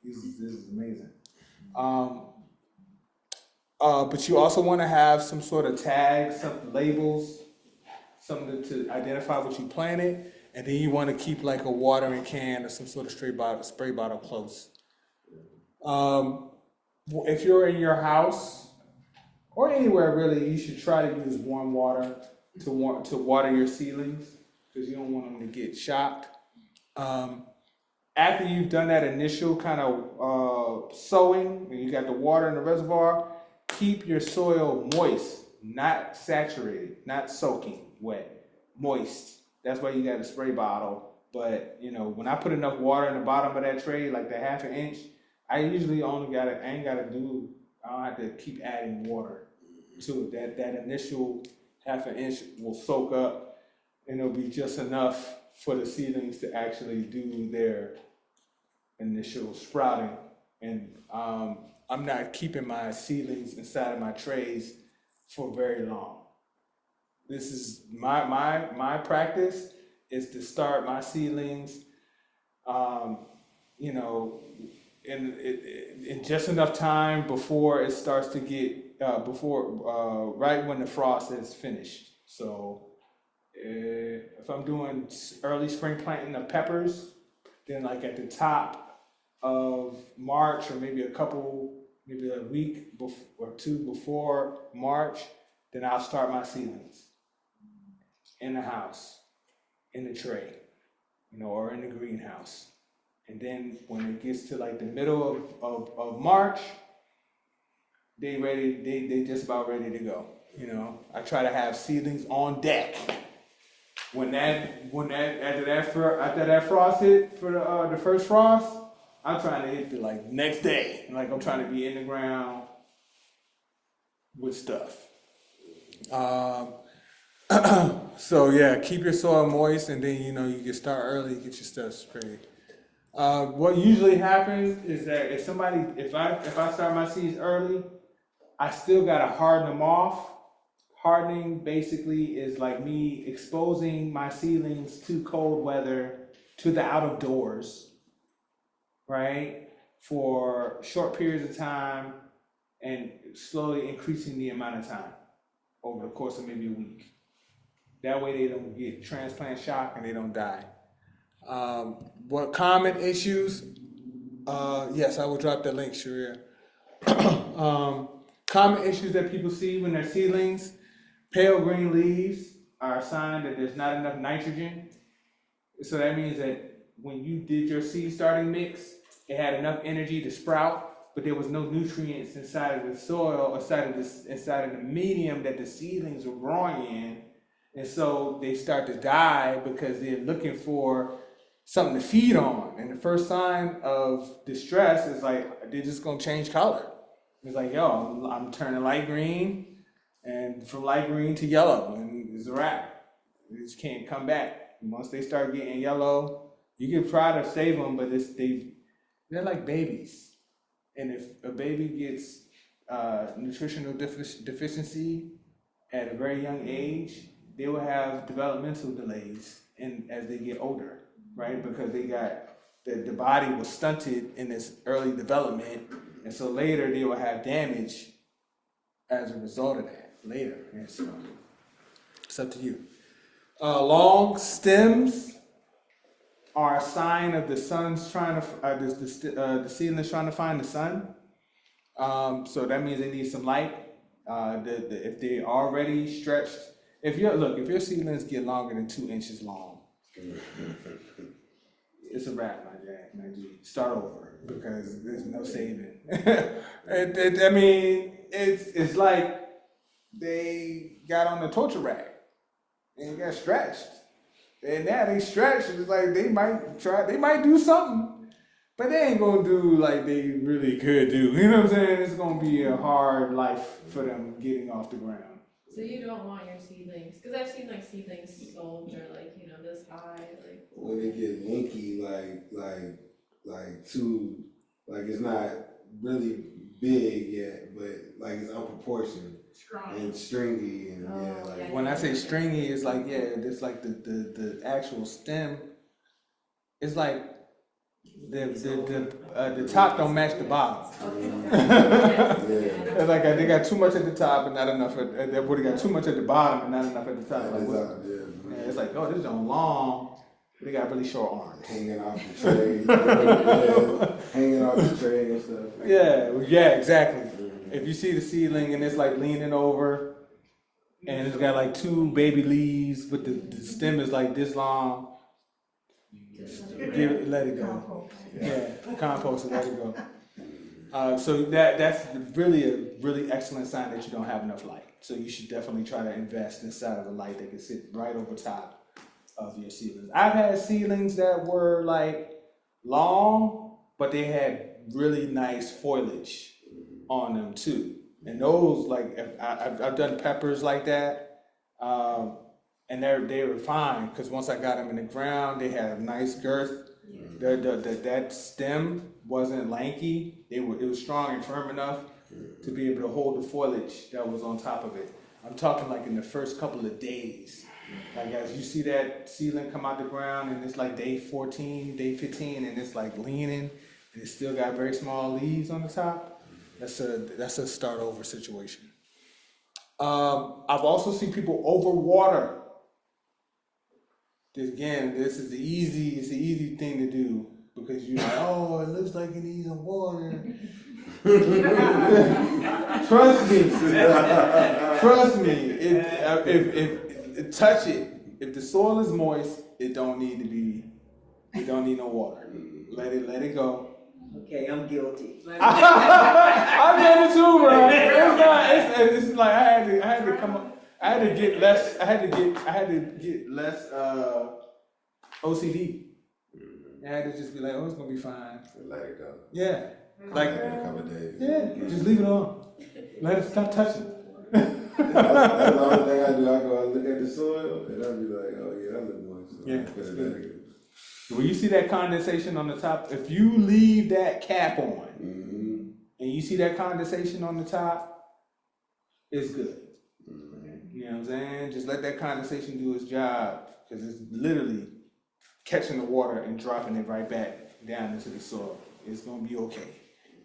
this is amazing. But you also want to have some sort of tags, some labels, something to identify what you planted, and then you want to keep like a watering can or some sort of spray bottle close. If you're in your house or anywhere really, you should try to use warm water to water your seedlings, because you don't want them to get shocked. After you've done that initial kind of sowing, and you got the water in the reservoir, keep your soil moist, not saturated, not soaking wet, moist. That's why you got a spray bottle. But when I put enough water in the bottom of that tray, like the half an inch, I usually I don't have to keep adding water to it. That initial half an inch will soak up, and it'll be just enough for the seedlings to actually do their initial sprouting. And I'm not keeping my seedlings inside of my trays for very long. This is my practice is to start my seedlings, in just enough time before it starts to get right when the frost is finished. So if I'm doing early spring planting of peppers, then like at the top of March, or maybe a week or two before March, then I'll start my seedlings in the house, in the tray, or in the greenhouse. And then when it gets to like the middle of March, they just about ready to go. I try to have seedlings on deck, after that frost hit for the first frost, I'm trying to hit the like next day. Like I'm trying to be in the ground with stuff. So yeah, keep your soil moist, and then you can start early, get your stuff sprayed. What usually happens is that if I start my seeds early, I still gotta harden them off. Hardening basically is like me exposing my seedlings to cold weather, to the out of doors, right? For short periods of time and slowly increasing the amount of time over the course of maybe a week. That way they don't get transplant shock and they don't die. What common issues? Yes, I will drop the link, Sharia. Common issues that people see when they're seedlings: pale green leaves are a sign that there's not enough nitrogen. So that means that when you did your seed starting mix, it had enough energy to sprout, but there was no nutrients inside of the soil, inside of the medium that the seedlings were growing in. And so they start to die because they're looking for something to feed on. And the first sign of distress is like, they're just gonna change color. It's like, yo, I'm turning light green, and from light green to yellow, and it's a wrap. They just can't come back. Once they start getting yellow, you can try to save them, but they're like babies. And if a baby gets nutritional deficiency at a very young age, they will have developmental delays as they get older, right? Because they got the body was stunted in its early development, and so later they will have damage as a result of that later. And so it's up to you. Long stems are a sign of the sun's trying to the seedlings trying to find the sun. So that means they need some light. If they already stretched, if your seedlings get longer than 2 inches long, it's a wrap, my G. Start over, because there's no saving. It's like they got on the torture rack and got stretched. And now they stretched, it's like they might do something, but they ain't gonna do like they really could do. You know what I'm saying? It's gonna be a hard life for them getting off the ground. So you don't want your seedlings, because I've seen like seedlings sold or like, this high, like. When they get linky, like too, like it's not really big yet, but like it's unproportioned. Strong. And stringy, and when I say stringy, it's like, it's like the actual stem. It's like the top don't match the bottom. It's like they got too much at the top and not enough they would have got too much at the bottom and not enough at the top. It's like, oh, this is on long. They got really short arms. Hanging off the tray. Hanging off the tray and stuff. Yeah, exactly. If you see the seedling and it's like leaning over and it's got like 2 baby leaves, but the stem is like this long, let it go. Compost it, let it go. So that's really a really excellent sign that you don't have enough light. So you should definitely try to invest inside of a light that can sit right over top of your seedlings. I've had seedlings that were like long, but they had really nice foliage on them too. And those, like, I've done peppers like that, and they were fine, because once I got them in the ground, they had a nice girth. That stem wasn't lanky. It was strong and firm enough to be able to hold the foliage that was on top of it. I'm talking like in the first couple of days. Like as you see that seedling come out the ground and it's like day 14, day 15, and it's like leaning and it's still got very small leaves on the top. That's a start over situation. I've also seen people overwater. This is the easy thing to do, because you're like, oh, it looks like it needs some water. Trust me. If touch it. If the soil is moist, it don't need no water. Let it go. Okay, I'm guilty. I did it too, bro. It's like I had to I had to get less. I had to get less OCD. I had to just be like, oh, it's gonna be fine. Let it go. Yeah, Come like back in a couple of days. yeah, just leave it alone. Let it stop touching. That's the only thing I do. I go, I look at the soil, and I'll be like, oh yeah, that look moist. So Yeah, I put it's it good. back in. When you see that condensation on the top, if you leave that cap on Mm-hmm. and you see that condensation on the top, it's good. Mm-hmm. You know what I'm saying? Just let that condensation do its job, because it's literally catching the water and dropping it right back down into the soil. It's gonna be okay.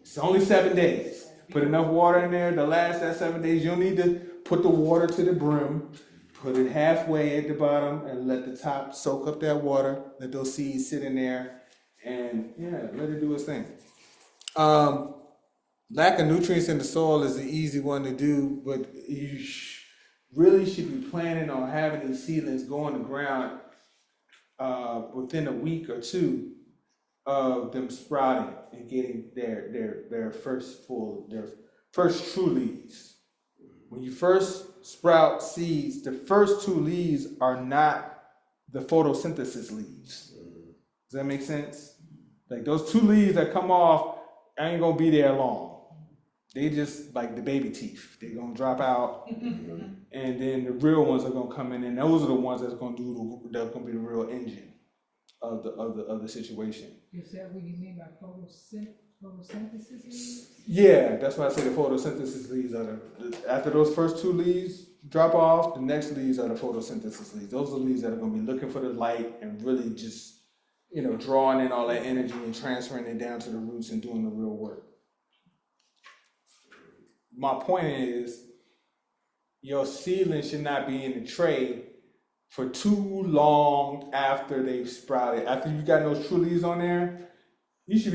It's only 7 days. Put enough water in there to last that 7 days. You'll need to put the water to the brim, put it halfway at the bottom, and let the top soak up that water. Let those seeds sit in there, and yeah, let it do its thing. Lack of nutrients in the soil is the easy one to do, but you really should be planning on having these seedlings go in the ground within a week or two of them sprouting and getting their first true leaves. When you first sprout seeds, the first 2 leaves are not the photosynthesis leaves. Does that make sense? Like those 2 leaves that come off ain't gonna be there long. They just like the baby teeth. They're gonna drop out, and then the real ones are gonna come in, and those are the ones that's gonna that's gonna be the real engine of the situation. Is that what you mean by photosynthesis? Yeah, that's why I say the photosynthesis leaves are after those first 2 leaves drop off, the next leaves are the photosynthesis leaves. Those are the leaves that are gonna be looking for the light and really just, drawing in all that energy and transferring it down to the roots and doing the real work. My point is, your seedling should not be in the tray for too long after they've sprouted. After you got those true leaves on there, you should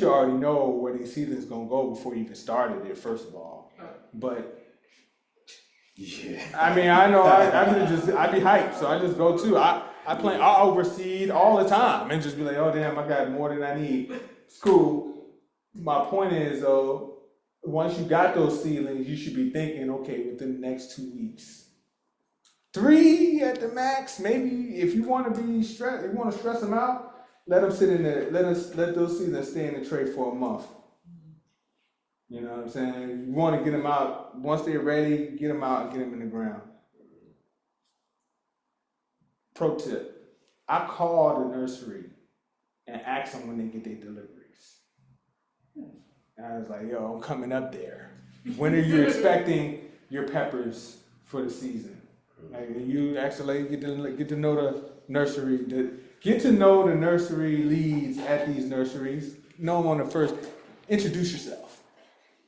already know where these seedlings gonna go before you even started it, first of all. But Yeah. I mean, I know I be hyped, so I just go too. I overseed all the time and just be like, oh damn, I got more than I need. It's cool. My point is though, once you got those seedlings, you should be thinking, okay, within the next 2 weeks. 3 at the max, maybe if you want to be stressed, you want to stress them out, let them sit in there, let those seedlings stay in the tray for a month. You know what I'm saying? You want to get them out, once they're ready, get them out and get them in the ground. Pro tip, I call the nursery and ask them when they get their deliveries. And I was like, yo, I'm coming up there. When are you expecting your peppers for the season? Like, you actually get to know the nursery, get to know the nursery leads at these nurseries. Know them on the first. Introduce yourself,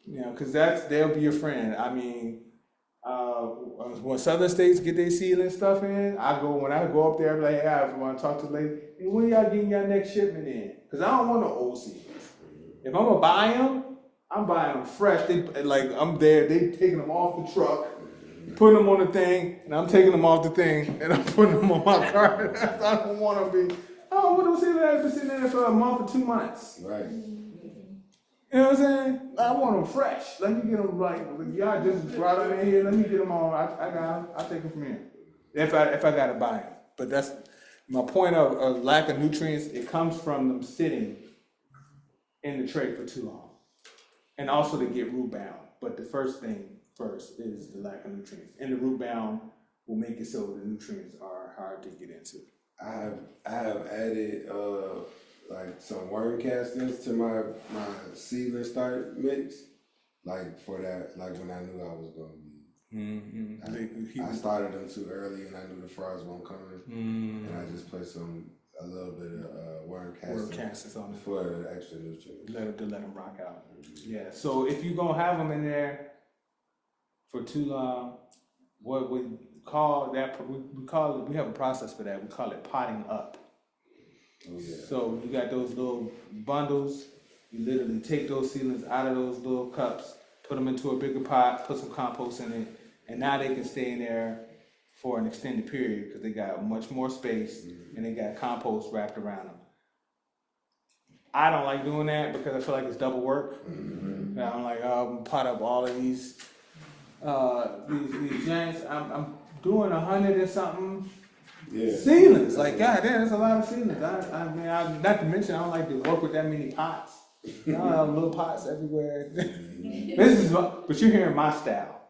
because they'll be your friend. I mean, when Southern States get their seedling stuff in, when I go up there, I'm like, hey, I want to talk to the lady. Hey, when y'all getting your next shipment in? Because I don't want no old seeds. If I'm gonna buy them, I'm buying them fresh. I'm there. They taking them off the truck, putting them on the thing, and I'm taking them off the thing, and I'm putting them on my cart. I don't want to be. I don't want those seeds that have been sitting there for a month or 2 months. Right. You know what I'm saying? I want them fresh. Let me get them y'all just brought them in here. Let me get them on. I got them. I'll take them from here. If I gotta buy them. But that's my point of lack of nutrients. It comes from them sitting in the tray for too long, and also to get root bound. But the first thing is the lack of nutrients, and the root bound will make it so the nutrients are hard to get into. I have added some worm castings to my seedling start mix, for that, when I knew I was gonna be. Mm-hmm. I started them too early, and I knew the frost won't coming, and I just put a little bit of worm castings on it for the extra nutrients. Let them rock out. Yeah. So if you're gonna have them in there for too long, what we call that? We have a process for that. We call it potting up. Oh, yeah. So you got those little bundles. You literally take those seedlings out of those little cups, put them into a bigger pot, put some compost in it, and now they can stay in there for an extended period because they got much more space and they got compost wrapped around them. I don't like doing that because I feel like it's double work. I'm like, I'm pot up all of these giants. I'm doing 100 and something Yeah. seedlings. Like, God damn, that's a lot of seedlings. Not to mention, I don't like to work with that many pots. You know, I have little pots everywhere. But you're hearing my style.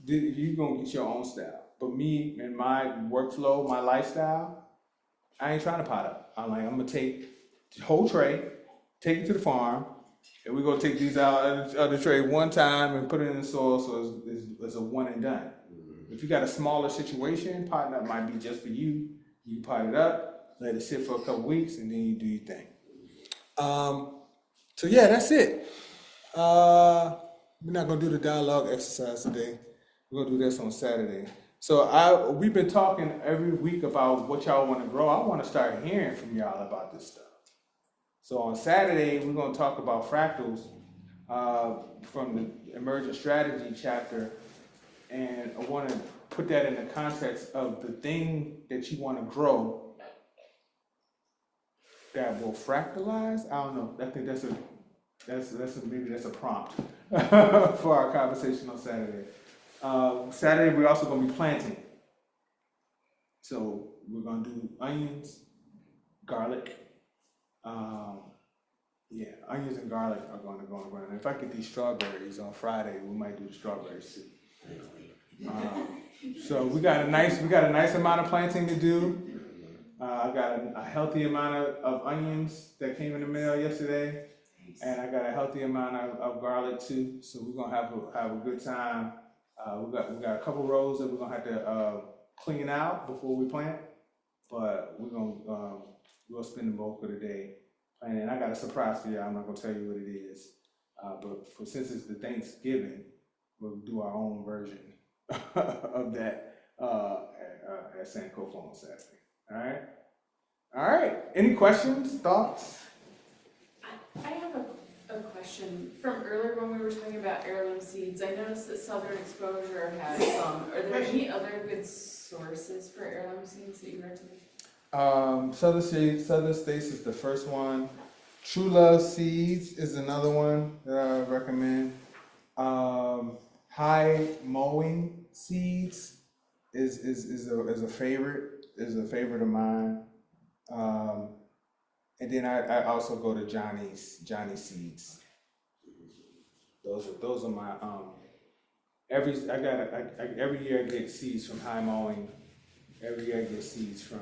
You're gonna get your own style. But me and my workflow, my lifestyle, I ain't trying to pot up. I'm gonna take the whole tray, take it to the farm, and we're gonna take these out of the tray one time and put it in the soil so it's a one and done. If you got a smaller situation, potting up might be just for you. You pot it up, let it sit for a couple weeks, and then you do your thing. So yeah, that's it. We're not gonna do the dialogue exercise today. We're gonna do this on Saturday. So we've been talking every week about what y'all want to grow. I want to start hearing from y'all about this stuff. So on Saturday, we're gonna talk about fractals from the emergent strategy chapter, and I want to put that in the context of the thing that you want to grow that will fractalize. I don't know. I think that's a prompt for our conversation on Saturday. Saturday we're also going to be planting. So we're going to do onions, garlic. Onions and garlic are going to go on the ground. If I get these strawberries on Friday, we might do the strawberries too. So we got a nice amount of planting to do. I got a healthy amount of onions that came in the mail yesterday, and I got a healthy amount of garlic too. So we're gonna have a good time. We got a couple rows that we're gonna have to clean out before we plant, but we'll spend the bulk of the day planting. And I got a surprise for y'all. I'm not gonna tell you what it is, but since it's the Thanksgiving, we'll do our own version of that at Sankofa on Saturday. All right. Any questions, thoughts? I have a question. From earlier when we were talking about heirloom seeds, I noticed that Southern Exposure has some. Are there any other good sources for heirloom seeds that you recommend? Southern States is the first one. True Love Seeds is another one that I recommend. High Mowing Seeds is a favorite of mine. And then I also go to Johnny Seeds. Those are my every year I get seeds from High Mowing. Every year I get seeds from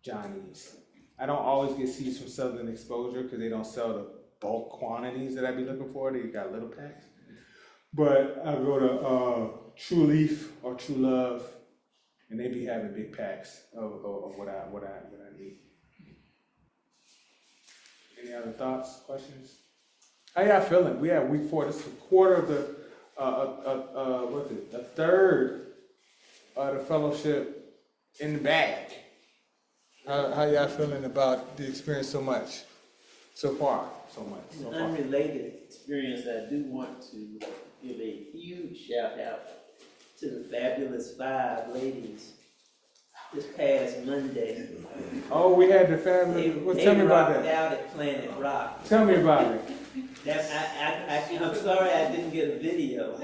Johnny's. I don't always get seeds from Southern Exposure because they don't sell the bulk quantities that I be looking for. They got little packs. But I go to True Leaf or True Love, and they be having big packs of what I need. Any other thoughts, questions? How y'all feeling? We have week 4. This is a quarter of the a third of the fellowship in the bag. How y'all feeling about the experience so far? An unrelated experience, I do want to give a huge shout out to the fabulous 5 ladies this past Monday. Oh, we had the fabulous. Tell me about that. They rocked out at Planet Rock. Tell me about it. I'm sorry I didn't get a video.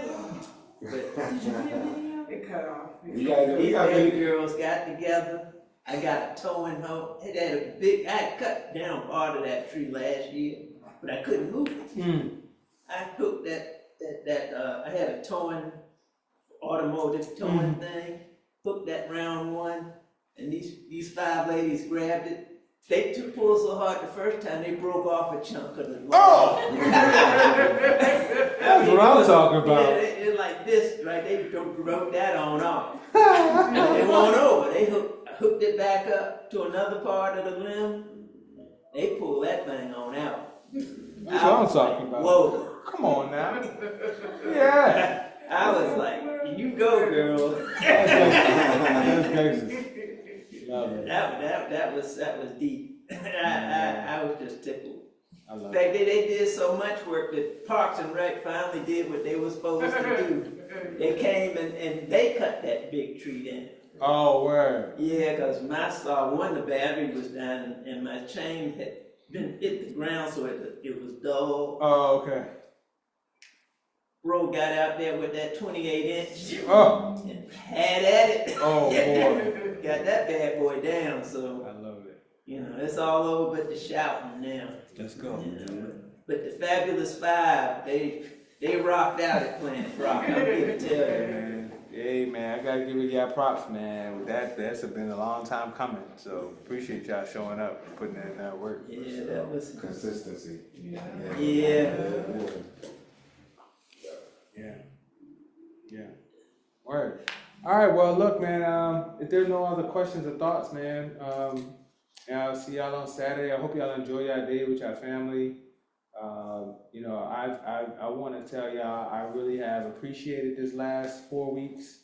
But It cut off. these baby girls got together. I got a towing hoe. I had cut down part of that tree last year, but I couldn't move it. I hooked I had a automotive towing thing, hooked that round one, and these 5 ladies grabbed it. They pulled so hard the first time they broke off a chunk of the wall. Oh! That's what I'm talking about. Yeah, it's like this, right? They broke that on off. They went over. They hooked it back up to another part of the limb. They pulled that thing on out. That's what I'm talking about. Whoa. Come on now. Yeah. I was like, you go, girl. That was deep. I was just tickled. In fact, they did so much work that Parks and Rec finally did what they were supposed to do. They came and they cut that big tree down. Oh, word. Yeah, because the battery was down and my chain had been hit the ground, so it was dull. Oh, okay. bro got out there with that 28-inch Oh, and had at it. oh boy. Got that bad boy down, so, I love it. you know, it's all over but the shouting now. Let's go. Yeah, but the Fabulous Five, they rocked out at Planet Rock, I'm here to tell you. Man, hey man, I gotta give y'all props, man. That's been a long time coming. So appreciate y'all showing up and putting in that work. Yeah, that was Consistency. Yeah. Yeah. Word. All right. Well, look, man. If there's no other questions or thoughts, man, and I'll see y'all on Saturday. I hope y'all enjoy y'all day with your family. You know, I want to tell y'all I really have appreciated this last 4 weeks,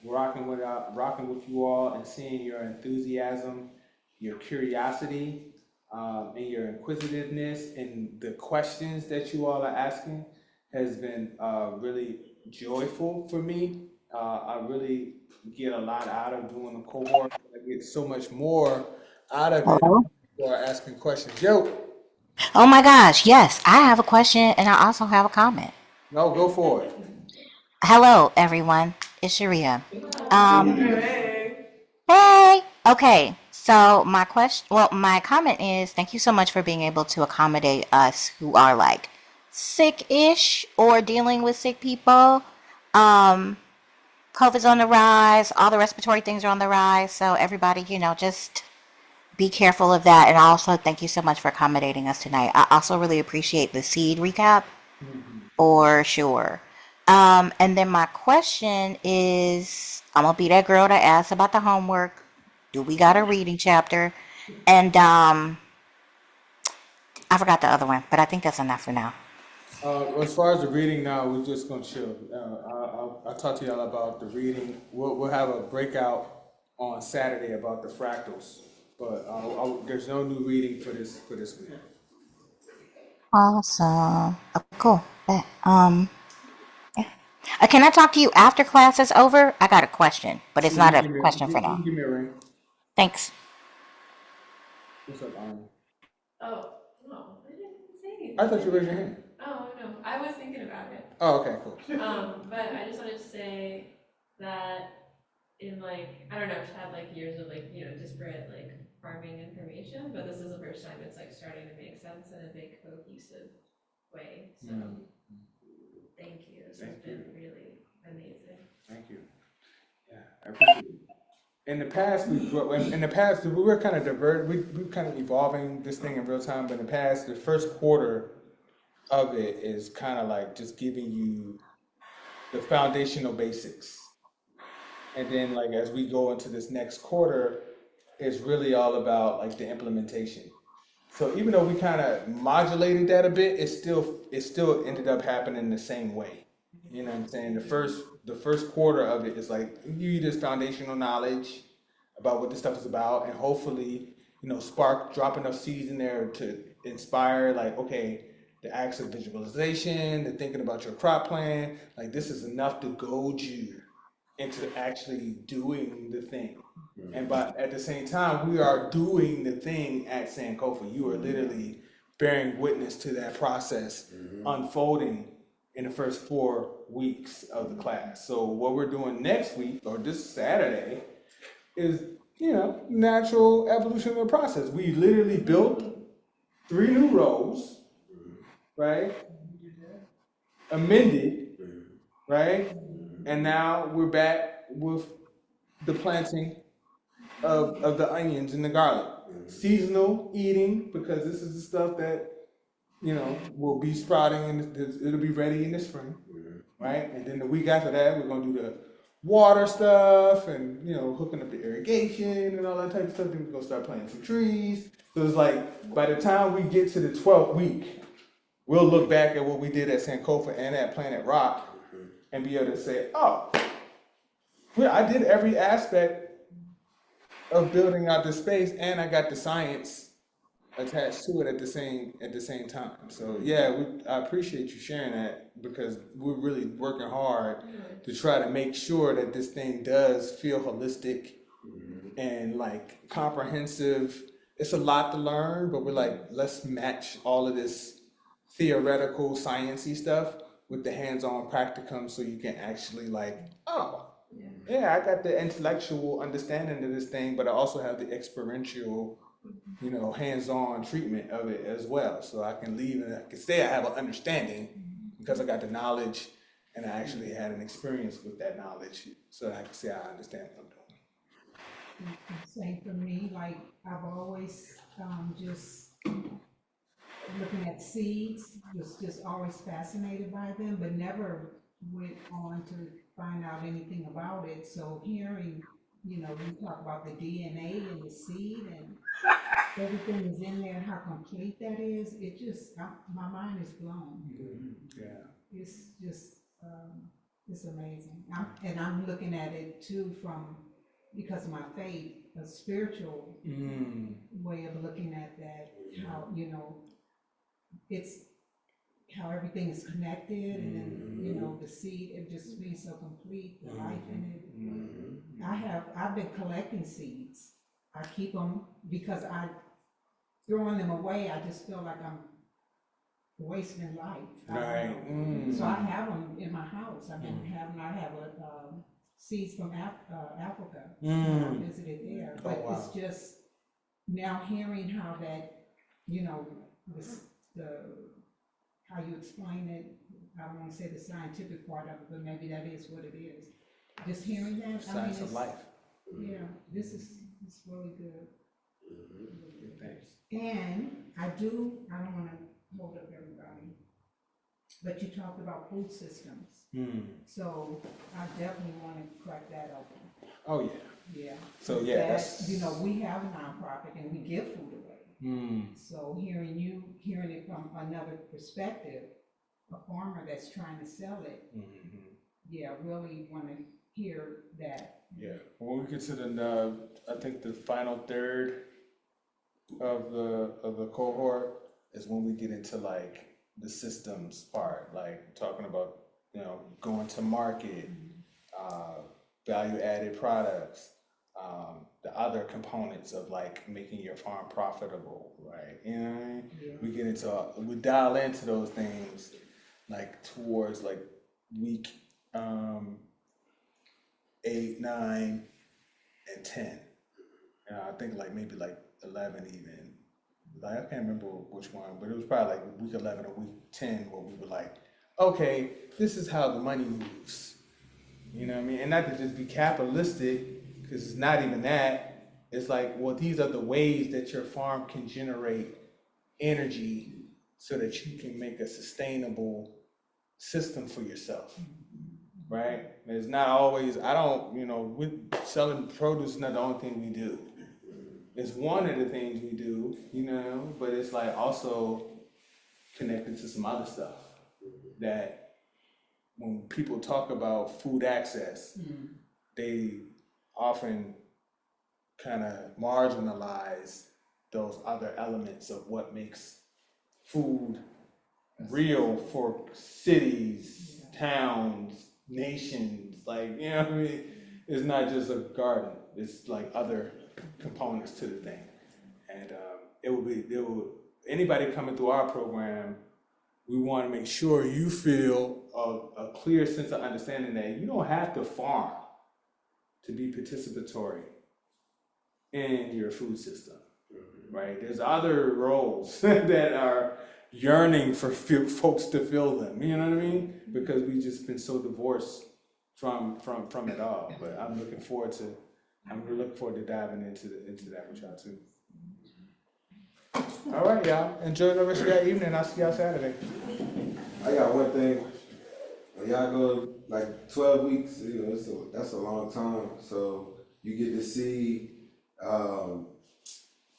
rocking with you all and seeing your enthusiasm, your curiosity, and your inquisitiveness and the questions that you all are asking has been really joyful for me. I really get a lot out of doing the cohort. I get so much more out of it for asking questions. Yo, Oh my gosh, yes, I have a question and I also have a comment. no, go for it. Hello, everyone. It's Sharia. Hey. Hey. Okay, so my comment is thank you so much for being able to accommodate us who are like sick-ish or dealing with sick people. COVID's on the rise. All the respiratory things are on the rise. So everybody, just be careful of that. And also, thank you so much for accommodating us tonight. I also really appreciate the seed recap for sure. And then my question is, I'm gonna be that girl that asks about the homework. Do we got a reading chapter? And I forgot the other one, but I think that's enough for now. As far as the reading now, we're just gonna chill. I'll talk to y'all about the reading. We'll have a breakout on Saturday about the fractals, but there's no new reading for this week. Awesome. Oh, cool. Bet. Yeah. Can I talk to you after class is over? I got a question, but it's Sure, not you a can question for now. give me a ring. Thanks. What's up, Arnie? Oh, no, I didn't say anything. I thought you raised your hand. Oh, no, I was thinking about it. Oh, okay, cool. But I just wanted to say that in like, I don't know, I've had like years of like, disparate like farming information, but this is the first time it's like starting to make sense in a big cohesive way, so thank you, this has been really amazing. Thank you. Yeah, I appreciate it. In the past, we were kind of diverted. We kind of evolving this thing in real time. But in the past, the first quarter of it is kind of like just giving you the foundational basics, and then like as we go into this next quarter, it's really all about like the implementation. So even though we kind of modulated that a bit, it still ended up happening the same way. You know what I'm saying? The first quarter of it is like give you this foundational knowledge about what this stuff is about, and hopefully, drop enough seeds in there to inspire like, okay, the acts of visualization, the thinking about your crop plan, like this is enough to goad you into actually doing the thing. And but at the same time, we are doing the thing at Sankofa. You are literally bearing witness to that process unfolding in the first 4 weeks of the class. So what we're doing next week or this Saturday is, natural evolution of the process. We literally built 3 new rows, right? Amended, right? And now we're back with the planting of the onions and the garlic. Seasonal eating, because this is the stuff that, will be sprouting and it'll be ready in the spring, right? And then the week after that, we're gonna do the water stuff and, hooking up the irrigation and all that type of stuff. Then we're gonna start planting some trees. So it's like, by the time we get to the 12th week, we'll look back at what we did at Sankofa and at Planet Rock and be able to say, oh, well, I did every aspect of building out the space, and I got the science attached to it at the same time. So yeah, I appreciate you sharing that because we're really working hard to try to make sure that this thing does feel holistic and like comprehensive. It's a lot to learn, but we're like, let's match all of this theoretical, sciencey stuff with the hands-on practicum, so you can actually like, oh, yeah, I got the intellectual understanding of this thing, but I also have the experiential, hands-on treatment of it as well. So I can leave and I can say I have an understanding because I got the knowledge and I actually had an experience with that knowledge, so I can say I understand what I'm doing. Same for me, like I've always just looking at seeds, was just always fascinated by them, but never went on to find out anything about it. So hearing, you talk about the DNA in the seed and everything is in there, how complete that is, it just, my mind is blown. Yeah. It's just, it's amazing. And I'm looking at it too from, because of my faith, a spiritual way of looking at that, how, it's how everything is connected, and then, the seed, it just being so complete, the life in it. I've been collecting seeds. I keep them because throwing them away, I just feel like I'm wasting life. Right. So I have them in my house. I have seeds from Africa. I visited there, but it's just now hearing how that, how you explain it. I don't want to say the scientific part of it, but maybe that is what it is. Just hearing that, Science of life. Yeah, it's really good. Thanks. And I don't want to hold up everybody, but you talked about food systems. So I definitely want to crack that open. Oh yeah. Yeah. So yeah, that's, we have a nonprofit and we give food away. So hearing it from another perspective, a farmer that's trying to sell it, yeah, really want to hear that. Yeah. When we get to the, I think the final third of the cohort is when we get into like the systems part, like talking about, going to market, value added products, the other components of like making your farm profitable, right? You know what I mean? Yeah. We dial into those things like towards like week 8, 9, and 10. I think like maybe like 11 even. Like I can't remember which one, but it was probably like week 11 or week 10 where we were like, okay, this is how the money moves. You know what I mean? And not to just be capitalistic, because it's not even that. It's like, well, these are the ways that your farm can generate energy so that you can make a sustainable system for yourself, right? It's not always, selling produce is not the only thing we do. It's one of the things we do, but it's like also connected to some other stuff that when people talk about food access, they often kind of marginalize those other elements of what makes food real for cities, towns, nations. Like, what I mean? It's not just a garden. It's like other components to the thing. And anybody coming through our program, we want to make sure you feel a clear sense of understanding that you don't have to farm to be participatory in your food system, right? There's other roles that are yearning for folks to fill them, you know what I mean? Because we've just been so divorced from it all. But I'm looking forward to diving into that with y'all too. All right, y'all. Enjoy the rest of your evening. I'll see y'all Saturday. I got one thing. When y'all go like 12 weeks, that's a long time. So you get to see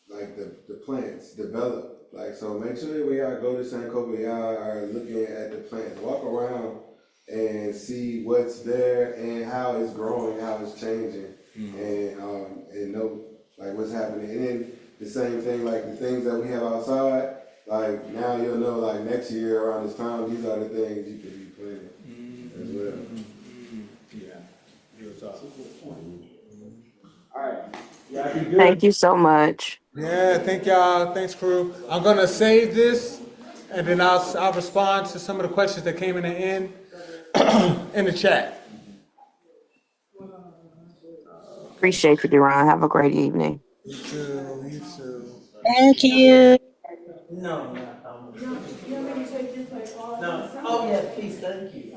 like the plants develop. Like, so make sure when y'all go to Sankofa, y'all are looking at the plants. Walk around and see what's there and how it's growing, how it's changing, and know like what's happening. And then the same thing, like the things that we have outside, like now you'll know like next year around this time, these are the things you can be planting as well. Yeah, you're talking. All right, y'all be good. Thank you so much. Yeah, thank y'all. Thanks, crew. I'm gonna save this And then I'll respond to some of the questions that came in the end in the chat. Appreciate you, Deron. Have a great evening. You too, you too. Thank you. No, no, You want me to take your place? no, oh yeah, please, thank you.